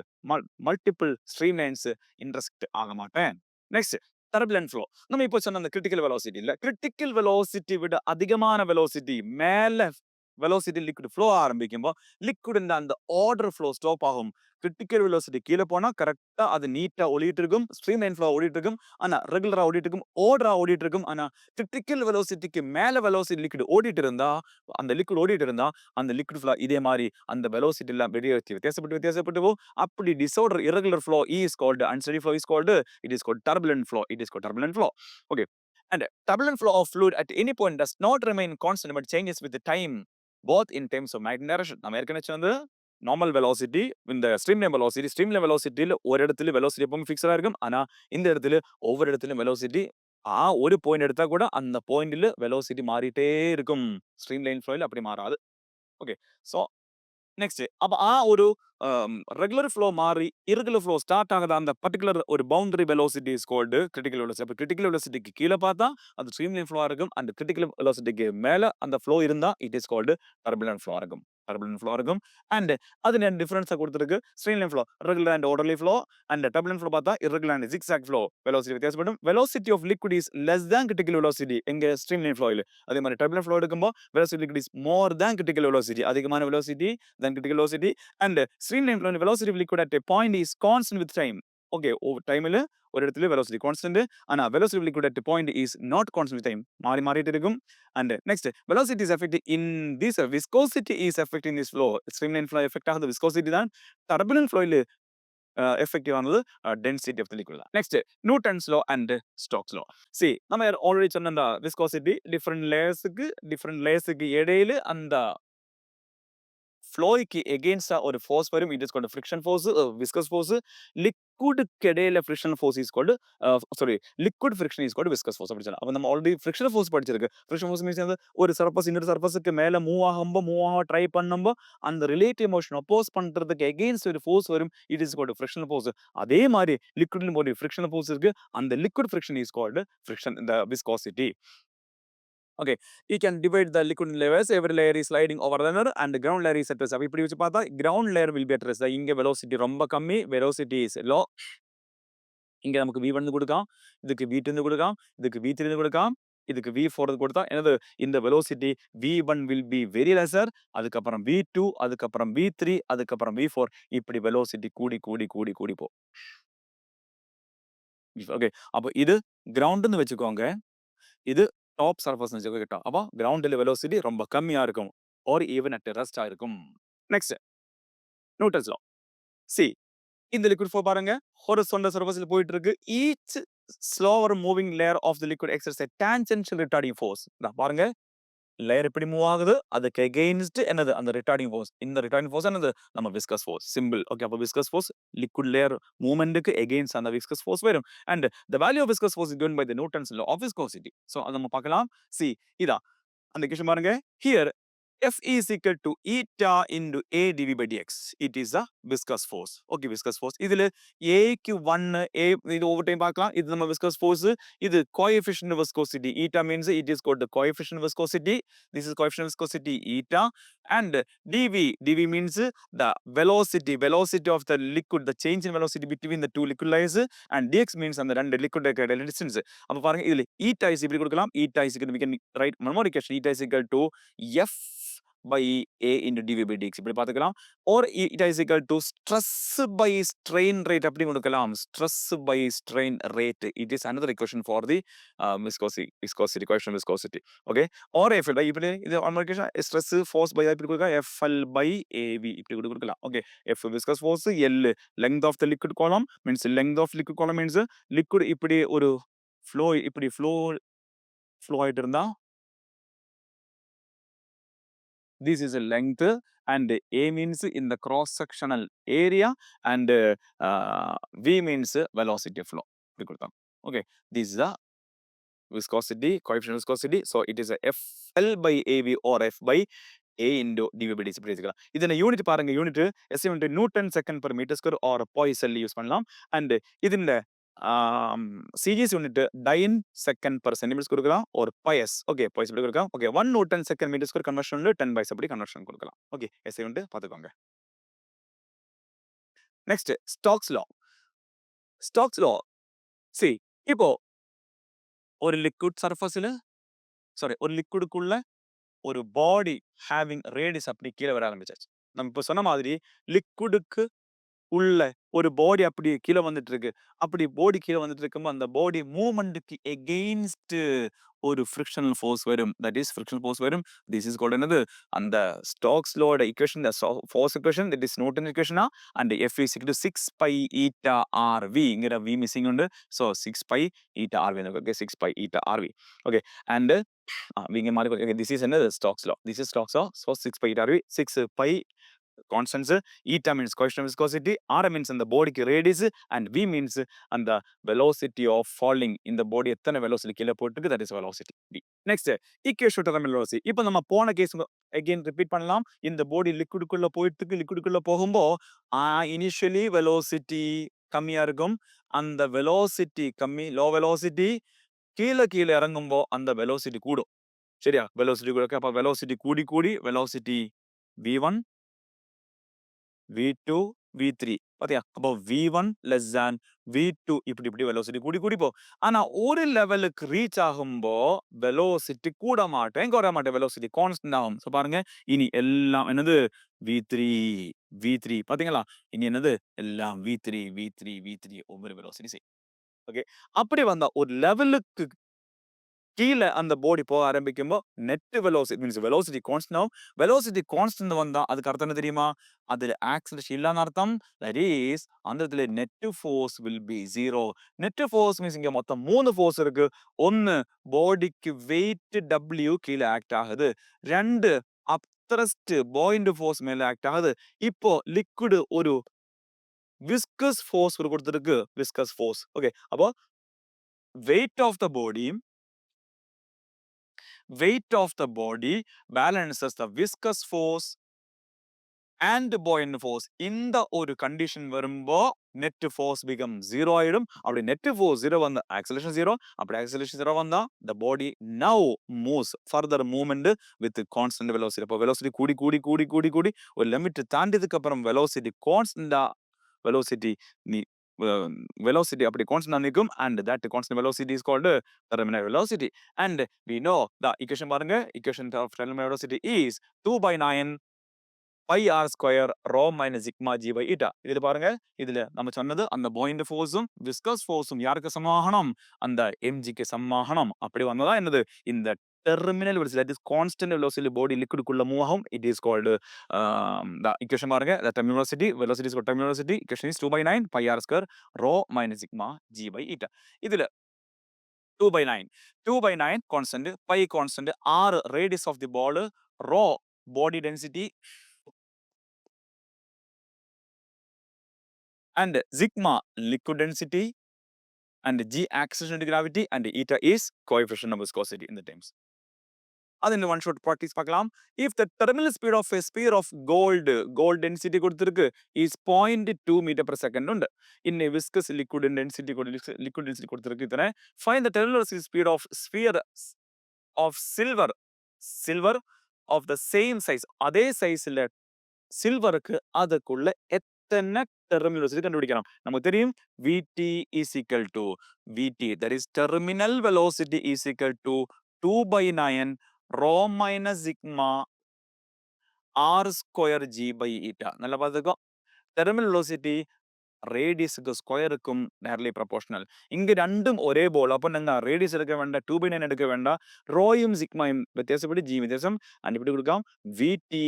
Speaker 1: multiple streamlines intersect ஆக மாட்டேன் next turbulent flow நம்ம இப்போ சொன்ன அந்த critical velocity இல்ல critical velocity விட அதிகமான velocity மேல velocity liquid flow ஆரம்பிக்கும்போது liquid அந்த order flow stop ஆகும் critical velocity கீழ போனா கரெக்ட்டா அது நீட்டா ஓடிட்டு இருக்கும் streamline flow ஓடிட்டு இருக்கும் ஆனா ரெகுலரா ஓடிட்டு இருக்கும் order ஓடிட்டு இருக்கும் ஆனா critical velocityக்கு மேல velocity liquid ஓடிட்டு இருந்தா அந்த liquid ஓடிட்டு இருந்தா அந்த liquid flow இதே மாதிரி அந்த velocity எல்லாம் வித்தியாசப்பட்டு போ அப்படி disorder irregular flow is called unsteady flow is called it is called turbulent flow okay and turbulent flow of fluid at any point does not remain constant but changes with the time both in terms of magnetic direction நம்ம ஏற்கனவே சொன்னது normal velocity இந்த streamline வெலாசிட்டில ஒரு இடத்துல velocity எப்பவும் ஃபிக்ஸடா இருக்கும் ஆனா இந்த இடத்துல ஒவ்வொரு இடத்துலயும் வெலாசிட்டி ஒரு பாயிண்ட் எடுத்தா கூட அந்த பாயிண்ட்ல வெலாசிட்டி மாறிட்டே இருக்கும் ஸ்ட்ரீம்லைன் ஃப்ளோல அப்படி மாறாது ஓகே சோ நெக்ஸ்ட் அப்ப ஒரு ரெகுலர் ஃப்ளோ மாறி irregular ஃப்ளோ ஸ்டார்ட் ஆகுது அந்த பர்టిక్యులர் ஒரு boundary velocity is called critical velocity அப்ப கிரிட்டிக்கல் வெலாசிட்டிக்கு கீழ பார்த்தா அது ஸ்ட்ரீம்லைன் ஃப்ளோ இருக்கும் அந்த கிரிட்டிக்கல் வெலாசிட்டிக்கு மேல அந்த ஃப்ளோ இருந்தா it is called turbulent flow இருக்கும் அண்ட் அது நான் டிஃபரன்ஸா கொடுத்திருக்கு streamline flow regular and orderly flow and turbulent flow பார்த்தா irregular and zigzag flow velocity வித்தியாசப்படும் velocity of liquid is less than critical velocity எங்க ஸ்ட்ரீம்லைன் ஃப்ளோல அதே மாதிரி டர்புலன்ட் ஃப்ளோ எடுக்கும்போது velocity liquid is more than critical velocity அதிகமான velocity than critical velocity and streamline flow velocity of liquid at a point is constant with time okay over time ல ஒரு இடத்துல velocity constant ஆனா velocity of liquid at a point is not constant with time மாறிட்டு இருக்கும் and next velocity is affected in this viscosity is affecting this flow streamline flow effect ஆகுது viscosity தான் turbulent flow ல effective ஆனது density of the liquid next Newton's law and Stokes law see நம்ம already சொன்ன அந்த viscosity different layers க்கு இடையில அந்த ஃப்ளோய்க்கு எகெயின்ஸ்டா ஒரு ஃபோர்ஸ் வரும். It is called friction force, viscous force. லிக்விடுக்கு இடையில friction force is called sorry liquid friction is called viscous force அப்படி சொல்லலாம். அப்ப நம்ம ஆல்ரெடி ஃப்ரிக்ஷன் ஃபோர்ஸ் படிச்சிருக்கு. ஃப்ரிக்ஷன் ஃபோர்ஸ் மீன்ஸ் ஒரு சர்ஃபஸ் இன்னொரு சர்ஃபஸ்க்கு மேல மூவ் ஆக ட்ரை பண்ணும்போ அந்த ரிலேட்டிவ் மோஷன் அப்போஸ் பண்றதுக்கு எகெயின்ஸ்ட் ஒரு ஃபோர்ஸ் வரும். It is called friction force. அதே மாதிரி லிக்விட்ல ஒரு ஃப்ரிக்ஷன் ஃபோர்ஸ் இருக்கு. அந்த liquid friction is called friction இந்த viscosity. Okay, you can divide the liquid layers. Every layer is sliding over another, and the ground layer is at rest. அப்ப இப்படி வச்சு பார்த்தா ground layer will be at rest. இங்க velocity ரொம்ப கம்மி, velocity is low. இங்க நமக்கு v1 கொடுക്കാം, இதுக்கு v2 கொடுക്കാം, இதுக்கு v3 கொடுക്കാം, இதுக்கு v4 கொடுத்தா என்னது இந்த velocity v1 will be very lesser. அதுக்கப்புறம் v2, அதுக்கப்புறம் v3, அதுக்கப்புறம் v4 இப்படி velocity கூடி கூடி கூடி கூடி போ. ஓகே, அப்ப இது கிரவுண்ட்னு வச்சுக்கோங்க, இது டாப் சர்ஃபேஸ் வச்சுக்கோங்க. அப்போ கிரவுண்ட்ல வெலோசிட்டி ரொம்ப கம்மியா இருக்கும், ஆர் ஈவன் அட் ரெஸ்டா இருக்கும். Next Newton's law. சி இந்த லிக்விட் ஃப்ளோ பாருங்க, ஹாரிசான்டல் சர்ஃபேஸ்ல போயிட்டு இருக்கு. Each slower moving layer of the liquid exercise a tangential retarding force. பாருங்க, லேயர் எப்படி மூவ் ஆகுது, அதுக்கு எகெயின்ஸ்ட் என்னது அந்த ரிட்டார்டிங் ஃபோர்ஸ். இந்த ரிட்டார்டிங் ஃபோர்ஸ் என்னது நம்ம விஸ்கஸ் ஃபோர்ஸ். சிம்பிள். ஓகே, அப்போ விஸ்கஸ் ஃபோர்ஸ் லிக்விட் லேயர் மூவ்மெண்ட்டுக்கு எகெயின்ஸ்ட் அந்த விஸ்கஸ் ஃபோர்ஸ் வரும். And the value of viscous force is given by the Newton's law of viscosity. So அதை நம்ம பார்க்கலாம். சி இதா அந்த கொஸ்டின் பாருங்க. Here F is equal to eta into A dV by dx. It is a viscous force. Okay, viscous force. இதுல A க்கு 1 A இது over time பார்க்கலாம். இது நம்ம viscous force. இது coefficient viscosity. Eta means it is called the coefficient viscosity. This is coefficient viscosity eta. And dV means the velocity of the liquid, the change in velocity between the two liquid layers. And dx means அந்த ரெண்டு liquid இடையில distance. அப்ப பாருங்க இதுல eta is இப்படி கொடுக்கலாம். Eta is equal to, we can write memory question. Eta is equal to F by A into dV by dx இப்படி பார்த்துக்கலாம். or it is equal to stress by strain rate அப்படி கொடுக்கலாம். stress by strain rate, it is another equation for the viscosity coefficient viscosity. Okay, or F இப்படி இது அமெரிக்கேஷன் stress force by இப்படி கொடுக்கலாம். FL by AV இப்படி கொடுக்கலாம். Okay, F viscous force, L length of the liquid column means length of liquid column means liquid இப்படி ஒரு flow இப்படி flow ஆயிட்டு இருந்தா this is a length, and A means in the cross sectional area, and V means velocity flow. Okay, this is the viscosity coefficient viscosity. So it is a FL by AV or F by A into dV by dx. இதன unit பாருங்க, unit SI into Newton second per meter square or Poisson use பண்ணலாம். and இதுல CGS unit dyne second per centimeter கொடுக்கலாம், or PS. Okay, PS எப்படி கொடுக்கலாம். Okay, 1 Newton second meter square conversion 10 by அப்படி conversion கொடுக்கலாம். Okay, SI unit பார்த்துக்கோங்க. next Stokes law. Stokes law, see இப்போ ஒரு liquid surfaceல ஒரு liquidக்குள்ள ஒரு body having radius அப்படி கீழே வர ஆரம்பிச்சாச்சு. நம்ம இப்போ சொன்ன மாதிரி liquidக்கு உள்ள ஒரு பாடி அப்படி கீழே வந்துட்டு இருக்கு. அப்படி பாடி கீழே வந்துட்டு இருக்கும்போது அந்த பாடி மூவ்மெண்ட்டுக்கு எகெயின்ஸ்ட் ஒரு ஃப்ரிக்ஷனல் ஃபோர்ஸ் வரும். தட் இஸ் ஃப்ரிக்ஷனல் ஃபோர்ஸ் வரும். திஸ் இஸ் கால்ட் என்னது அந்த ஸ்டோக்ஸ் லோட equation, the force equation, that is Newton ஈக்குவேஷனா. and F is equal to 6 pi eta RV. இங்கற V மிஸ்ஸிங் உண்டு. so 6 pi eta RV. okay, 6 pi eta RV. okay, and இங்க மாதிரி okay, this is another Stokes law. This is Stokes law. so 6 pi eta RV, 6 pi constants. Eta means coefficient of viscosity, R means the body radius, and V means and the velocity of falling in the body எத்தனை velocity கீழே போயிட்டு, that is velocity V. next equation of velocity. இப்போ நம்ம போன case again repeat பண்ணலாம். இந்த body liquidக்குள்ள போயிட்டு liquidக்குள்ள போகும்போ initially velocity கம்மியா இருக்கும். அந்த velocity கம்மி, low velocity கீழே இறங்கும்போ அந்த velocity கூடும். சரியா, velocity கூட. அப்ப velocity கூடி கூடி velocity V1 V2 V3 பாத்தியா. அப்போ V1 less than V2 இப்படி velocity கூடி போ. ஆனா ஒரு லெவலுக்கு ரீச் ஆகும்போ velocity கூட மாட்டேன் குறைய மாட்டேன், velocity கான்ஸ்டன்ட் ஆகும். சோ பாருங்க, இனி எல்லாம் என்னது V3 பாத்தீங்களா. இனி என்னது எல்லாம் V3 ஒவ்வொரு velocity. ஓகே, அப்படி வந்தா ஒரு லெவலுக்கு கீழே அந்த பாடி போக ஆரம்பிக்கும்போ net velocity means velocity constant ஆகும். வெலோசிட்டி கான்ஸ்டன்ட் வந்தா அதுக்கு அர்த்தம் என்ன தெரியுமா, அதுல ஆக்சிலரேஷன் இல்லன்னு அர்த்தம். தட் இஸ் அந்த இடத்துல net force will B 0. Net force means இங்க மொத்தம் 3 ஃபோர்ஸ் இருக்கு. ஒன்னு பாடிக்கு வெயிட் W கீழே ஆக்ட் ஆகுது. 2 த்ரஸ்ட் பாயிண்ட் ஃபோர்ஸ் மேல ஆக்ட் ஆகுது. இப்போ லிக்விட் ஒரு விஸ்கஸ் ஃபோர்ஸ் கொடுத்திருக்கு. Viscous force. ஓகே, அப்போ weight of the body balances the viscous force and buoyant force. இந்த ஒரு கண்டிஷன் வரும்போ net force become 0 ஆயிடும். அப்படி net force 0 வந்தா acceleration 0. அப்படி acceleration 0 வந்தா the body now moves further movement with constant velocity. அப்போ velocity கூடி கூடி கூடி கூடி கூடி ஒரு லிமிட் தாண்டியதுக்கு அப்புறம் velocity constant velocity நீ velocity அப்படி constant நிக்கும், and that constant velocity is called terminal velocity. And we know the equation பாருங்க, equation of terminal velocity is 2/9 pi r square rho minus sigma g by eta. இதுல பாருங்க, இதுல நம்ம சொன்னது அந்த buoyant forceம் viscous forceம் யாருக்கு சமமாகணும்? அந்த mg க்கு சமமாகணும். அப்படி வந்ததா என்னது? இந்த terminal velocity, that is constant velocity body liquid குள்ள மூவ் ஆகும். It is called the equation பாருங்க, the terminal velocity is called terminal velocity. Equation is 2/9 pi r square rho minus sigma g by eta. இதுல 2/9 constant, pi constant, r radius of the ball, rho body density, and sigma liquid density, and g acceleration of gravity, and eta is coefficient of viscosity in the terms. அது இந்த one shot practice பார்க்கலாம். If the terminal speed of a sphere of gold density கொடுத்திருக்கு is 0.2 meter per second ഉണ്ട്. In a viscous liquid density கொடுத்திருக்கு இத்தனை. Find the terminal speed of sphere of silver of the same size. அதே சைஸ்ல சில்வருக்கு அதுக்குள்ள எத்தனை terminal velocity கண்டுபிடிக்கலாம். நமக்கு தெரியும் Vt is equal to Vt, that is terminal velocity is equal to 2/9 rho minus sigma r square g by eta. நல்லா பார்த்துக்கோ, terminal velocity റേഡിയസുക്ക് സ്ക്വയർക്കും നേർലി proportional. ഇങ്ങ് രണ്ടും ഒരേ ബോൾ. അപ്പം എന്താ റേഡിയസ് എടുക്ക വേണ്ട, 2/9 എടുക്ക വേണ്ട, റോയും സിഗ്മയും വ്യത്യാസപ്പെട്ട് ജി വ്യത്യാസം അണ്ടിപ്പിടി കൊടുക്കാം. V T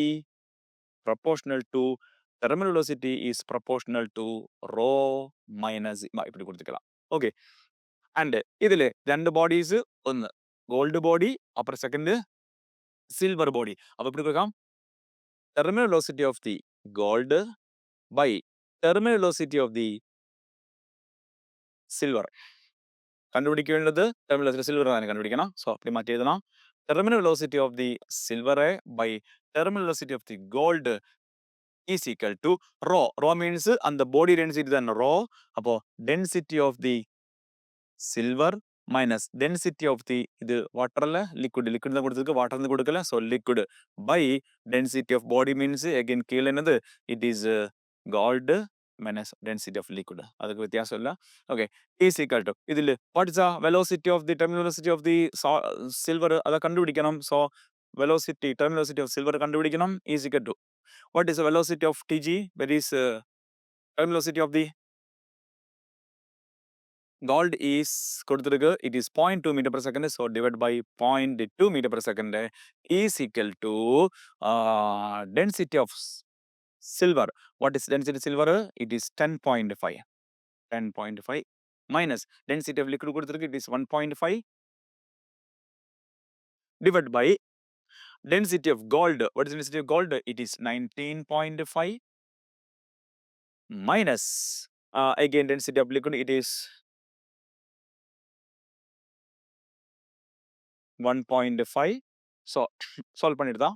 Speaker 1: proportional to terminal velocity is proportional to rho minus sigma இப்படி கொடுத்துக்கலாம். ஓகே, அண்ட் இதுல രണ്ട് ബോഡീസ്, ഒന്ന് ഗോൾഡ് ബോഡി, അപ്പുറം സെക്കൻഡ് സിൽവർ ബോഡി. അപ്പൊ எப்படி കൊടുക്കാം? terminal velocity of the gold by terminal velocity of the silver. കണ്ടുപിടിക്കേണ്ടത് terminal velocity silver ആണ് കണ്ടുപിടിക്കണം. സോ அப்படி മാറ്റി എഴുതണം. terminal velocity of the silver by terminal velocity of the gold is equal to rho. Rho means and the body density then rho. அப்போ density of the silver minus density of the இது வாட்டர்ல liquid தான் கொடுத்திருக்கு, water வந்து கொடுக்கல. so liquid by density of body means again கீழ என்னது, it is gold minus density of liquid. அதுக்கு வித்தியாசம் இல்ல. okay, is equal to ഇതില് what is the velocity of the terminal velocity of the silver அத கண்டுபிடிக்கணும். so velocity terminal velocity of silver கண்டுபிடிக்கணும் is equal to what is the velocity of Tg, that is terminal velocity of the gold is கொடுத்திருக்கு, it is 0.2 meter per second. so divided by 0.2 meter per second is equal to density of silver. what is density of silver? it is 10.5 minus density of liquid கொடுத்திருக்கு, it is 1.5 divided by density of gold. what is density of gold? it is 19.5 minus again density of liquid, it is 1.5. so solve பண்ணிடுதா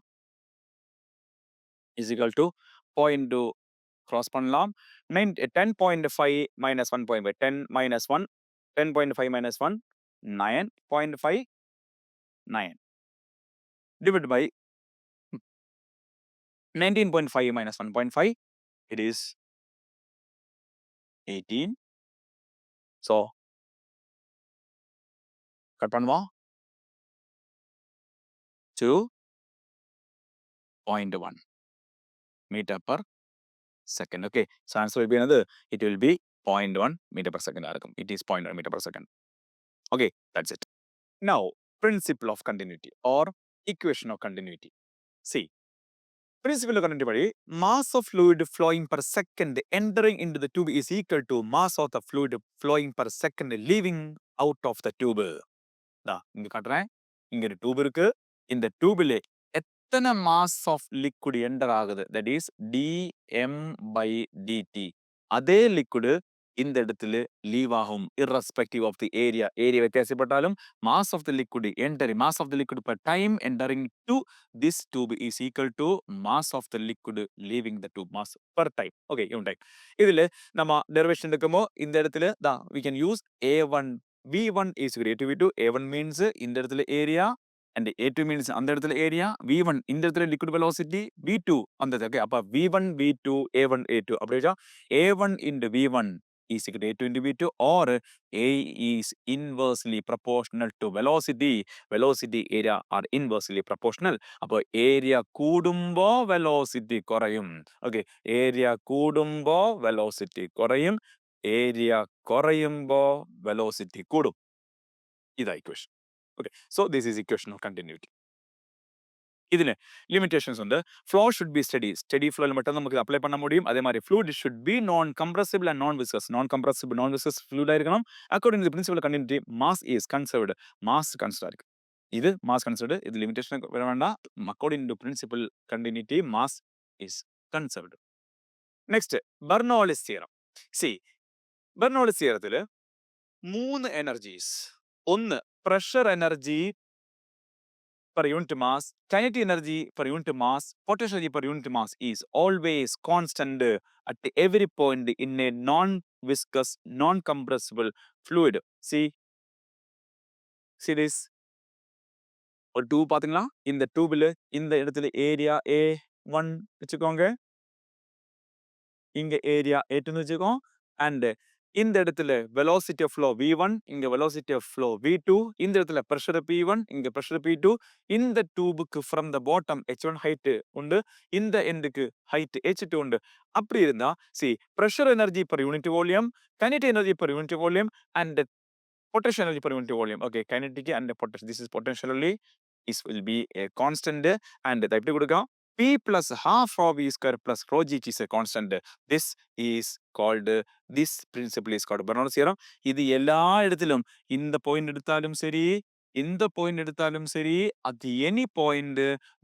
Speaker 1: is equal to 0.2 cross பண்ணலாம். 10.5 minus 1.5, 10 minus 1, 10.5 minus 1, 9.59 divided by 19.5 minus 1.5, it is 18. so cut பண்ணுவோம் 2.1 meter per second. okay, so answer will be another, it will be 0.1 meter per second. it is 0.1 meter per second. okay, that's it. now principle of continuity or equation of continuity. see, principle of continuity படி mass of fluid flowing per second entering into the tube is equal to mass of the fluid flowing per second leaving out of the tube. இங்க காட்டுறேன், இங்க ஒரு tube இருக்கு, இந்த டியூபில் எத்தனை mass of liquid enter ஆகுது, that is dm/dt. அதே liquid இந்த இடத்துல லீவ் ஆகும் irrespective of the area. Area வித்தியாசப்பட்டாலும் mass of the liquid entering, mass of the liquid per time entering to this tube is equal to mass of the liquid leaving the tube, mass per time. Okay, இவன் time. இதுல நம்ம derivation எடுக்குமோ இந்த இடத்துல தான் we can use a1 v1 is equal to v2. a1 means இந்த இடத்துல area and a2 means அந்த இடத்துல ஏரியா, v1 இந்த இடத்துல liquid velocity, v2 அந்த ஓகே. அப்ப v1 v2 a1 a2 அப்படியே a1 into v1 is equal to a2 into v2, or a is inversely proportional to velocity. Velocity area are inversely proportional. அப்போ area கூடும்போ velocity குறையும். Okay, area கூடும்போ velocity குறையும், area குறையும்போ velocity கூடும். இதான் equation. Okay, so this is equation of continuity. இதுல limitations வந்து flow should be steady flow மட்டும் நமக்கு apply பண்ண முடியும். அதே மாதிரி fluid should be non compressible and non viscous. non compressible non viscous fluid இருக்கணும். according to the principle of continuity, mass is conserved. mass conserved. இது mass conserved. இது limitation வர வேண்டாம். according to principle continuity, mass is conserved. next, Bernoulli's theorem. See, Bernoulli's theoremத்துல மூணு energies. ഒന്ന് pressure energy per unit mass, kinetic energy per unit mass, potential energy per unit mass is always constant at every point in a non-viscous, non-compressible fluid. See this. ஒரு tube பாத்தீங்களா? இந்த டியூப்ல இந்த இடத்துல area A1 வச்சுக்கோங்க, இங்க area A2 வச்சுக்கோம், and இந்த இடத்துல velocity of flow v1, இங்க velocity of flow v2, இந்த இடத்துல pressure p1, இங்க pressure p2, இந்த டியூபுக்கு from the bottom h1 height உண்டு, இந்த எண்டுக்கு height h2 உண்டு. அப்படி இருந்தா see, pressure energy per unit volume, kinetic energy per unit volume, and potential energy per unit volume. Okay, kinetic and potential, this is potentially is will be a constant, and இதை எப்படி கொடுக்கும்? P plus half rho v square plus rho g is a constant. This is called, this principle is called Bernoulli's theorem. இது எல்லா இடத்திலும் இந்த point எடுத்தாலும் சரி, இந்த பாயிண்ட் எடுத்தாலும் சரி, at any point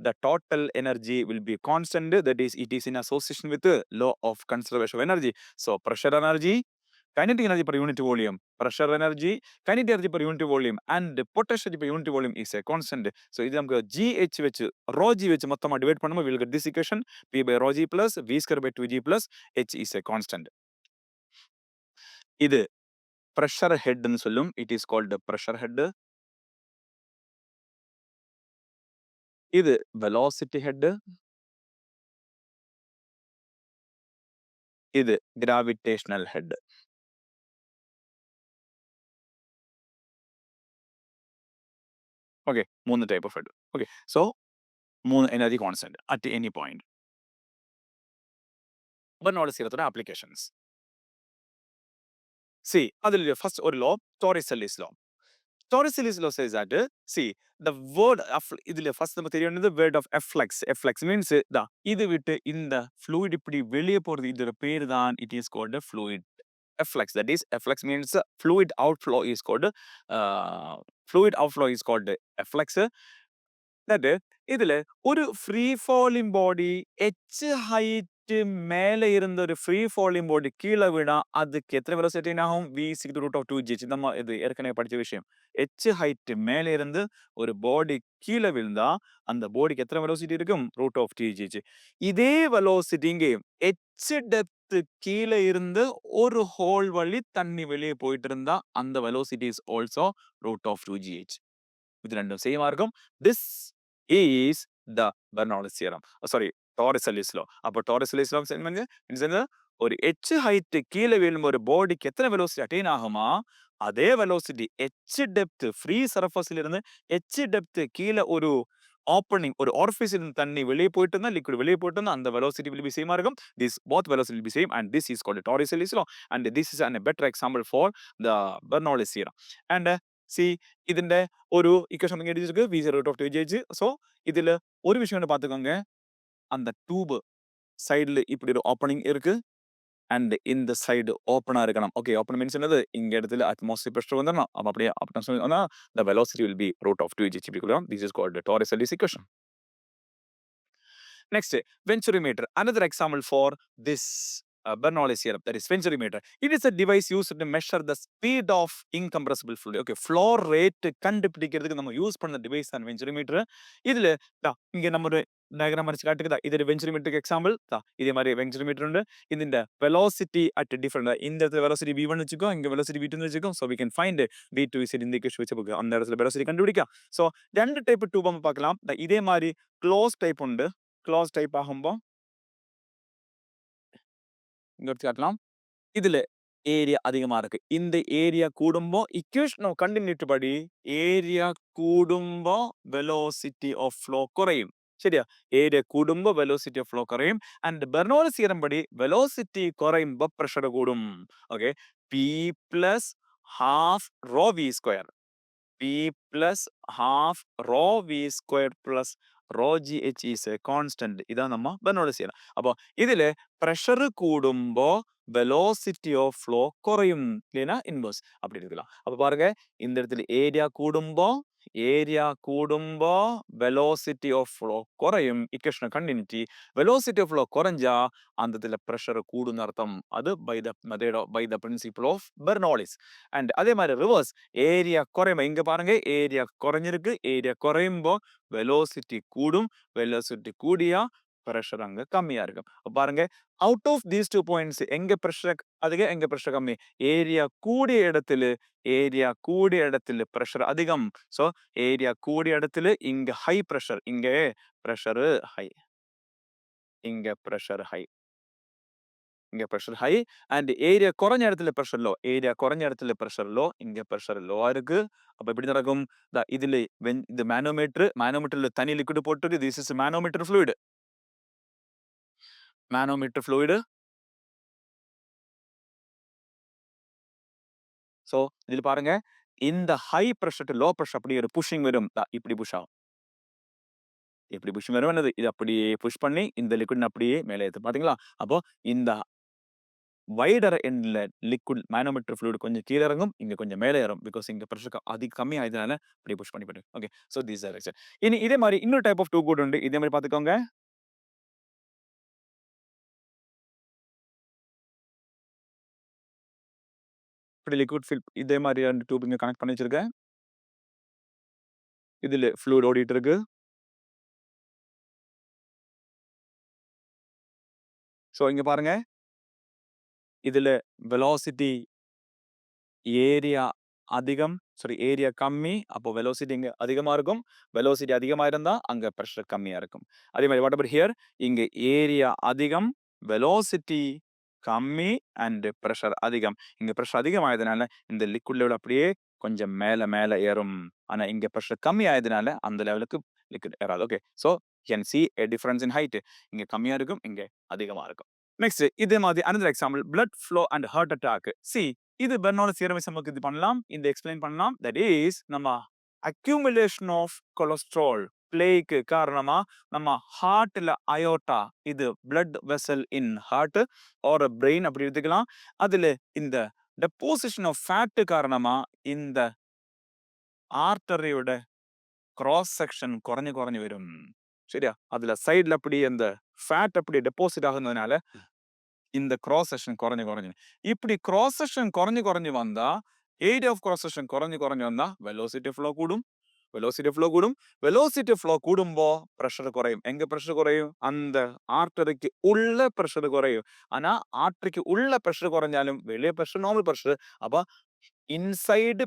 Speaker 1: the total energy will be constant. That is, it is in association with the law of conservation of energy. So pressure energy, kinetic energy per unit volume, pressure energy, kinetic energy per unit volume, and potential energy per unit volume is a constant. So இது நமக்கு GH வச்சு rho g வச்சு மொத்தமா divide பண்ணும்போது we will get this equation, P by rho g plus V square by 2g plus H is a constant. இது pressure head ன்னு சொல்லும். It is called pressure head. இது velocity head. இது gravitational head. Okay, மூணு type of head. Okay, so மூணு energy constant at any point. Bernoulli's theorem applications. See, அதில் first ஒரு law, Torricelli's law. Torricelli's law says that, see, the word of இதுல first நம்ம தெரியணுது word of efflux. Efflux means தான் இது விட்டு இந்த fluid இப்படி வெளியே போறது, இதோட பேர் தான் it is called a fluid efflux. That is, efflux means fluid outflow is called efflux. that இதுல ஒரு ஃப்ரீ ஃபாலிங் பாடி h ஹைட் மேல இருந்த ஒரு ஃப்ரீ ஃபாலிங் பாடி கீழே விடா அதுக்கு எத்தனை வெலோசிட்டி ஆகும்? v is root of 2g. நம்ம இது ஏற்கனவே படிச்ச விஷயம். h ஹைட் மேல இருந்து ஒரு பாடி கீழே விழுந்தா அந்த பாடிக்கு எத்தனை வெலோசிட்டி இருக்கும்? root of 2g. இதே வெலோசிட்டி இங்கே h டெப்த் கீழே இருந்து ஒரு ஹோல் வழி தண்ணி வெளியே போயிட்டு இருந்தா அந்த velocity is also root of 2gh. இது ரெண்டும் சேமா இருக்கும். This is the Bernoulli's theorem. Sorry, Torricelli's law. அப்போ Torricelli's law என்ன? ஒரு h ஹைட் கீழே விழும் ஒரு பாடிக்கு எத்தனை வெலோசிட்டி அட்டைன் ஆகுமா, அதே வெலோசிட்டி h டெப்த் ஃப்ரீ சர்ஃபேஸ்ல இருந்து h டெப்த் கீழே ஒரு ஓப்பனிங், ஒரு ஆரிஃபிஸ் இருந்து தண்ணி வெளியே போயிட்டு இருந்தா, லிக்விட் வெளியே போயிட்டு இருந்தா அந்த வெலோசிட்டி will be சேமா இருக்கும். This both velocity will be same, and this is called Torricelli's law, and this is a better example for the Bernoulli's theorem. And see, ഇതിന്റെ ഒരു equation എഴുതിയിருக்கு v root of 2gh. so இதுல ஒரு விஷயம் பார்த்துக்கோங்க, அந்த tube சைடுல இப்படி ஒரு ஓப்பனிங் இருக்கு, அண்ட் இந்த சைடு ஓப்பனா இருக்கணும். ஓகே, ஓப்பன் மீன்ஸ் என்னது? இங்க இடத்துல அட்மாஸ்பியர் பிரஷர் வந்துடணும். அப்ப அப்படியே the velocity will be root of 2gh. This is called the Torricelli's equation. Next, venturimeter. Another example for this Bernoulli's theorem, that is venturimeter. It is a device used to measure the speed of incompressible fluid. Okay, flow rate கண்டுபிடிக்கிறதுக்கு நம்ம use பண்ண device தான் வென்ச்சுரிமீட்டர். இதுல இங்க நம்ம ஒரு diagram வரைச்சு காட்டுக்குதா, இது ஒரு வென்ச்சுரிமீட்டருக்கு எக்ஸாம்பிள் இதே மாதிரி வென்ச்சுரிமீட்டர் உண்டு. இந்த வெலாசிட்டி அட் டிஃபரெண்ட், இந்த இடத்துல வெலாசிட்டி v1 வச்சுக்கோ, இங்க வெலாசிட்டி v2 வச்சுக்கோ. So we can find v2 is இந்த ஈக்குவேஷன் வச்சு அந்த இடத்துல வெலாசிட்டி கண்டுபிடிக்கலாம். So ரெண்டு டைப் டியூப் நம்ம பார்க்கலாம். இதே மாதிரி க்ளோஸ் டைப் உண்டு. க்ளோஸ் டைப் ஆகும்போ இங்க எடுத்து காட்டலாம். இதுல ஏரியா அதிகமா இருக்கு. இந்த ஏரியா கூடும்போ இக்குவேஷன் கண்டினியூட்டி படி ஏரியா கூடும்போ வெலோசிட்டி ஆஃப் ஃப்ளோ குறையும். சரியா? ஏரியா கூடும்போ வெலோசிட்டி ஆஃப் ஃப்ளோ குறையும். அண்ட் பெர்னோலிஸ் தியரம் படி வெலோசிட்டி குறையும்போ பிரஷர் கூடும். Okay, P plus half rho v square. P plus half rho v square plus rho gh is a constant. இதான் நம்ம Bernoulli's theorem. அப்போ இதுல pressure கூடும்போ velocity of flow குறையும், இல்லைனா inverse அப்படி இருக்கலாம். அப்ப பாருங்க, இந்த இடத்துல ஏரியா கூடும்போ velocity of flow குறையும். Equation continuity. velocity of flow குறைஞ்சா அந்த இடத்துல பிரஷர் கூடுன்னு அர்த்தம். அது by the principle of Bernoullis. and அதே மாதிரி ரிவர்ஸ், ஏரியா குறையும். இங்க பாருங்க, ஏரியா குறைஞ்சிருக்கு. ஏரியா குறையும்போ velocity கூடும். velocity கூடியா பிரஷர் அங்க கம்மியா இருக்கும். பாருங்க, out of these two points எங்க பிரஷர் அதிகம், எங்க பிரஷர் கம்மி? ஏரியா கூடிய இடத்துல பிரஷர் அதிகம். சோ ஏரியா கூடிய இடத்துல இங்க ஹை பிரஷர், இங்க பிரஷர் ஹை, இங்க பிரஷர் ஹை, இங்க பிரஷர் ஹை. அண்ட் ஏரியா குறைஞ்ச இடத்துல பிரஷர் லோ, ஏரியா குறைஞ்ச இடத்துல பிரஷர் லோ, இங்க பிரஷர் லோவா இருக்கு. அப்ப எப்படி நடக்கும்? இதுல இது மேனோமீட்டர்ல தனி லிக்விட் போட்டு, this is manometer fluid. Manometer fluid. So இதுல பாருங்க, இந்த high pressure to low pressure அப்படி ஒரு புஷிங் வரும். இப்படி புஷ் ஆகும், இப்படி புஷ் வரும். இது அப்படியே புஷ் பண்ணி இந்த லிக்விட் அப்படியே மேலே ஏத்து. பாத்தீங்களா? அப்போ இந்த வைடர் எண்ட்ல லிக்விட் மேனோமீட்டர் ஃப்ளூயிட் கொஞ்சம் கீழே இறங்கும், இங்க கொஞ்சம் மேலே ஏறும். பிகாஸ் இங்க பிரஷர் கம்மி ஆயதுனால இப்படி புஷ் பண்ணி போயிடும். Okay, so this are example. இனி இதே மாதிரி இன்னொரு டைப் ஆஃப் டியூப் கூட உண்டு. இதே மாதிரி பாத்துக்கோங்க. இப்படி லிக்விட் ஃபில் இதே மாதிரி ரெண்டு டியூப் இங்க கனெக்ட் பண்ணி வச்சிருக்கேன். இதுல ஃப்ளூயிட் ஓடிட்டு இருக்கு. சோ இங்க பாருங்க, இதுல வெலாசிட்டி ஏரியா அதிகம், ஏரியா கம்மி. அப்போ வெலோசிட்டி இங்க அதிகமா இருக்கும். வெலோசிட்டி அதிகமா இருந்தா அங்க பிரஷர் கம்மியா இருக்கும். அதே மாதிரி வாட் அபௌட் ஹியர்? இங்க ஏரியா அதிகம், வெலோசிட்டி கம்மி அண்ட் பிரஷர் அதிகம். இங்க பிரஷர் அதிகமாயதுனால இந்த லிக்விட் லெவல் அப்படியே கொஞ்சம் மேல ஏறும். ஆனா இங்க பிரஷர் கம்மி ஆயதுனால அந்த லெவலுக்கு லிக்விட் ஏறாது. Okay, so can see a difference in height. இங்க கம்மியா இருக்கும், இங்க அதிகமா இருக்கும். நெக்ஸ்ட் இதே மாதிரி another example, blood flow and heart attack. See, இது பெர்னோலிஸ் தியரம் நமக்கு இது பண்ணலாம், இந்த எக்ஸ்பிளைன் பண்ணலாம். தட் இஸ் நம்ம அக்யூமுலேஷன் ஆஃப் கொலஸ்ட்ரால் பிளேக்கு காரணமா நம்ம ஹார்ட்ல அயோட்டா, இது பிளட் வெசல் இன் ஹார்ட் ஆர் பிரெயின் அப்படி எடுத்துக்கலாம். அதுல இந்த டெபோசிஷன் ஆஃப் ஃபேட் காரணமா இந்த ஆர்டரியோட கிராஸ் செக்ஷன் குறைஞ்சு வரும். சரியா? அதுல சைட்ல அப்படி அந்த ஃபேட் அப்படி டெபாசிட் ஆகுனதுனால இந்த கிராஸ் செக்ஷன் குறைஞ்சு இப்படி கிராஸ் செக்ஷன் குறைஞ்சு வந்தா, ஏரியா ஆஃப் கிராஸ் செக்ஷன் குறைஞ்சு வந்தா வெலோசிட்டி ஃப்ளோ கூடும். வெலோசிட்டி ஃப்ளோ கூடும்போ பிரஷர் குறையும். எங்க பிரஷர் குறையும்? அந்த ஆர்டரிக்கு உள்ள பிரஷர் குறையும். ஆனா ஆர்டரிக்கு உள்ள பிரஷர் குறைஞ்சாலும் வெளியே பிரஷர் நார்மல் பிரஷர். அப்ப inside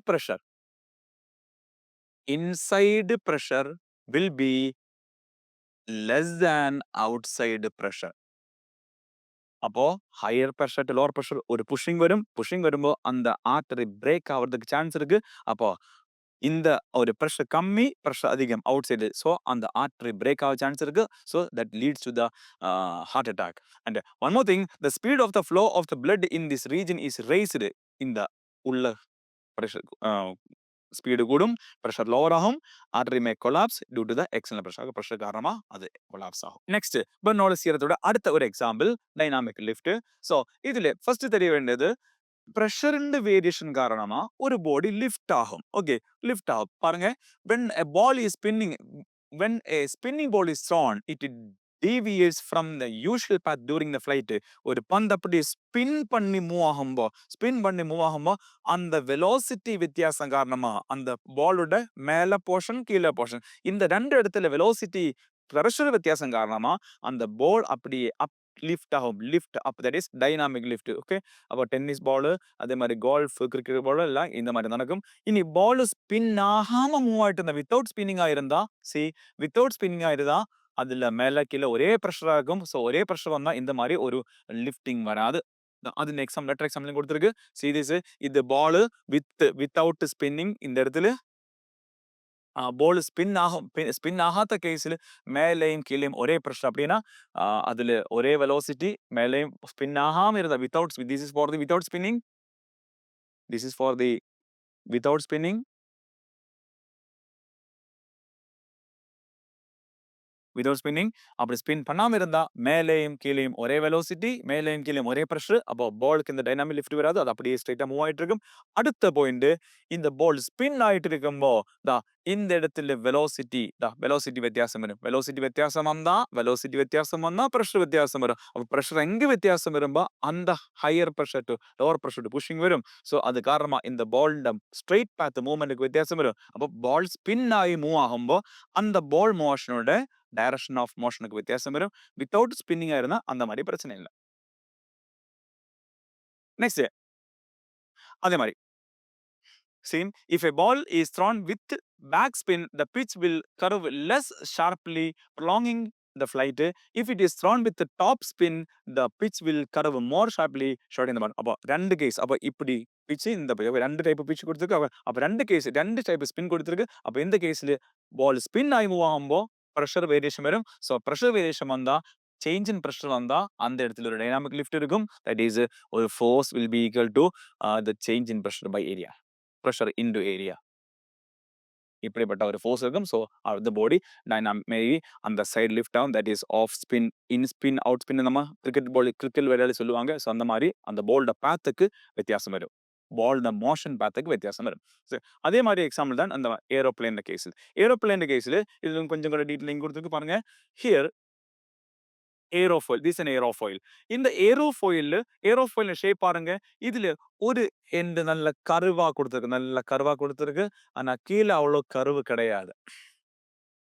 Speaker 1: pressure will be less than outside pressure. அப்போ higher pressure to lower pressure ஒரு புஷிங் வரும்போ அந்த ஆர்டரி பிரேக் ஆகிறதுக்கு சான்ஸ் இருக்கு. அப்போ இந்த ஒரு பிரஷர் கம்மி, பிரஷர் அதிகம் அவுட் சைடு. ஸோ அந்த ஆர்டரி பிரேக் ஆக சான்ஸ் இருக்கு. So that leads to the heart attack. And one more thing, the speed of the flow of the blood in this region is raised. இந்த உள்ள pressure speed கூடும், pressure lower ஆகும், artery may collapse due to the external pressure. Pressure காரணமா அது collapse ஆகும். Next Bernoulli's தியரத்தோட அடுத்த ஒரு எக்ஸாம்பிள், டைனாமிக் லிஃப்ட். சோ இதுல ஃபர்ஸ்ட் தெரிய வேண்டியது, பிரஷர் வேரியேஷன் காரணமா ஒரு பாடி லிஃப்ட் ஆகும். ஓகே, லிஃப்ட் ஆகும். பாருங்க, when a ball is spinning, when a spinning ball is thrown, it deviates from the usual path during the flight, ஒரு பந்து அப்படி ஸ்பின் பண்ணி மூவ் ஆகும்போ அந்த வெலோசிட்டி வித்தியாசம் காரணமா அந்த பாலோட மேல போர்ஷன் கீழே போர்ஷன் இந்த ரெண்டு இடத்துல வெலோசிட்டி பிரஷர் வித்தியாசம் காரணமா அந்த பால் அப்படியே லிஃப்ட் ஆகும். Lift up, that is dynamic lift. Okay, அப்போ டென்னிஸ் பால் அதே மாதிரி கோல்ஃப் கிரிக்கெட் பால் எல்லாம் இந்த மாதிரி நடக்கும். இனி பால் ஸ்பின் ஆகாம மூவ் ஆயிட்டு இருந்தா, வித்தவுட் ஸ்பின்னிங்கா இருந்தா, வித்தவுட் ஸ்பின்னிங்கா இருந்தா அதுல மேல கீழே ஒரே ப்ரெஷரா இருக்கும். ஸோ ஒரே ப்ரெஷர் வந்தா இந்த மாதிரி ஒரு லிஃப்டிங் வராது. அது எக்ஸாம் லெட்டர் எக்ஸாம்லையும் கொடுத்துருக்கு. இது பால் வித்தவுட் ஸ்பின்னிங். இந்த இடத்துல பால் ஸ்பின் ஆகாத கேஸில் மேலேயும் கீழேயும் ஒரே ப்ரெஷர் அப்படின்னா அதுல ஒரே வெலோசிட்டி மேலேயும் ஸ்பின் ஆகாம இருந்தா without, this is for the without spinning, this is for the without spinning. Without spinning அப்படி ஸ்பின் பண்ணாம இருந்தா மேலேயும் கீழேயும் ஒரே வெலோசிட்டி, மேலேயும் கீழேயும் ஒரே ப்ரெஷர். அப்போ பாலுக்கு இந்த டைனாமிக் லிஃப்ட் வராது, அது அப்படியே ஸ்ட்ரைட்டா மூவ் ஆயிட்டு இருக்கும். அடுத்த பாயிண்ட், இந்த பால் ஸ்பின் ஆயிட்டு இருக்கும்போ இந்த இடத்துல வெலோசிட்டி வித்தியாசம் வரும். வெலோசிட்டி வித்தியாசம் வந்தா ப்ரெஷர் வித்தியாசம் வரும். அப்போ ப்ரெஷர் எங்க வித்தியாசம் வரும்போ அந்த higher pressure to lower pressure to pushing வரும். ஸோ அது காரணமா இந்த பால் ஸ்ட்ரைட் பாத் மூவ்மெண்ட்டுக்கு வித்தியாசம் வரும். அப்போ பால் ஸ்பின் ஆகி மூவ் ஆகும்போ அந்த பால் மோஷனோட டைரக்ஷன் ஆஃப் மோஷனுக்கு வித்தியாசம் வரும். வித்தவுட் ஸ்பின்னிங்கா இருந்தா அந்த மாதிரி பிரச்சனை இல்லை. நெக்ஸ்ட் அதே மாதிரி seen, if a ball is thrown with backspin, the pitch will curve less sharply, prolonging the flight. If it is thrown with the top spin, the pitch will curve more sharply, shortening the ball. அப்போ ரெண்டு case, அப்போ இப்படி pitch இந்த ரெண்டு type pitch கொடுத்துருக்கு. அப்போ ரெண்டு case, ரெண்டு டைப் ஸ்பின் கொடுத்துருக்கு. அப்போ இந்த கேஸ்ல பால் ஸ்பின் ஆகி மூவ் ஆகும்போ ப்ரெஷர் வேரியேஷன் வரும். ஸோ ப்ரெஷர் வேரியேஷன் வந்தா, சேஞ்ச் இன் ப்ரெஷர் வந்தா அந்த இடத்துல ஒரு டைனாமிக் லிஃப்ட் இருக்கும். தட் இஸ் ஒரு force will be equal to the change in pressure by area, pressure into area. இப்படிப்பட்ட ஒரு ஃபோர்ஸ் இருக்கும். ஸோ the body மேபி அந்த சைடு லிஃப்ட் ஆகும். That is off spin, in spin, out spin. நம்ம cricket விளையாடி சொல்லுவாங்க. So அந்த மாதிரி அந்த பாலோட பேத்துக்கு வித்தியாசம் வரும், பாலோட மோஷன் பேத்துக்கு வித்தியாசம் வரும். ஸோ அதே மாதிரி எக்ஸாம்பிள் தான் அந்த ஏரோப்ளேன் கேஸில். ஏரோப்ளேன் கேஸில் இது கொஞ்சம் கூட டீட்டெயிலிங் கொடுத்துருக்கு பாருங்க. Here aerofoil, this an aerofoil. இந்த ஏரோஃபாயில் ஷேப் பாருங்க. இதுல ஒரு எண்டு நல்ல கருவா கொடுத்துருக்கு. ஆனா கீழே அவ்வளவு கருவு கிடையாது.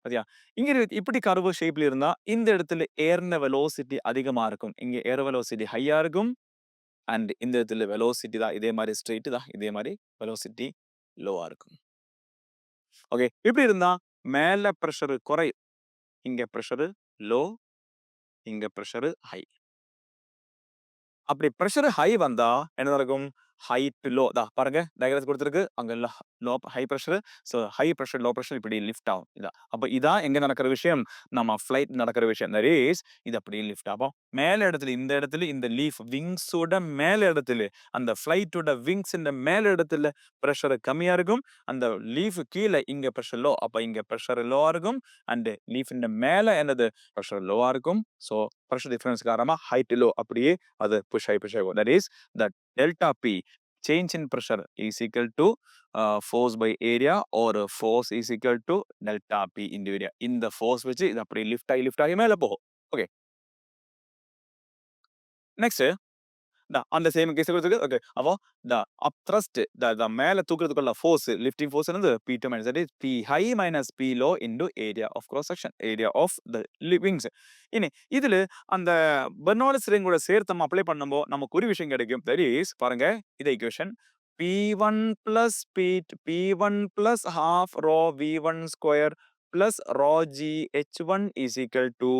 Speaker 1: சரியா? இங்க இப்படி கருவு ஷேப்ல இருந்தா இந்த இடத்துல ஏர்ன வெலோசிட்டி அதிகமா இருக்கும். இங்க ஏர் வெலோசிட்டி ஹையா இருக்கும். அண்ட் இந்த இடத்துல வெலோசிட்டி தான் இதே மாதிரி ஸ்ட்ரெயிட் தான், இதே மாதிரி வெலோசிட்டி லோவா இருக்கும். ஓகே, இப்படி இருந்தா மேல பிரஷர் குறையும், இங்க பிரஷர் லோ, இங்க பிரஷர் ஹை. அப்படி பிரஷர் ஹை வந்தா என்ன நடக்கும்? ஹை டு லோ பாருங்க, டயக்ராம் கொடுத்துருக்கு. அங்க low high pressure, so high pressure low pressure இப்படி லிஃப்ட் ஆகும். அப்போ இதான் எங்க நடக்கிற விஷயம், நம்ம ஃபிளைட் நடக்கிற விஷயம். தட் இஸ் இது அப்படியே லிஃப்ட் ஆகும். மேல இடத்துல இந்த இடத்துல இந்த லீஃப் விங்ஸோட மேல இடத்துல அந்த ஃபிளைட்டோட விங்ஸ் மேல இடத்துல பிரஷர் கம்மியா இருக்கும். அந்த லீஃப் கீழே இங்க பிரஷர் லோ, அப்ப இங்க பிரஷர் லோவா இருக்கும். அண்ட் லீஃப் மேல என்னது பிரஷர் லோவா இருக்கும். ஸோ பிரஷர் டிஃபரன்ஸ் காரணமா ஹை டு லோ அப்படியே அது புஷ் ஆகி போகும். That is that delta P, change in pressure is equal to force by area, or force is equal to delta P into area. இந்த force வச்சு இது அப்படியே lift ஆகி மேல போகும். ஓகே, நெக்ஸ்ட் அந்த சேம் கேஸ் கொடுத்துருக்கு. ஓகே, அப்போ அப் த்ரஸ்ட் மேல தூக்குறதுக்குள்ள ஃபோர்ஸ், லிஃப்டிங் ஃபோர்ஸ் வந்து P2 minus, that is P high minus P low into area of cross section, area of the wings. இனி இதுல அந்த பெர்னோலிஸ் ரிங் கூட சேர்த்து நம்ம அப்ளை பண்ணும்போது நமக்கு ஒரு விஷயம் கிடைக்கும். தட் இஸ் பாருங்க, இது equation P1 plus P1 plus half rho V1 square plus rho G H1 is equal to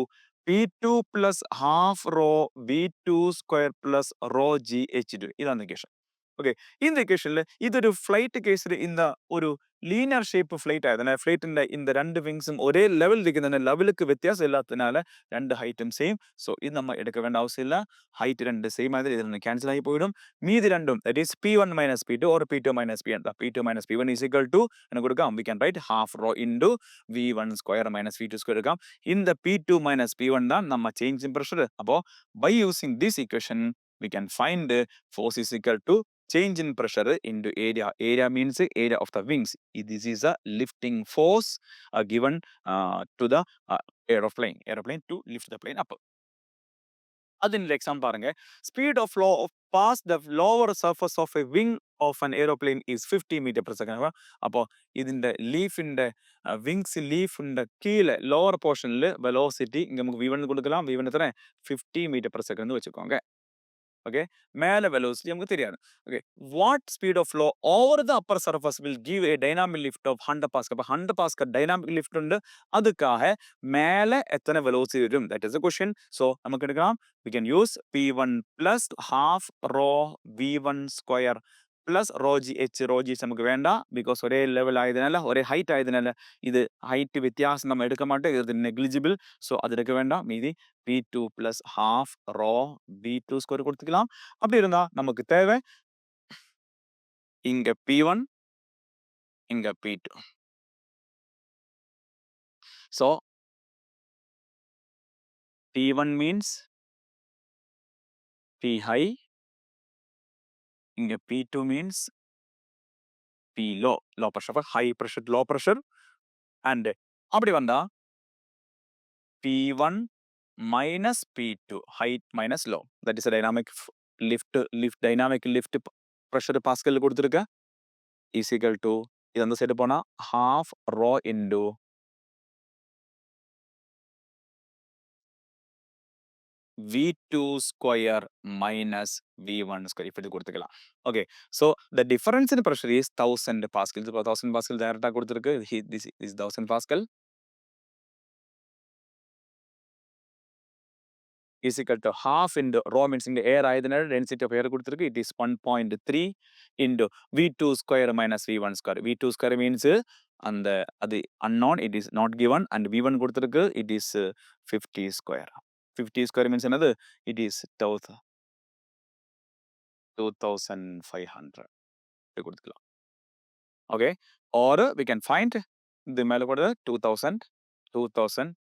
Speaker 1: P2 plus half rho V2 square plus rho G H2. இதான் அந்த equation. ஓகே, இந்த equationல இது ஒரு ஃபிளைட் கேஸ்ல இந்த ஒரு லீனியர் ஷேப் ஃபிளைட் ஆகுது. ஃபிளைட்டின் இந்த ரெண்டு விங்ஸும் ஒரே லெவல் இருக்குது. லெவலுக்கு வித்தியாசம் இல்லாததுனால ரெண்டு ஹைட்டும் சேம். ஸோ இது நம்ம எடுக்க வேண்டிய அவசியம் இல்லை. ஹைட் ரெண்டு சேம் ஆகுது, இது கேன்சல் ஆகி போயிடும். மீதி ரெண்டும் that is P1 minus P2 or P2 minus P1. P2 minus P1 is equal to என்ன கொடுക്കാം? We can write half rho into V1 square minus V2 square இருக்காம். இந்த P2 minus P1 தான் நம்ம சேஞ்ச் இன் பிரஷர். அப்போ by using this equation we can find force is equal to change in pressure into area. Area means area of the wings. This is a lifting force given to the aeroplane to lift the plane up. അതിൻ്റെ exam പാருங்க. Speed of flow of past the lower surface of a wing of an aeroplane is 50 meter per second. അപ്പോൾ ഇതിൻ്റെ ലീഫിൻ്റെ wings ലീഫിൻ്റെ കീഴെ lower പോർഷനിൽ velocity ഇங்கே നമുക്ക് v1 കൊടുக்கலாம். v1 എത്ര 50 meter per second എന്ന് വെച്ചുക്കോங்க. Okay, மேல velocity நமக்கு தெரியாது. Okay, what speed of flow over the upper surface will give a dynamic lift of 100 pascal. அப்ப 100 pascal dynamic lift ഉണ്ട്. அதுக்காக மேல எத்தனை velocity வரும்? That is the question. So நமக்கு எடுக்கலாம். We can use P1 plus half rho V1 square plus rho g h. Rho g நமக்கு வேண்டாம் because ஒரே level ஆயதுனால ஒரே height ஆயதுனால இது height வித்தியாசம் நம்ம எடுக்க மாட்டோம். இது negligible. So அது எடுக்க வேண்டாம். மீதி P2 plus half rho V2 square கொடுத்துக்கலாம். அப்படி இருந்தா நமக்கு தேவை இங்க P1 இங்க P2. So P1 means P high, இங்க P2 means P low. Low pressure, high pressure, low pressure. And அப்படி வந்தா P1 minus P2, height minus low. That is a dynamic dynamic lift pressure pascal கொடுத்திருக்க is equal to இது அந்த side போனா half rho into V2 square minus V1 square. இப்படி கொடுத்துக்கலாம். Okay, so the difference in pressure is 1000 pascal. இப்போ 1000 pascal டைரக்டா கொடுத்திருக்கு. This is 1000 pascal is equal to half into rho means in the air ஆயதுனால density of air கொடுத்திருக்கு. It is 1.3 into V2 square minus V1 square. V2 square means அந்த அது unknown, it is not given, and V1 கொடுத்திருக்கு, it is 50 square. 50 square means என்னது? It is 2500 கொடுத்துக்கலாம். Okay, or we can find இது மேல கூட 2000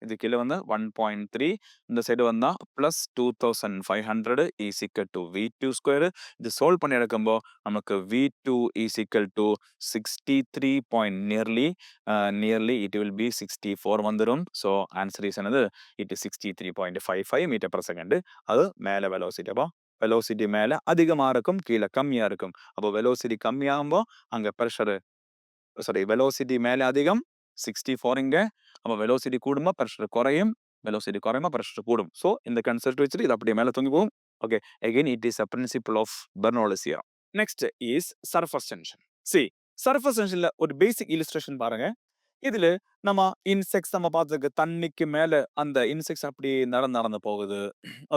Speaker 1: இது கீழே வந்து 1.3 இந்த சைடு வந்தா plus 2500 is equal to V2 square. இது solve பண்ணி எடுக்கும்போ நமக்கு V2 is equal to 63 point nearly it will be 64 வந்துரும். So answer is என்னது? It is 63.55 meter per second. அது மேல velocity. அப்போ velocity மேல அதிகமா இருக்கும், கீழே கம்மியா இருக்கும். அப்போ velocity கம்மியாகும்போ அங்க pressure velocity மேல அதிகம் 64 இங்க. அப்ப velocity கூடுமா pressure குறையும், velocity குறையுமா pressure கூடும். So இந்த concept வச்சிட்டு இது அப்படியே மேல தொங்கி போகும். Okay, again it is a principle of Bernoulli's theorem. Next is surface tension. See, surface tensionல ஒரு basic illustration பாருங்க. இதுல நம்ம insects நம்ம பார்த்துருக்கு, தண்ணிக்கு மேல அந்த insects அப்படி நடந்து போகுது.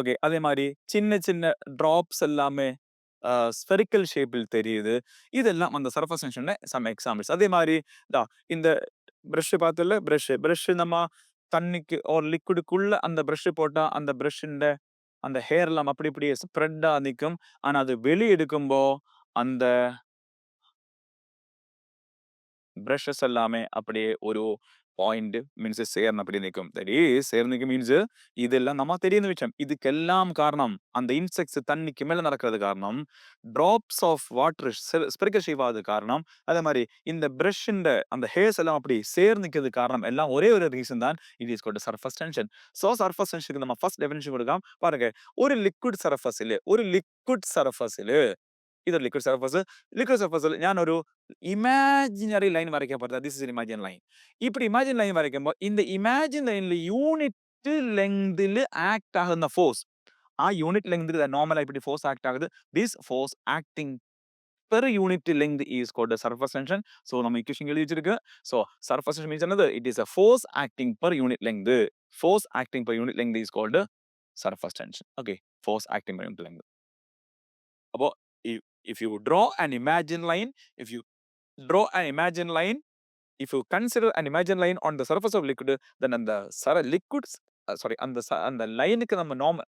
Speaker 1: ஓகே, அதே மாதிரி சின்ன சின்ன drops எல்லாமே ஸ்பெரிக்கல் ஷேப்பில் தெரியுது. இதெல்லாம் அந்த சர்ஃபேஸ் டென்ஷன்ல சம் எக்ஸாம்பிள்ஸ். அதே மாதிரி இந்த பிரஷ் பார்த்தல, பிரஷ் நம்ம தண்ணிக்கு ஒரு லிக்விடுக்குள்ள அந்த பிரஷ் போட்டா அந்த பிரஷ்ஷிന്റെ அந்த ஹேர் எல்லாம் அப்படி இப்படியே ஸ்ப்ரெட்டா நிக்கும். ஆனா அது வெளிய எடுக்கும்போ அந்த brushes எல்லாமே அப்படியே ஒரு பாயிண்ட் மீன்ஸ் சேர்ந்து அப்படி நிற்கும். தட் இஸ் சேர்ந்து மீன்ஸ் இதெல்லாம் நம்ம தெரியுന്ന விஷயம். இதுக்கெல்லாம் காரணம் அந்த இன்செக்ட்ஸ் தண்ணிக்கு மேல நடக்கிறது காரணம், drops of water spherical shape ஆகுது காரணம், அதே மாதிரி இந்த பிரஷ்ஷிന്റെ அந்த ஹேர்ஸ் எல்லாம் அப்படி சேர்ந்து நிற்கிறது காரணம். எல்லாம் ஒரே ஒரு ரீசன் தான். It is called surface tension. So surface டென்ஷனுக்கு நம்ம ஃபர்ஸ்ட் டெஃபினிஷன் கொடுக்கலாம் பாருங்க. ഒരു ലിക്വിഡ് സർഫസില് ഇതൊരു ലിക്വിഡ് സർഫസിൽ ഞാനൊരു ഇമാജിനറി ലൈൻ വരയ്ക്കാൻ പറ്റാ. This is imagine line. இப்படி இமேஜின் லைன் வரைக்குമ്പോൾ இந்த இமேஜின் லைன்ல யூனிட் லெங்தில் ஆக்ட் ஆகுന്ന ഫോഴ്സ്, ആ യൂണിറ്റ് ലെങ്തിൽ നോർമൽ ആയിട്ട് ഫോഴ്സ് ആക്ട് ആകുது. This force acting per unit length is called the surface tension. So நம்ம equation எழுதி வச்சிருக்கு. So surface tension means என்னது? It is a force acting per unit length. Force acting per unit length is called surface tension. Okay, force acting per unit length. அப்போ if you draw an imagined line, if you consider an imagined line on the surface of liquid, then அந்த liquids அந்த லைனுக்கு நம்ம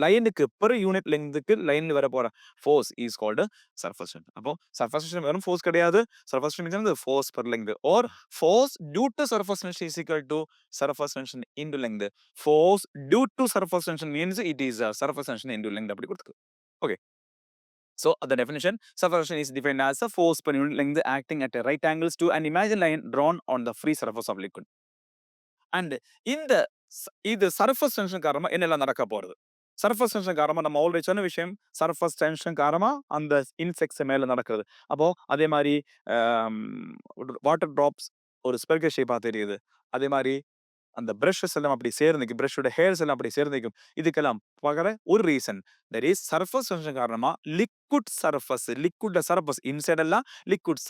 Speaker 1: லைனுக்கு per unit lengthக்கு லைன்ல வர போற force is called surface tension. அப்போ surface tension வெறும் force கிடையாது. surface tension means force per length or force due to surface tension is equal to surface tension into length. Force due to surface tension means it is surface tension into length அப்படி கொடுத்துருக்கு. Okay, So the definition, suffocation is defined as a force per unit length acting at right angles to an imaginary line drawn on the free surface of liquid. And இந்த இது surface tension காரணமா என்னெல்லாம் நடக்க போறது? Surface tension காரணமா நம்ம already சொன்ன விஷயம், சர்ஃபேஸ் டென்ஷன் காரணமா அந்த இன்செக்ட்ஸ் மேல நடக்குது. அப்போ அதே மாரி அம் வாட்டர் டிராப்ஸ் ஒரு ஸ்பெர்கல் ஷேப்பா தெரியுது. அதே மாரி அந்த பிரஷஸ் எல்லாம் அப்படி சேர்ந்து நிக்கும். பிரஷோட ஹேர்ஸ் எல்லாம் அப்படி சேர்ந்து நிக்கும். இதுக்கெல்லாம் பகர ஒரு reason. That is surface tension காரணமா லிக்விட் சர்ஃபேஸ் இன்சைட் எல்லாம் லிக்விட்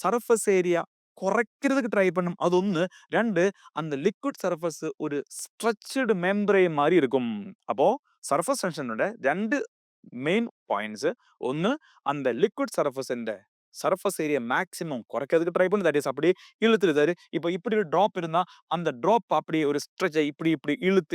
Speaker 1: சர்ஃபேஸ் ஏரியா குறைக்கிறதுக்கு ட்ரை பண்ணும். அது 1. 2 அந்த லிக்விட் சர்ஃபேஸ் ஒரு ஸ்ட்ரெச்டு மெம்பரேன் மாரி இருக்கும். அப்போ சர்ஃபேஸ் டென்ஷனோட 2 மெயின் பாயிண்ட்ஸ். 1 அந்த லிக்விட் சர்ஃபேஸ் ஏரியா மேக்ஸிமம் குறைக்கிறதுக்கு ட்ரை பண்ணு. தட் இஸ் அப்படியே இழுத்துருதாரு. இப்போ இப்படி ஒரு டிராப் இருந்தா அந்த டிராப் அப்படியே ஒரு ஸ்ட்ரெச்சை இப்படி இழுத்து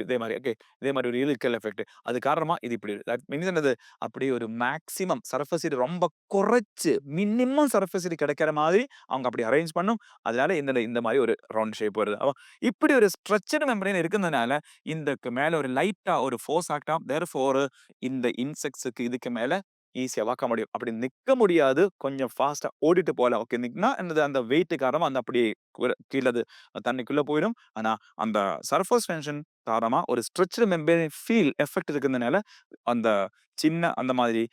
Speaker 1: இதே மாதிரி ஓகே இதே மாதிரி ஒரு இழுக்கல் எஃபெக்ட். அது காரணமா இது இப்படி தட் மீன்ஸ் என்னது அப்படியே ஒரு மேக்ஸிமம் சர்ஃபேஸ் ஏரியா ரொம்ப குறைச்சு மினிமம் சர்ஃபேஸ் ஏரியா கிடைக்கிற மாதிரி அவங்க அப்படி அரேஞ்ச் பண்ணும். அதனால இந்த மாதிரி ஒரு ரவுண்ட் ஷேப் வருது. அப்போ இப்படி ஒரு ஸ்ட்ரெச்சட் மெம்பரேன் இருக்கிறதுனால இதுக்கு மேல ஒரு லைட்டா ஒரு ஃபோர்ஸ் ஆக்டா தேர்ஃபோர் இந்த இன்செக்ட்ஸுக்கு இதுக்கு மேல ஈஸியா வாக்க முடியும். அப்படி நிக்க முடியாது. கொஞ்சம் ஃபாஸ்ட்டா ஓடிட்டு போலாம். ஓகே நிக்னா என்னது அந்த வெயிட் காரணமா அந்த அப்படியே கீழ அது தண்ணிக்குள்ள போயிடும். ஆனா அந்த சர்ஃபேஸ் டென்ஷன் காரணமா ஒரு ஸ்ட்ரெச்டு மெம்பரேன் ஃபீல் எஃபெக்ட் இருக்கிறதுனால அந்த சின்ன அந்த மாதிரி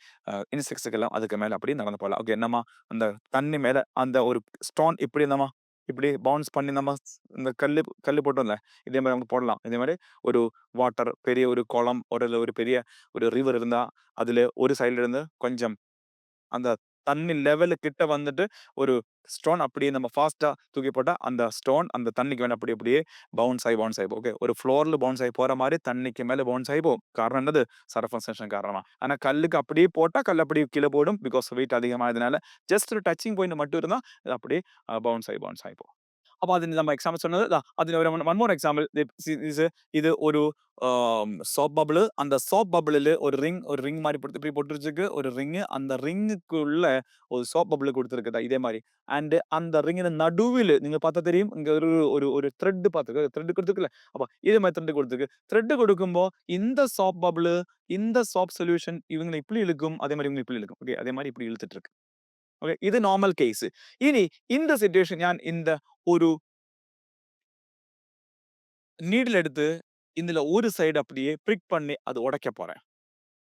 Speaker 1: இன்செக்ட்ஸ்க்கெல்லாம் அதுக்கு மேல அப்படியே நடந்து போகலாம். ஓகே நம்ம அந்த தண்ணி மேல அந்த ஒரு ஸ்டோன் இப்படி நம்ம இப்படி பவுன்ஸ் பண்ணி நம்ம இந்த கல்லு போட்டோம்ல இதே மாதிரி நம்ம போடலாம். இதே மாதிரி ஒரு வாட்டர் பெரிய ஒரு குளம் ஒரு பெரிய ஒரு ரிவர் இருந்தா அதுல ஒரு சைடுல இருந்து கொஞ்சம் அந்த தண்ணி லெவலு கிட்ட வந்துட்டு ஒரு ஸ்டோன் அப்படியே நம்ம ஃபாஸ்ட்டா தூக்கி போட்டா அந்த ஸ்டோன் அந்த தண்ணிக்கு மேல அப்படியே பவுன்ஸ் ஆகி ஓகே ஒரு ஃப்ளோர்ல பவுன்ஸ் ஆகி போற மாதிரி தண்ணிக்கு மேல பவுன்ஸ் ஆகி போகும். காரணம் என்னது சர்ஃபேஸ் டென்ஷன் காரணமா. ஆனா கல்லுக்கு அப்படியே போட்டா கல் அப்படியே கீழே போயிடும். பிகாஸ் வெயிட் அதிகமானதுனால ஜஸ்ட் ஒரு டச்சிங் பாயிண்ட் மட்டும் இருந்தா அது அப்படியே பவுன்ஸ் ஆகி போகும். அப்ப அது நம்ம எக்ஸாம்பிள் சொன்னது அதுல ஒரு ஒன் மோர் எக்ஸாம்பிள். இது ஒரு சோப் பபிள். அந்த சோப் பபிள்ல ஒரு ரிங் மாரி இப்படி போட்டுருக்கு. ஒரு ரிங் அந்த ரிங்குக்குள்ள ஒரு சோப் பபிள் கொடுத்திருக்குதா இதே மாரி. அண்ட் அந்த ரிங்கின் நடுவில் நீங்க பார்த்தா தெரியும். இங்க ஒரு ஒரு ஒரு த்ரெட் பார்த்துருக்கு. த்ரெட் கொடுத்துருக்குல்ல. அப்ப இதே மாதிரி த்ரெட் கொடுத்துருக்கு. த்ரெட் கொடுக்கும்போ இந்த சோப் பபிள் இந்த சோப் சொல்யூஷன் இவங்களை இப்படி இழுக்கும். அதே மாதிரி இவங்க இப்படி இழுக்கும். ஓகே அதே மாதிரி இப்படி இழுத்துட்டு இருக்கு. ஓகே இது நார்மல் கேஸ். ഇനി இந்த സിറ്റുവേഷൻ ഞാൻ இந்த ஒரு நீடில் எடுத்து இதுல ஒரு சைடு அப்படியே பிரிக் பண்ணி அது உடைக்க போறேன்.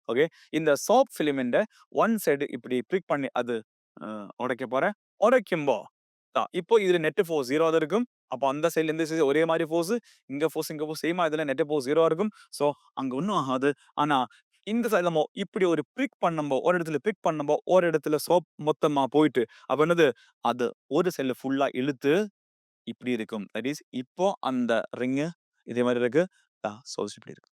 Speaker 1: ஓகே இந்த சோப் ஃபிலிமெண்ட ஒன் சைடு இப்படி பிரிக் பண்ணி அது உடைக்க போறேன். உடைக்கும்போ இப்போ இதுல நெட் ஃபோர்ஸ் 0 இருக்கும். அப்போ அந்த சைடுல இந்த சைடு ஒரே மாதிரி ஃபோர்ஸ் இங்க ஃபோர்ஸ் சேமா இதுல நெட் ஃபோர்ஸ் 0 இருக்கும். சோ அங்க ஒண்ணும் ஆகாது. ஆனா இந்த சைடுல நம்ம இப்படி ஒரு பிரிக் பண்ணும்போ ஒரு இடத்துல பிரிக் பண்ணும்போ ஒரு இடத்துல சோப் மொத்தமா போயிட்டு அப்ப என்னது அது ஒரு சைடுல ஃபுல்லா இழுத்து இப்படி இருக்கும். தட் இஸ் இப்போ அந்த ரிங் இதே மாதிரி இருக்கு. சோர்ஸ் இப்படி இருக்கு.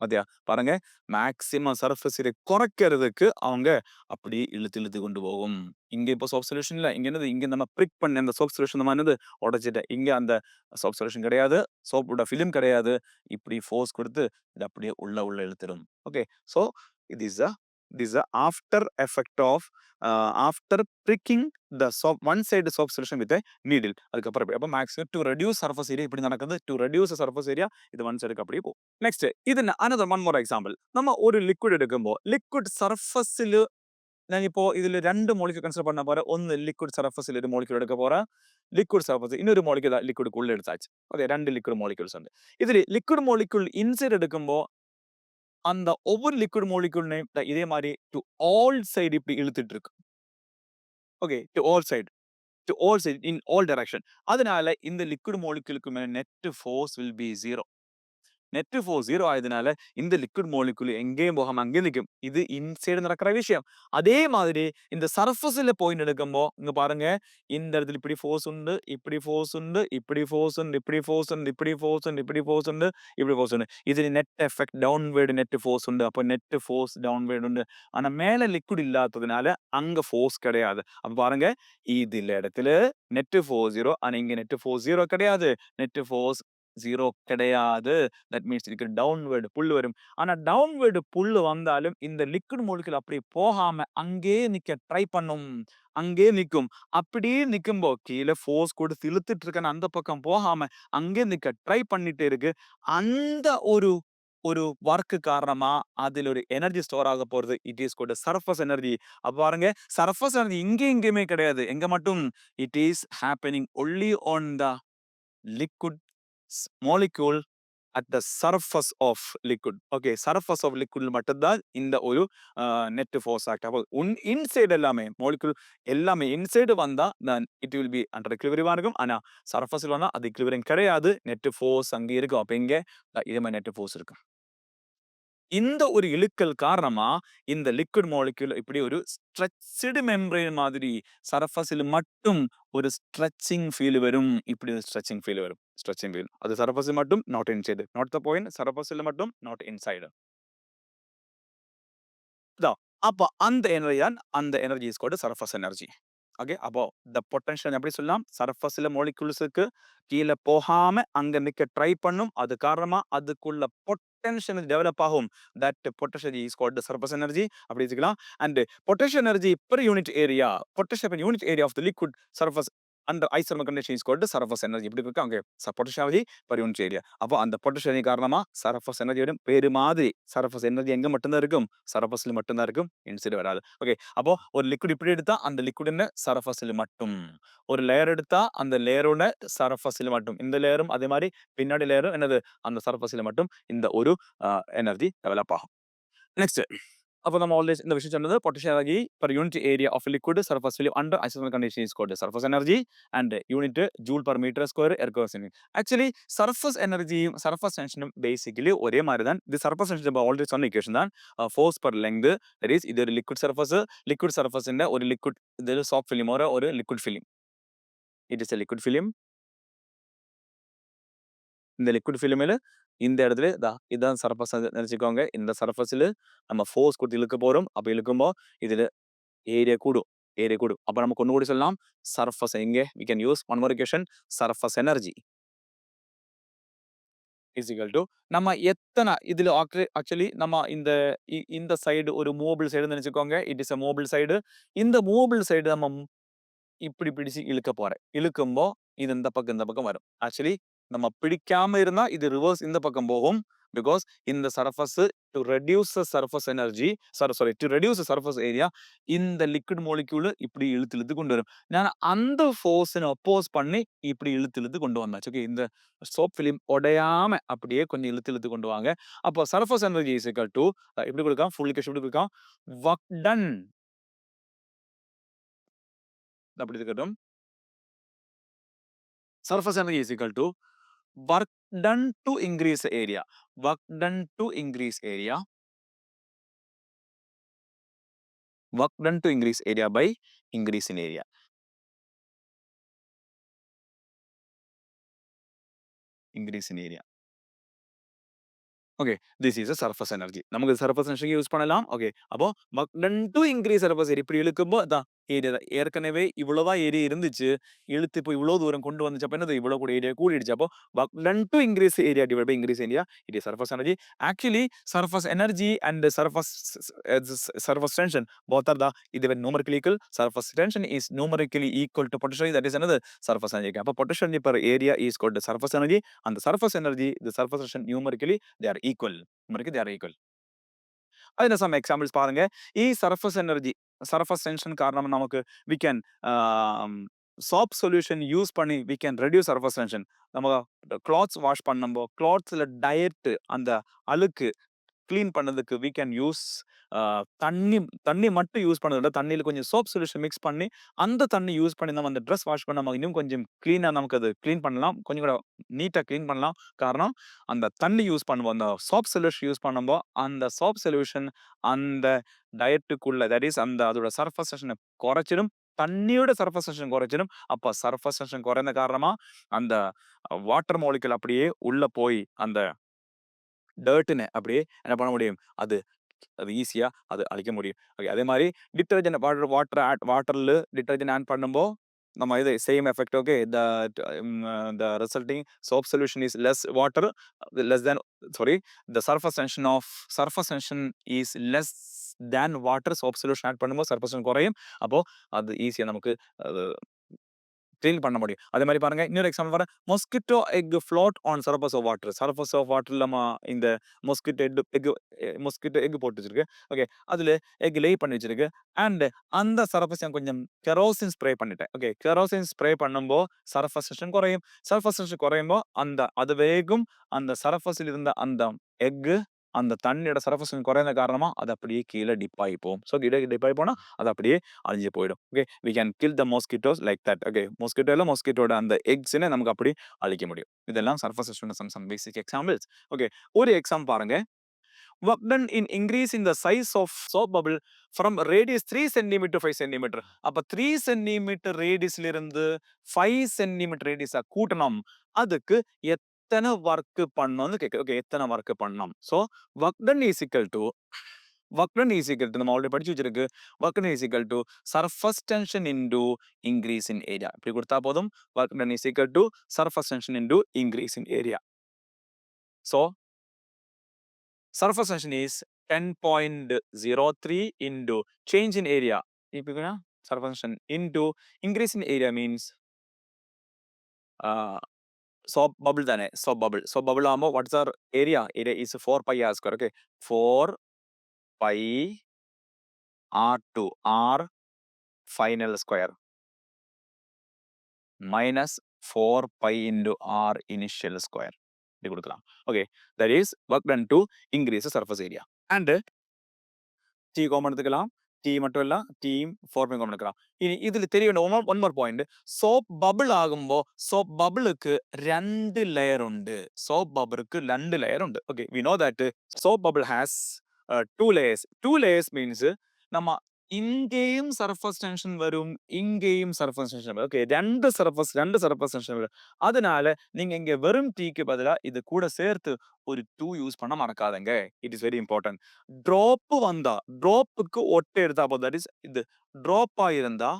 Speaker 1: பாத்தியா? பாருங்க. மேக்ஸிமம் சர்ஃபேஸ் ஏரியா குறைக்கிறதுக்கு அவங்க அப்படி இழுத்து கொண்டு போகும். இங்க இப்போ சோப் சொல்யூஷன் இல்ல. இங்க என்னது இங்க நம்ம பிரிக் பண்ண அந்த சோப் சொல்யூஷன் நம்ம என்னது உடைச்சிட்டேன். இங்க அந்த சோப் சொல்யூஷன் கிடையாது. சோப்போட ஃபிலிம் கிடையாது. இப்படி ஃபோர்ஸ் கொடுத்து இது அப்படியே உள்ள இழுத்துடும். Okay. So it is a this is a after effect of after pricking the soap one side soap solution with a needle. அதுக்கப்புறம் அப்ப maximum to reduce surface area இப்படி நடக்குது. டு ரெடியூஸ் சர்ஃபேஸ் ஏரியா இது one சைடுக்கு அப்படியே போகும். Next இது another one more example. நம்ம ஒரு லிக்விட் எடுக்கும்போ லிக்விட் சர்ஃபேஸில் நான் இப்போ இதுல 2 മോളിക്യൂൾ കൺസിഡർ பண்ண போறேன். ഒന്ന് ലിക്വിഡ് സർഫസിൽ ഒരു മോളിക്യൂൾ എടുക്ക പോறேன். ലിക്വിഡ് സർഫസ് இன்னொரு മോളിക്യൂൾ ലിക്വിഡ്ക്കുள்ள എടുത്താச்சு. ഓക്കേ 2 ലിക്വിഡ് മോളിക്യൂൾസ് ഉണ്ട്. ഇതില് ലിക്വിഡ് മോളിക്യൂൾ ഇൻസൈഡ് എടുക്കുമ്പോ அந்த ஒவ்வொரு லிக்விட் மோலிக்யூல்னையும் இதே மாதிரி டு ஆல் சைடு இப்படி இழுத்துட்டு இருக்கு. Okay to all side in all direction. அதனால இந்த லிக்விட் மோலிக்யூலுக்கு மேல net force will B 0. Net force 0 ஆயதுனால இந்த லிக்விட் மோலிக்யூல் எங்கேயும் போகாம அங்கே நிக்கும். இது இன்சைடு நடக்கிற விஷயம். அதே மாதிரி இந்த சர்ஃபஸ்ல போய் எடுக்கும்போ இங்க பாருங்க இந்த இடத்துல இப்படி ஃபோர்ஸ் உண்டு, இப்படி ஃபோர்ஸ் உண்டு, இப்படி ஃபோர்ஸ் உண்டு, இப்படி ஃபோர்ஸ் உண்டு, இப்படி ஃபோர்ஸ் உண்டு, இப்படி ஃபோர்ஸ் உண்டு, இப்படி ஃபோர்ஸ் உண்டு. இதுல net effect downward net force உண்டு. அப்ப நெட் ஃபோர்ஸ் டவுன்வேர்டு உண்டு. ஆனா மேல லிக்விட் இல்லாததுனால அங்க ஃபோர்ஸ் கிடையாது. அப்ப பாருங்க இதுல இடத்துல நெட் ஃபோர்ஸ் 0 ஆனா இங்க நெட் ஃபோர்ஸ் 0 கிடையாது. நெட் ஃபோர்ஸ் 0 கிடையாது. தட் மீன்ஸ் இதுக்கு டவுன்வேர்டு புல் வரும். ஆனா டவுன்வேர்டு புல் வந்தாலும் இந்த லிக்விட் மோலிக்யூல் அப்படி போகாம அங்கே நிக்க ட்ரை பண்ணும். அங்கே நிக்கும். அப்படியே நிக்கும்போ கீழே ஃபோர்ஸ் கொடுத்து இழுத்துட்டு இருக்கேன் அந்த பக்கம் போகாம அங்கே நிக்க ட்ரை பண்ணிட்டே இருக்கு. அந்த ஒரு ஒரு ஒர்க் காரணமா அதுல ஒரு எனர்ஜி ஸ்டோர் ஆக போறது. It is called surface energy. அப்ப பாருங்க, சர்ஃபேஸ் எனர்ஜி எங்கேயுமே கிடையாது. எங்க மட்டும்? It is happening only on the liquid molecule at the surface of liquid. Okay, surface of liquid மட்டும்தான் இந்த ஒரு நெட் ஃபோர்ஸ் ஆக்ட். அப்போ இன்சைடு எல்லாமே molecule எல்லாமே இன்சைடு வந்தா then it will be under equilibrium இருக்கும். ஆனா சர்ஃபேஸ்ல வந்தா அது equilibrium கிடையாது. நெட் ஃபோர்ஸ் அங்கே இருக்கும். அப்ப இங்க இதே மாதிரி நெட் ஃபோர்ஸ் இருக்கும். இந்த ஒரு இழுக்கல் காரணமா இந்த லிக்விட் மாலிக்யூல் இப்படி ஒரு ஸ்ட்ரெச்டு மெம்பரேன் மாதிரி சர்ஃபேஸில் மட்டும் ஒரு ஸ்ட்ரெச்சிங் ஃபீல் வரும். இப்படி ஒரு ஸ்ட்ரெச்சிங் ஃபீல் வரும். ஸ்ட்ரெச்சிங் ஃபீல் அது சர்ஃபேஸில் மட்டும், not inside. Not the point, சர்ஃபேஸில் மட்டும், நாட் இன்சைடு. அப்ப அந்த எனர்ஜி தான், அந்த energy is called surface energy. Okay, அப்போ த பொட்டன்ஷியல் எப்படி சொல்லலாம்? சர்ஃபேஸ்ல மாலிக்யூல்ஸுக்கு கீழே போகாம அங்க நிக்க ட்ரை பண்ணும். அது காரணமா அதுக்குள்ள பொட்டன்ஷியல் டெவலப் ஆகும். That potential is called surface energy அப்படி வச்சுக்கலாம். And potential energy per unit area, potential per unit area of the liquid surface அந்த isothermal condition is called surface energy. இப்படி இருக்கு அங்க potential energy per unit area. அப்போ அந்த potential energy காரணமா surface எனர்ஜியோட பேரு மாதிரி சர்ஃபேஸ் எனர்ஜி எங்க மட்டும்தான் இருக்கும்? சர்ஃபேஸ்ல மட்டும்தான் இருக்கும். இன்சைடு வராது. ஓகே, அப்போ ஒரு லிக்விட் இப்படி எடுத்தா அந்த லிக்விட் சர்ஃபேஸ்ல மட்டும், ஒரு லேயர் எடுத்தா அந்த லேயரோட சர்ஃபேஸ்ல மட்டும், இந்த லேயரும் அதே மாதிரி பின்னாடி லேயரும் என்னது அந்த சர்ஃபேஸ்ல மட்டும் இந்த ஒரு எனர்ஜி டெவலப் ஆகும். நெக்ஸ்ட், அப்போ நம்ம ஆல்வேஸ் இந்த விஷயம் சொன்னது potential energy per unit area of liquid surface film under isothermal condition is called surface energy and unit joule per metre square எர்கோசன். ஆக்சுவலி சர்ஃபேஸ் எனர்ஜியும் சர்ஃபேஸ் டென்ஷனும் பேசிக்கலி ஒரே மாதிரி தான். இது சர்ஃபேஸ் டென்ஷன் ஆல்ரெடி சொன்ன ஈக்குவேஷன் தான். Force per length, that is இது ஒரு லிக்விட் சர்ஃபேஸ். லிக்விட் சர்ஃபேஸ் ஒரு லிக்விட், இது சாஃப்ட் ஃபிலிம் ஒரு liquid film. It is a liquid film. இந்த லிக்விட் ஃபிலிமில் இந்த இடத்துல இதான் சர்ஃபேஸ் நினைச்சுக்கோங்க. இந்த சர்ஃபேஸில் நம்ம ஃபோர்ஸ் கொடுத்து இழுக்க போறோம். அப்போ இழுக்கும்போது இதுல ஏரியா கூடும். ஏரியா கூடும். அப்போ நமக்கு ஒன்று கூட சொல்லலாம், சர்ஃபேஸ் எங்கே we can use one more equation, surface energy is equal to நம்ம எத்தனை இதுல ஆக்சுவலி நம்ம இந்த சைடு ஒரு மூவபிள் சைடு நினைச்சுக்கோங்க. It is a movable side. இந்த மூவபிள் சைடு நம்ம இப்படி பிடிச்சு இழுக்க போறேன். இழுக்கும்போ இது இந்த பக்கம் வரும். ஆக்சுவலி நம்ம பிடிக்காம இருந்தா இது ரிவர்ஸ் இந்த பக்கம் போகும். பிகாஸ் இந்த surface to reduce the surface energy, sorry to reduce the surface area, இந்த லிக்விட் மாலிக்யூல் இப்படி இழுத்து கொண்டு வரும். நான் அந்த ஃபோர்ஸை அப்போஸ் பண்ணி இப்படி இழுத்து கொண்டு வந்தாச்சு. ஓகே, இந்த சோப் ஃபிலிம் உடையாம அப்படியே கொஞ்சம் இழுத்து கொண்டு வாங்க. அப்போ surface energy is equal to இப்படி கொடுக்கலாம், ஃபுல் ஈக்குவேஷன் இப்படி கொடுக்கலாம், வொர்க் டன் அப்படி இருக்கட்டும். Surface energy is equal to work done to increase area. Work done to increase area. Work done to increase area by increase in area. Increase in area. Okay, this is a surface energy. நமக்கு surface energy use பண்ணலாம். Okay, அப்போ work done to increase surface area இப்படி இழுக்கும்போ அதான் area ஏற்கனவே இவ்வளவுதான் area இருந்துச்சு, இழுத்து இப்போ இவ்வளவு தூரம் கொண்டு வந்துச்சு. அப்ப என்னது இவ்வளவு கூட ஏரியா கூடிடுச்சு. அப்போ work done to increase area divided by increase area, it is surface energy. Actually surface energy and surface tension both are the numerically equal. Surface tension is numerically equal to potential energy, that is another surface energy. அப்போ potential energy per area is called the surface energy, and the surface energy, the surface tension numerically they are equal. Numerically they are equal. അതിന് some examples பாருங்க. surface energy, surface tension காரணமா நமக்கு we can soap solution use பண்ணி we can reduce surface tension. நம்ம clothes wash பண்ணும்போது clothsல diet அந்த அழுக்கு clean பண்ணதுக்கு we can use தண்ணி மட்டும் யூஸ் பண்ணதை விட தண்ணியில் கொஞ்சம் சோப் சொல்யூஷன் மிக்ஸ் பண்ணி அந்த தண்ணி யூஸ் பண்ணி நம்ம அந்த ட்ரெஸ் வாஷ் பண்ண இன்னும் கொஞ்சம் கிளீனாக நமக்கு அது கிளீன் பண்ணலாம், கொஞ்சம் கூட நீட்டாக கிளீன் பண்ணலாம். காரணம் அந்த தண்ணி யூஸ் பண்ணுவோம், அந்த சோப் சொல்யூஷன் யூஸ் பண்ணும்போது அந்த சோப் சொல்யூஷன் அந்த டயட்டுக்குள்ள தட் இஸ் அந்த அதோட சர்ஃபேஸ் டென்ஷனை குறைச்சிடும், தண்ணியோட சர்ஃபேஸ் டென்ஷன் குறைச்சிடும். அப்போ சர்ஃபேஸ் டென்ஷன் குறைந்த காரணமா அந்த வாட்டர் மாலிகுல் அப்படியே உள்ள போய் அந்த டர்ட்னு அப்படியே என்ன பண்ண முடியும், அது ஈஸியா அது அழிக்க முடியும். ஓகே, அதே மாதிரி டிட்டர்ஜென்ட் வாட்டர்ல டிட்டர்ஜென்ட் ஆட் பண்ணும்போது நம்ம இது same effect. Okay, the resulting soap solution is less than sorry the surface tension is less than water. soap solution add பண்ணும்போது surface tension குறையும். அப்போ அது ஈஸியா நமக்கு ட்ரெயின் பண்ண முடியும். அதே மாரி பாருங்க, இன்னொரு எக்ஸாம்பிள் பாருங்க. Mosquito egg float on surface of water. Surface of வாட்டர்ல இந்த மஸ்கிட்டோ எக் போட்டு வச்சிருக்கு. ஓகே. அதுல எக் லே பண்ணி வச்சிருக்கு. அண்ட் அந்த சர்ஃபேஸ் நான் கொஞ்சம் கெரோசின் ஸ்ப்ரே பண்ணிட்டேன். ஓகே. கெரோசின் ஸ்ப்ரே பண்ணும்போ சர்ஃபேஸ் டென்ஷன் குறையும். சர்ஃபேஸ் டென்ஷன் குறையும்போ அது வேகம் அந்த சர்ஃபேஸில் இருந்த அந்த எக் அந்த தண்ணியோட சர்ஃபேஸ் குறைந்த காரணமா அது அப்படியே கீழ டிப் ஆகி போகும். ஸோ கீழ டிப் ஆகி போனா அது அப்படியே அழிஞ்சு போயிடும். Okay. We can kill the mosquitoes like that. Okay. மஸ்கிட்டோட அந்த எக்ஸ்ன்னு நமக்கு அப்படி அழிக்க முடியும். இதெல்லாம் surface tension some basic examples. Okay. ஒரு எக்ஸாம் பாருங்க. work done in increase in the size of soap bubble from radius 3 cm to 5 cm. அப்ப 3 cm radiusல இருந்து 5 cm radius கூட்டணும். அதுக்கு எத்தனை ஒர்க் பண்ணணும்னு கேக்குது. ஓகே. எத்தனை ஒர்க் பண்ணணும். So work done is equal to நம்ம ஆல்ரெடி படிச்சு வச்சிருக்கு. work done is equal to surface tension into increase in area. இப்படி கொடுத்தா போதும். work done is equal to surface tension into increase in area. So surface tension is 10.03 into change in area. Surface tension into increase in area means soap bubble dane. Soap bubble ammo what's our area? Area is 4 pi r square. Okay. 4 pi r2 r final square minus 4 pi into r initial square. Okay. That is work done to increase the surface area. And T common எடுத்துக்கலாம். T மட்டும் இல்ல team ஃபார்மே common எடுக்கலாம். இனி இதுல தெரிய வேண்டிய one more point. Soap bubble ஆகும்போ soap பபிளுக்கு 2 லேயர் உண்டு. சோப் பபிளுக்கு 2 லேயர் உண்டு. Okay. we know that soap bubble has 2 layers. 2 layers means நம்ம இங்கேயும் சர்ஃபேஸ் டென்ஷன் வரும், இங்கேயும் சர்ஃபேஸ் டென்ஷன் வரும். ஓகே. ரெண்டு சர்ஃபேஸ் டென்ஷன் வரும். அதனால நீங்க இங்க வெறும் டீக்கு பதிலா இது கூட சேர்த்து ஒரு 2 யூஸ் பண்ண மறக்காதீங்க. It is very important. Drop வந்தா ட்ராப்புக்கு ஒட்டை எடுத்தா போதும். தட் இஸ் இது ட்ராப் ஆயிருந்தா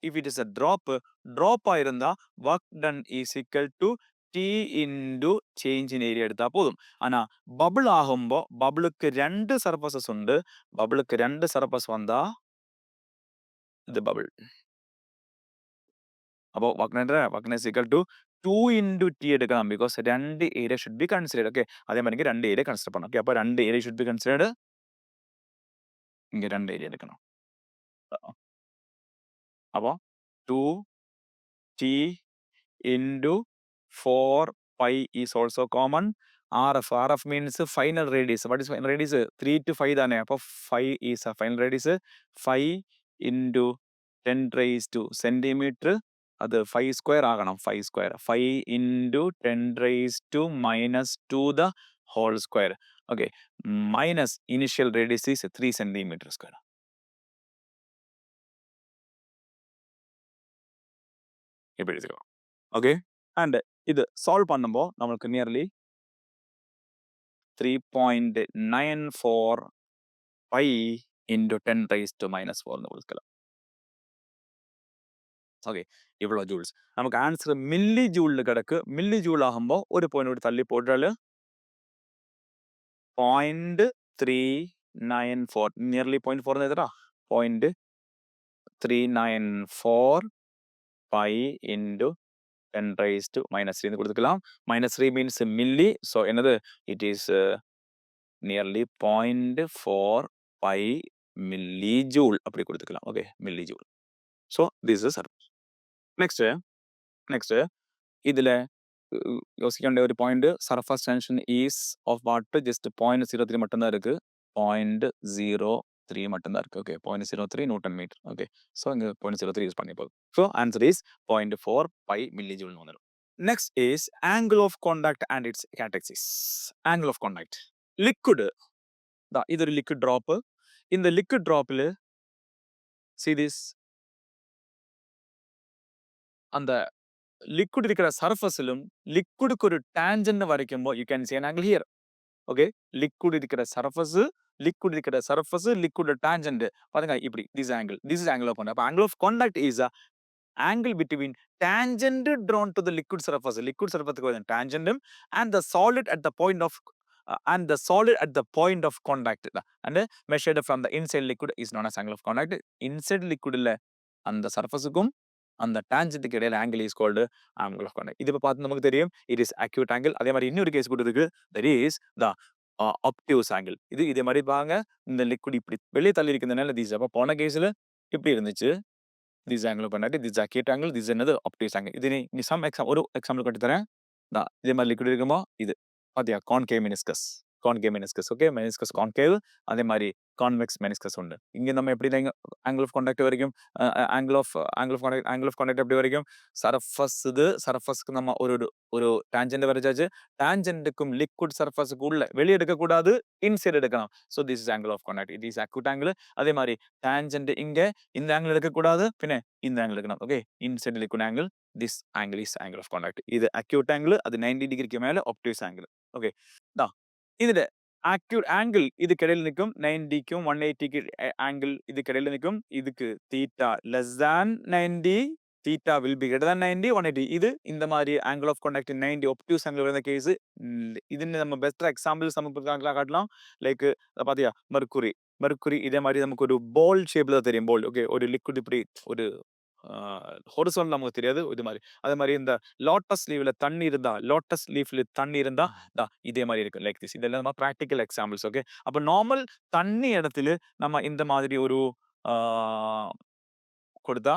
Speaker 1: if it is a drop ஆயிருந்தா work done is equal to T into change in area எடுத்தா போதும். ஆனா பபிள் ஆகும்போ பபிளுக்கு 2 சர்ஃபேசஸ் உண்டு. பபிளுக்கு 2 சர்ஃபேஸ் வந்தா இது பபிள். அப்போ work done is equal to 2 into T எடுக்கலாம். because 2 area should be considered. Okay. அதே மாதிரி 2 area கன்சிடர் பண்ணணும். ஓகே. அப்ப 2 area should be considered. இங்க 2 area எடுக்கணும். அப்போ 2T into 4 pi is also common. RF means final radius. What is final radius? 3 to 5 தானே. அப்போ 5 is a final radius. 5 into 10 raised to centimeter. அது 5 square ஆகணும். 5 square. 5 into 10 raised to minus 2 the whole square. Okay. Minus initial radius is 3 centimeter square. இப்படி எடுத்துக்கலாம். Okay. And இது solve பண்ணும்போ நம்மளுக்கு nearly 3.94 pi into 10 raised to minus 4 கொடுக்கலாம். Okay. இவ்வளோ joules நமக்கு answer milli ஜூல்ல கிடக்கு. மில்லி ஜூல் ஆகும்போ ஒரு பாயிண்ட் தள்ளி போட்டாല് 0.394 நியர்லி 0.4 எதுடா 0.394 pi into 10 raised to minus 3 கொடுத்துக்கலாம். minus 3 means milli. so என்னது it is nearly 0.4 pi millijoule அப்படி கொடுத்துக்கலாம். Okay. millijoule. so this is next இதுல யோசிக்க வேண்டிய ஒரு point surface tension is of water just 0.03 மட்டும்தான் இருக்கு. 0.03 மட்டும்தான் இருக்கு. Okay. 0.03 newton metre. Okay. So இங்க 0.03 யூஸ் பண்ணி போதும். So answer is 0.4 pi millijoule வந்துடும். Next is angle of contact and its characteristics. Angle of contact liquid இது ஒரு லிக்விட் ட்ராப். இந்த லிக்விட் ட்ராப்ல see this அந்த லிக்விட் இருக்கிற சர்ஃபேஸிலும் லிக்விடுக்கு ஒரு டேஞ்சன்ட் வரைக்கும்போ you can see an angle here. Okay. Liquid இருக்கிற சர்ஃபேஸ் லிக்விட் டேஞ்சன்ட் பாருங்க இப்படி this is angle of contact. அப்ப angle of contact is a angle between tangent drawn to the liquid surface tangent and the solid at the point of contact and measured from the inside liquid is known as angle of contact. inside liquid இல்ல அந்த சர்ஃபேஸுக்கும் அந்த டான்ஜென்ட்க்கு இடையில angle is called angle of contact. இது இப்ப பார்த்து நமக்கு தெரியும். It is acute angle. அதே மாதிரி இன்னொரு கேஸ் கூட இருக்கு. That is the obtuse angle. இதே மாதிரி பாருங்க. இந்த லிக்விட் இப்படி வெளியே தள்ளி இருக்கிறதுனால அப்ப போன கேஸ்ல இப்படி இருந்துச்சு. திஸ் ஆங்கிள் பண்ணாட்டி திஸ் அக்யூட் ஆங்கிள், திஸ் என்னது ஆப்டியூஸ் ஆங்கிள். இது நீ ஒரு எக்ஸாம்பிள் காட்டி தரேன். இதே மாதிரி லிக்விட் இருக்குமோ இது பாத்தியா concave meniscus. Concave meniscus. Okay, meniscus concave. அதே மாதிரி கான்வெக்ஸ் மெனிஸ்கஸ் உண்டு. இங்க நம்ம எப்படி ஆங்கிள் ஆஃப் கான்டாக்ட் வரைக்கும் ஆங்கிள் ஆஃப் கான்டாக்ட் எப்படி வரைக்கும் சர்ஃபஸ் இது சர்ஃபஸ்க்கு நம்ம ஒரு டான்ஜென்ட் வரைச்சாச்சு. டான்ஜென்ட்டுக்கும் லிக்விட் சர்ஃபஸ்க்கு உள்ள வெளியே எடுக்க கூடாது, இன்சைட் எடுக்கலாம். So this is angle of contact. It is acute angle. அதே மாதிரி டான்ஜென்ட் இங்க இந்த ஆங்கிள் எடுக்க கூடாது, பின்ன இந்த ஆங்கிள் எடுக்கணும். Okay, inside liquid angle. This angle is angle of contact. இது அக்யூட் ஆங்கிள். அது 90 டிகிரிக்கு மேல ஆப்டியூஸ் ஆங்கிள். ஓகே, இதுல அக்யூட் ஆங்கிள் இதுக்கிடையில நிற்கும். 90க்கும் 180க்கு ஆங்கிள் இதுக்கிடையில நிற்கும். இதுக்கு theta less than 90, theta will be greater than 90, 180. இது இந்த மாதிரி angle of contact 90 obtuse angle வருந்த கேஸ். இது நம்ம பெஸ்ட் எக்ஸாம்பிள்ஸ் நமக்கு காட்டலாம். லைக் பாத்தியா மெர்க்குரி இதே மாதிரி நமக்கு ஒரு பால் ஷேப்ல தெரியும். பால். ஓகே, ஒரு லிக்விட் இப்படி ஒரு ஹொரிசான்டல் நமக்கு தெரியாது. இது மாதிரி அதே மாதிரி இந்த லோட்டஸ் லீஃப்ல தண்ணி இருந்தா இதே மாதிரி இருக்கு. Like this. இதெல்லாம் நம்ம பிராக்டிக்கல் எக்ஸாம்பிள்ஸ். ஓகே, அப்ப நார்மல் தண்ணி இடத்துல நம்ம இந்த மாதிரி ஒரு கொடுத்தா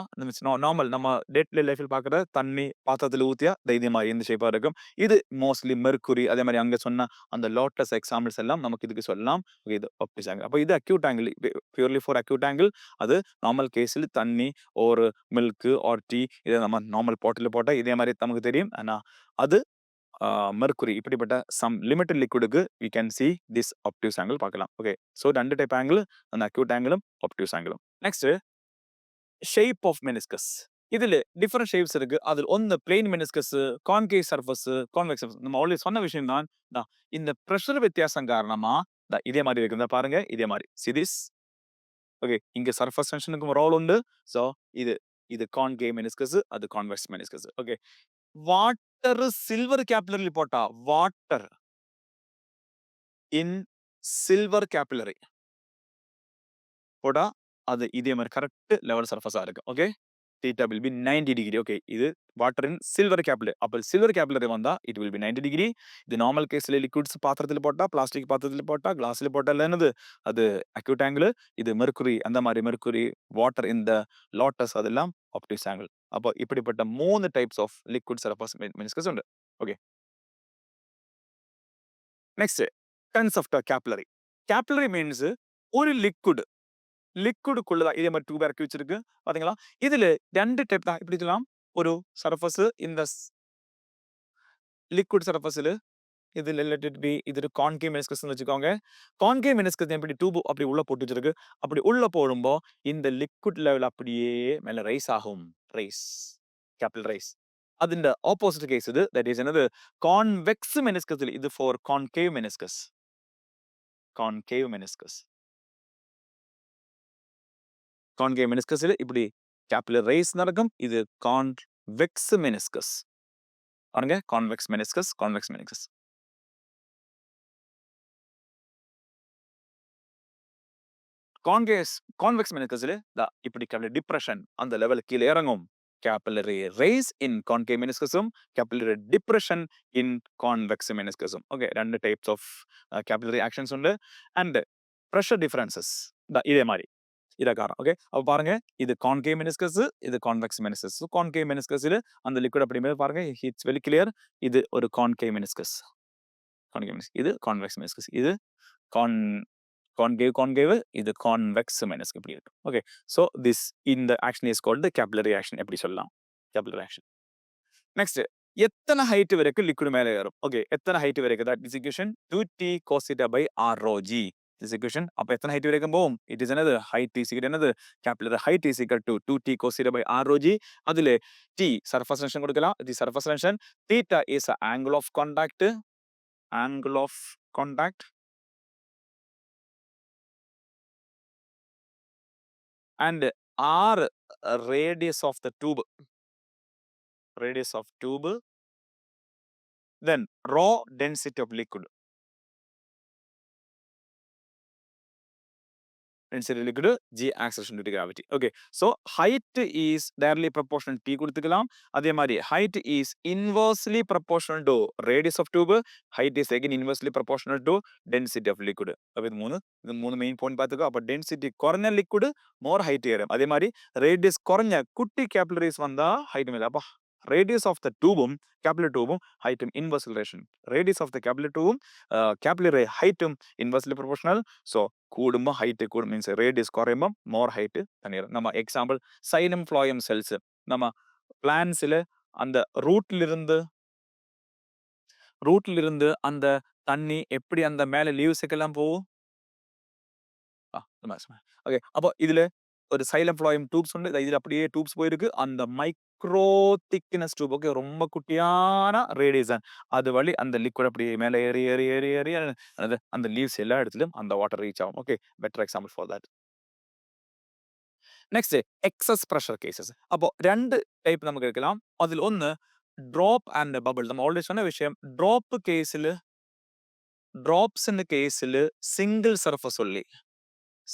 Speaker 1: நார்மல் நம்ம டே டு டே லைஃப்ல பாக்குற தண்ணி பாத்திரத்துல ஊத்தியா இதே மாதிரி இந்த ஷேப்பா இருக்கும். இது மோஸ்ட்லி மெர்க்குரி. அதே மாதிரி அங்க சொன்ன அந்த லோட்டஸ் எக்ஸாம்பிள்ஸ் எல்லாம் நமக்கு இதுக்கு சொல்லலாம். இது ஆப்டியூஸ் ஆங்கிள். அப்ப இது acute angle. Purely for acute angle. அது நார்மல் கேஸ்ல தண்ணி ஒரு மில்க் ஆர் டீ இதை நம்ம நார்மல் பாட்டில் போட்டா இதே மாதிரி நமக்கு தெரியும். ஆனா அது மெர்க்குரி இப்படிப்பட்ட சம் லிமிட்டட் லிக்விடுக்கு we can see this obtuse angle பார்க்கலாம். ஓகே, சோ ரெண்டு டைப் ஆங்கிள், அந்த அக்யூட் ஆங்கிளும் obtuse ஆங்கிளும். Next shape of meniscus. இதுல டிஃபரெண்ட் ஷேப்ஸ் இருக்கு. அதில் ஒன்னு plain meniscus, concave surface, convex surface. நம்ம ஆல்ரெடி சொன்ன விஷயம் தான். இந்த பிரஷர் வித்தியாசம் காரணமா இதே மாதிரி இருக்கு. பாருங்க இதே மாதிரி. see this. ஓகே, இங்க சர்ஃபேஸ் டென்ஷனுக்கு ரோல் உண்டு. சோ இது கான்கேவ் மெனிஸ்கஸ், அது convex meniscus. Okay, water silver capillary போட்டா வாட்டர் இன் சில்வர் கேபிலரி போட்டா அது இதே மாதிரி கரெக்ட் லெவல் சர்ஃபஸா இருக்கு. Okay, theta will be 90 degree. Okay, இது வாட்டர் இன் சில்வர் கேபிலரி. அப்ப சில்வர் கேபிலரி வந்தா இட் will be 90 degree. இது நார்மல் கேஸ்ல லிக்விட்ஸ் பாத்திரத்துல போட்டா, பிளாஸ்டிக் பாத்திரத்துல போட்டா, கிளாஸ்ல போட்டா என்னது அது அக்யூட் ஆங்கிள். இது மெர்க்குரி, அந்த மாதிரி மெர்க்குரி, வாட்டர் இந்த லோட்டஸ் அதெல்லாம் ஆப்டியூஸ் ஆங்கிள். அப்போ இப்படிப்பட்ட 3 types of liquid surface meniscus உண்டு. Okay, next concept of capillary. Capillary means ஒரு லிக்விடுக்குள்ளதான் இதே மாதிரி டியூப் இறக்கி வச்சிருக்கு பாத்தீங்களா. இதுல 2 டைப் தான். இப்படி சொல்லலாம். ஒரு சர்ஃபேஸ் இந்த லிக்விட் சர்ஃபேஸ்ல இதுல let it be இது ஒரு கான்கேவ் மெனிஸ்கஸ்னு வச்சுக்கோங்க. கான்கேவ் மெனிஸ்கஸ் எப்படி டியூப் அப்படி உள்ள போட்டு வச்சிருக்கு. அப்படி உள்ள போடும்போ இந்த லிக்விட் லெவல் அப்படியே மேல ரைஸ் ஆகும். Rise, capillary rise. അതിന്റെ ഓപ്പോസിറ്റ് കേസ് ഇത് ദാറ്റ് ഈസ് എന്നത് കോൺവെക്സ് മെനിസ്കസിൽ ഇത് for concave meniscus. Concave meniscus concave மெனிஸ்கஸ்ல இப்படி கேபிலரி ரைஸ் நடக்கும். இது கான்வெக்ஸ் மெனிஸ்கஸ். பாருங்க, convex meniscus, convex meniscus. Convex மெனிஸ்கஸ்ல இப்படி கேபிலரி டிப்ரெஷன் அந்த லெவல் கீழே இறங்கும். capillary raise in concave meniscusum, capillary depression in convex meniscusum. Okay, രണ്ട് types of capillary actions ഉണ്ട്. And pressure differences இதே மாதிரி இத காரணம். ஓகே, அப்ப பாருங்க இது கான்கேவ் மெனிஸ்கஸ், இது கான்வெக்ஸ் மெனிஸ்கஸ். கான்கேவ் மெனிஸ்கஸ்ல அந்த லிக்விட் அப்படிமே பாருங்க இட்ஸ் வெரி கிளியர். இது ஒரு கான்கேவ் மெனிஸ்கஸ். இது கான்வெக்ஸ் மெனிஸ்கஸ். இது கான்கேவ் இது கான்வெக்ஸ் மெனிஸ்கஸ் இப்படி இருக்கு. ஓகே, சோ திஸ் இந்த action is called the capillary action. எப்படி சொல்லலாம் கேபிலரி ஆக்ஷன். நெக்ஸ்ட் எத்தனை ஹைட் வரைக்கும் லிக்விட் மேலே ஏறும். ஓகே, எத்தனை ஹைட் வரைக்கும் that is equation 2t cos theta by rho g. this equation அப்ப எத்தனை ஹைட் வரைக்கும் போகும். இட் இஸ் என்னது ஹைட் இஸ் ஈக்குவல் என்னது capillary height is equal to 2t cos theta by rho g. அதிலே t சர்ஃபேஸ் டென்ஷன் கொடுக்கலாம். The surface tension. theta is a angle of contact, angle of contact, and r radius of the tube, radius of tube, then rho density of liquid. density liquid, g acceleration due to gravity. Okay, so height is directly proportional t கொடுத்துக்கலாம். அதே மாதிரி height is inversely proportional to radius of tube, height is again inversely proportional to density of liquid. அப்ப இது மூணு main point பார்த்துக்கோ. அப்ப density குறைஞ்ச liquid மோர் height ஏறும். அதே மாதிரி ரேடியஸ் குறைஞ்ச குட்டி கேபிலரிஸ் வந்தா ஹைட் மேல. அப்ப radius of the tubum capillary tubum height inverse relation. Radius of the capillary tubum capillary height inversely proportional. So കൂടുമ്പോൾ ഹൈറ്റ് കൂടും മീൻസ് റേഡിയസ് കുറയുമ്പോൾ മോർ ഹൈറ്റ് തന്നെയാണ്. நம்ம எக்ஸாம்பிள் சைலம் ஃப்ளோயம் செல்ஸ் நம்ம பிளான்ஸ்ல அந்த ரூட்ல இருந்து அந்த தண்ணி எப்படி அந்த மேல லீவ்ஸுக்கெல்லாம் போகும். ஓகே, அப்போ இதுல ஒரு சைலம் ஃப்ளோயம் டியூப்ஸ் உண்டு. இதுல அப்படியே டியூப்ஸ் போயிருக்கு. அந்த மைக்ரோ திக்னஸ் டியூப், ஓகே, ரொம்ப குட்டியான ரேடியேஷன், அது வழி அந்த லிக்விட் அப்படியே மேலே ஏறி ஏறி ஏறி ஏறி அந்த லீவ்ஸ் எல்லா இடத்துலயும் அந்த வாட்டர் ரீச் ஆகும். Okay, better example for that. Next excess pressure cases. അപ്പോൾ രണ്ട് ടൈപ്പ് നമുക്ക് എടുக்கலாம். അതിൽ ഒന്ന് ഡ്രോപ്പ് ആൻഡ് ബബിൾ. നമ്മൾ ഓൾറെഡി சொன்ன விஷயம். ഡ്രോപ്സിന്റെ കേസിൽ സിംഗിൾ സർഫസ് ഉള്ളി,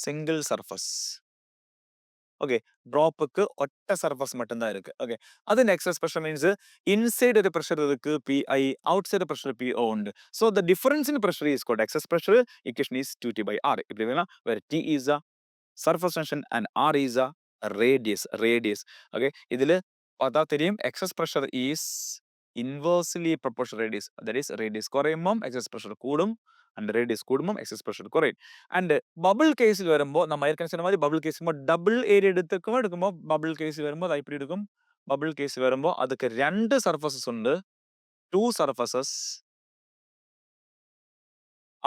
Speaker 1: സിംഗിൾ സർഫസ്. ஓகே, ட்ராப்புக்கு ஒட்ட சர்ஃபஸ் மட்டும் தான் இருக்கு. ஓகே, அது எக்ஸஸ் பிரஷர் மீன்ஸ் இன்சைட் ஒரு பிரஷர் இருக்கு PI, out side pressure PO உண்டு. So the difference in pressure is called excess pressure. Equation is 2T/R. இப்படி வேணா வேற T is a surface tension and R is a radius. Okay, இதுல பார்த்தா தெரியும் excess pressure is inversely proportional radius. That is radius குறையும்போது excess pressure கூடும் and radius கூடும்போது excess pressure குறையும். And bubble case வரும்போது நம்ம ஏற்கனவே சொன்ன மாதிரி bubble case டபுள் ஏரியா எடுக்கும்போது bubble case வரும்போது எப்படி இருக்கும். bubble case வரும்போது அதுக்கு ரெண்டு surfaces உண்டு, two surfaces.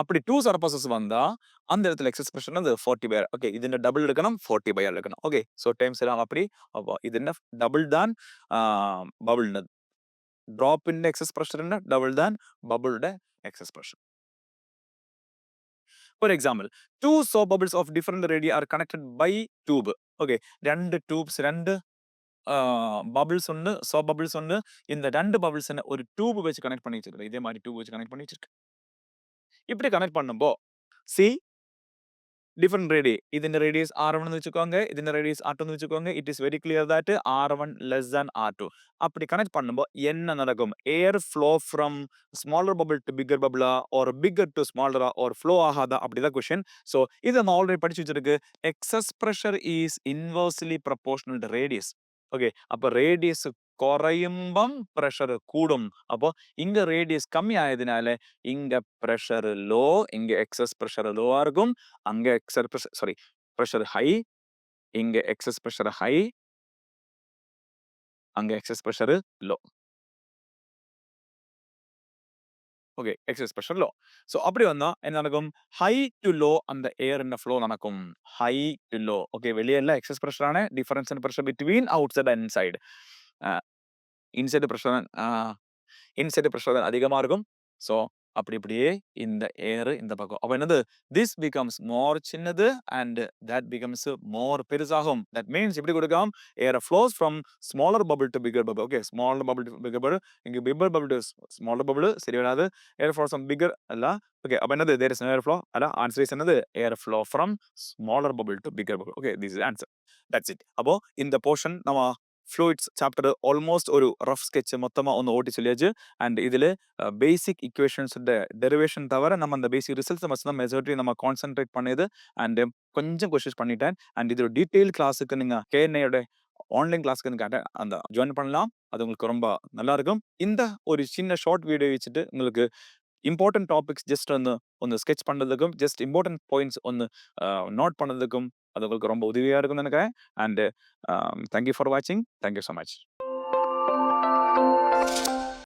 Speaker 1: அப்படி டூ சர்ஃபேசஸ் வந்தா அந்த இடத்துல எக்ஸஸ் பிரஷர் வந்து 40/R. ஓகே, இதுல டபுள் எடுக்கணும், 40/R எடுக்கணும். ஓகே, ஸோ டைம்ஸ் எல்லாம் அப்படி. அப்போ இது என்ன டபுள் தான் பபுள் ட்ராப்பின் எக்ஸஸ் பிரஷர் என்ன டபுள் தான் பபுளோட excess pressure. For example, two soap bubbles of different radii are connected by tube. Okay, ரெண்டு டியூப்ஸ், ரெண்டு பபிள்ஸ் ஒன்று, சோப் பபிள்ஸ் ஒன்று. இந்த ரெண்டு பபிள்ஸ் என்ன ஒரு டியூப் வச்சு கனெக்ட் பண்ணி வச்சிருக்கு. இதே மாதிரி டியூப் வச்சு கனெக்ட் பண்ணி வச்சிருக்கு. இப்படி கனெக்ட் பண்ணும்போ சி different radii. ഇതിന്റെ radius R1 എന്ന് വെച്ചുക്കോங்க, ഇതിന്റെ radius R2 എന്ന് വെച്ചുക്കോங்க. It is very clear that R1 less than R2. அப்படி கனெக்ட் பண்ணும்போ என்ன நடக்கும்? Air flow from smaller bubble to bigger bubble or bigger to smaller or flow ஆகாதா? அப்படிதான் question. So இது நம்ம ஆல்ரெடி படிச்சு வச்சிருக்கு. Excess pressure is inversely proportional to radius. Okay, அப்ப radius குறையும்பம் pressure கூடும். அப்போ இங்க radius கம்மி ஆயதுனால இங்க pressure low, இங்க excess pressure லோவா இருக்கும். அங்க excess pressure pressure high, இங்க excess pressure high, அங்க excess pressure low. Okay, excess pressure low. So அப்படி வந்தா என்ன நடக்கும்? ஹை டு லோ அந்த ஏர் என்ன ஃப்ளோ நடக்கும். High to low. ஓகே, வெளியே எல்லாம் எக்ஸஸ் பிரஷர் ஆன difference in pressure between out side and inside. Inside pressure அதிகமா இருக்கும். ஸோ அப்படி இப்படியே இந்த ஏர் இந்த பக்கம். அப்போ என்னது? திஸ் பிகம்ஸ் மோர் சின்னது அண்ட் தட் பிகம்ஸ் மோர் பெருசாகும். தட் மீன்ஸ் இப்படி கொடுக்கலாம். Air flows from smaller bubble to bigger bubble. Okay, smaller bubble to bigger bubble. இங்க bigger bubble to smaller bubble சரி வராது. ஏர் ஃப்ளோ ஃப்ரம் பிகர் அல்ல. Okay, அப்போ என்னது? தேர் இஸ் ஏர் ஃப்ளோ அல்ல. ஆன்சர் இஸ் என்னது? Air flow from smaller bubble to bigger bubble. Okay, this is answer. That's it. அப்போ இந்த போர்ஷன் நம்ம ஃப்ளூயிட்ஸ் சாப்டர் ஆல்மோஸ்ட் ஒரு ரஃப் ஸ்கெட்ச் மொத்தமா ஒன்று ஓட்டி சொல்லியாச்சு. அண்ட் இதுல பேசிக் இக்குவேஷன்ஸ் டெரிவேஷன் தவிர நம்ம அந்த பேசிக் ரிசல்ட்ஸ் தான் மெஜாரிட்டி நம்ம கான்சென்ட்ரேட் பண்ணது. அண்ட் கொஞ்சம் கொஸ்டின்ஸ் பண்ணிட்டேன். அண்ட் இதோட டீட்டெயில் கிளாஸுக்கு நீங்க கேஎன்ஐயோட ஆன்லைன் கிளாஸ்க்கு நீங்க அந்த ஜாயின் பண்ணலாம். அது உங்களுக்கு ரொம்ப நல்லா இருக்கும். இந்த ஒரு சின்ன ஷார்ட் வீடியோ வச்சுட்டு உங்களுக்கு இம்பார்ட்டன்ட் டாபிக்ஸ் ஜஸ்ட் ஒன்று ஸ்கெட்ச் பண்ணுறதுக்கும் ஜஸ்ட் இம்பார்ட்டன்ட் பாயிண்ட்ஸ் ஒன்று நோட் பண்ணதுக்கும் அது உங்களுக்கு ரொம்ப உதவியாக இருக்கும்னு நினைக்கிறேன். அண்ட் தேங்க்யூ ஃபார் வாட்சிங். Thank you so much.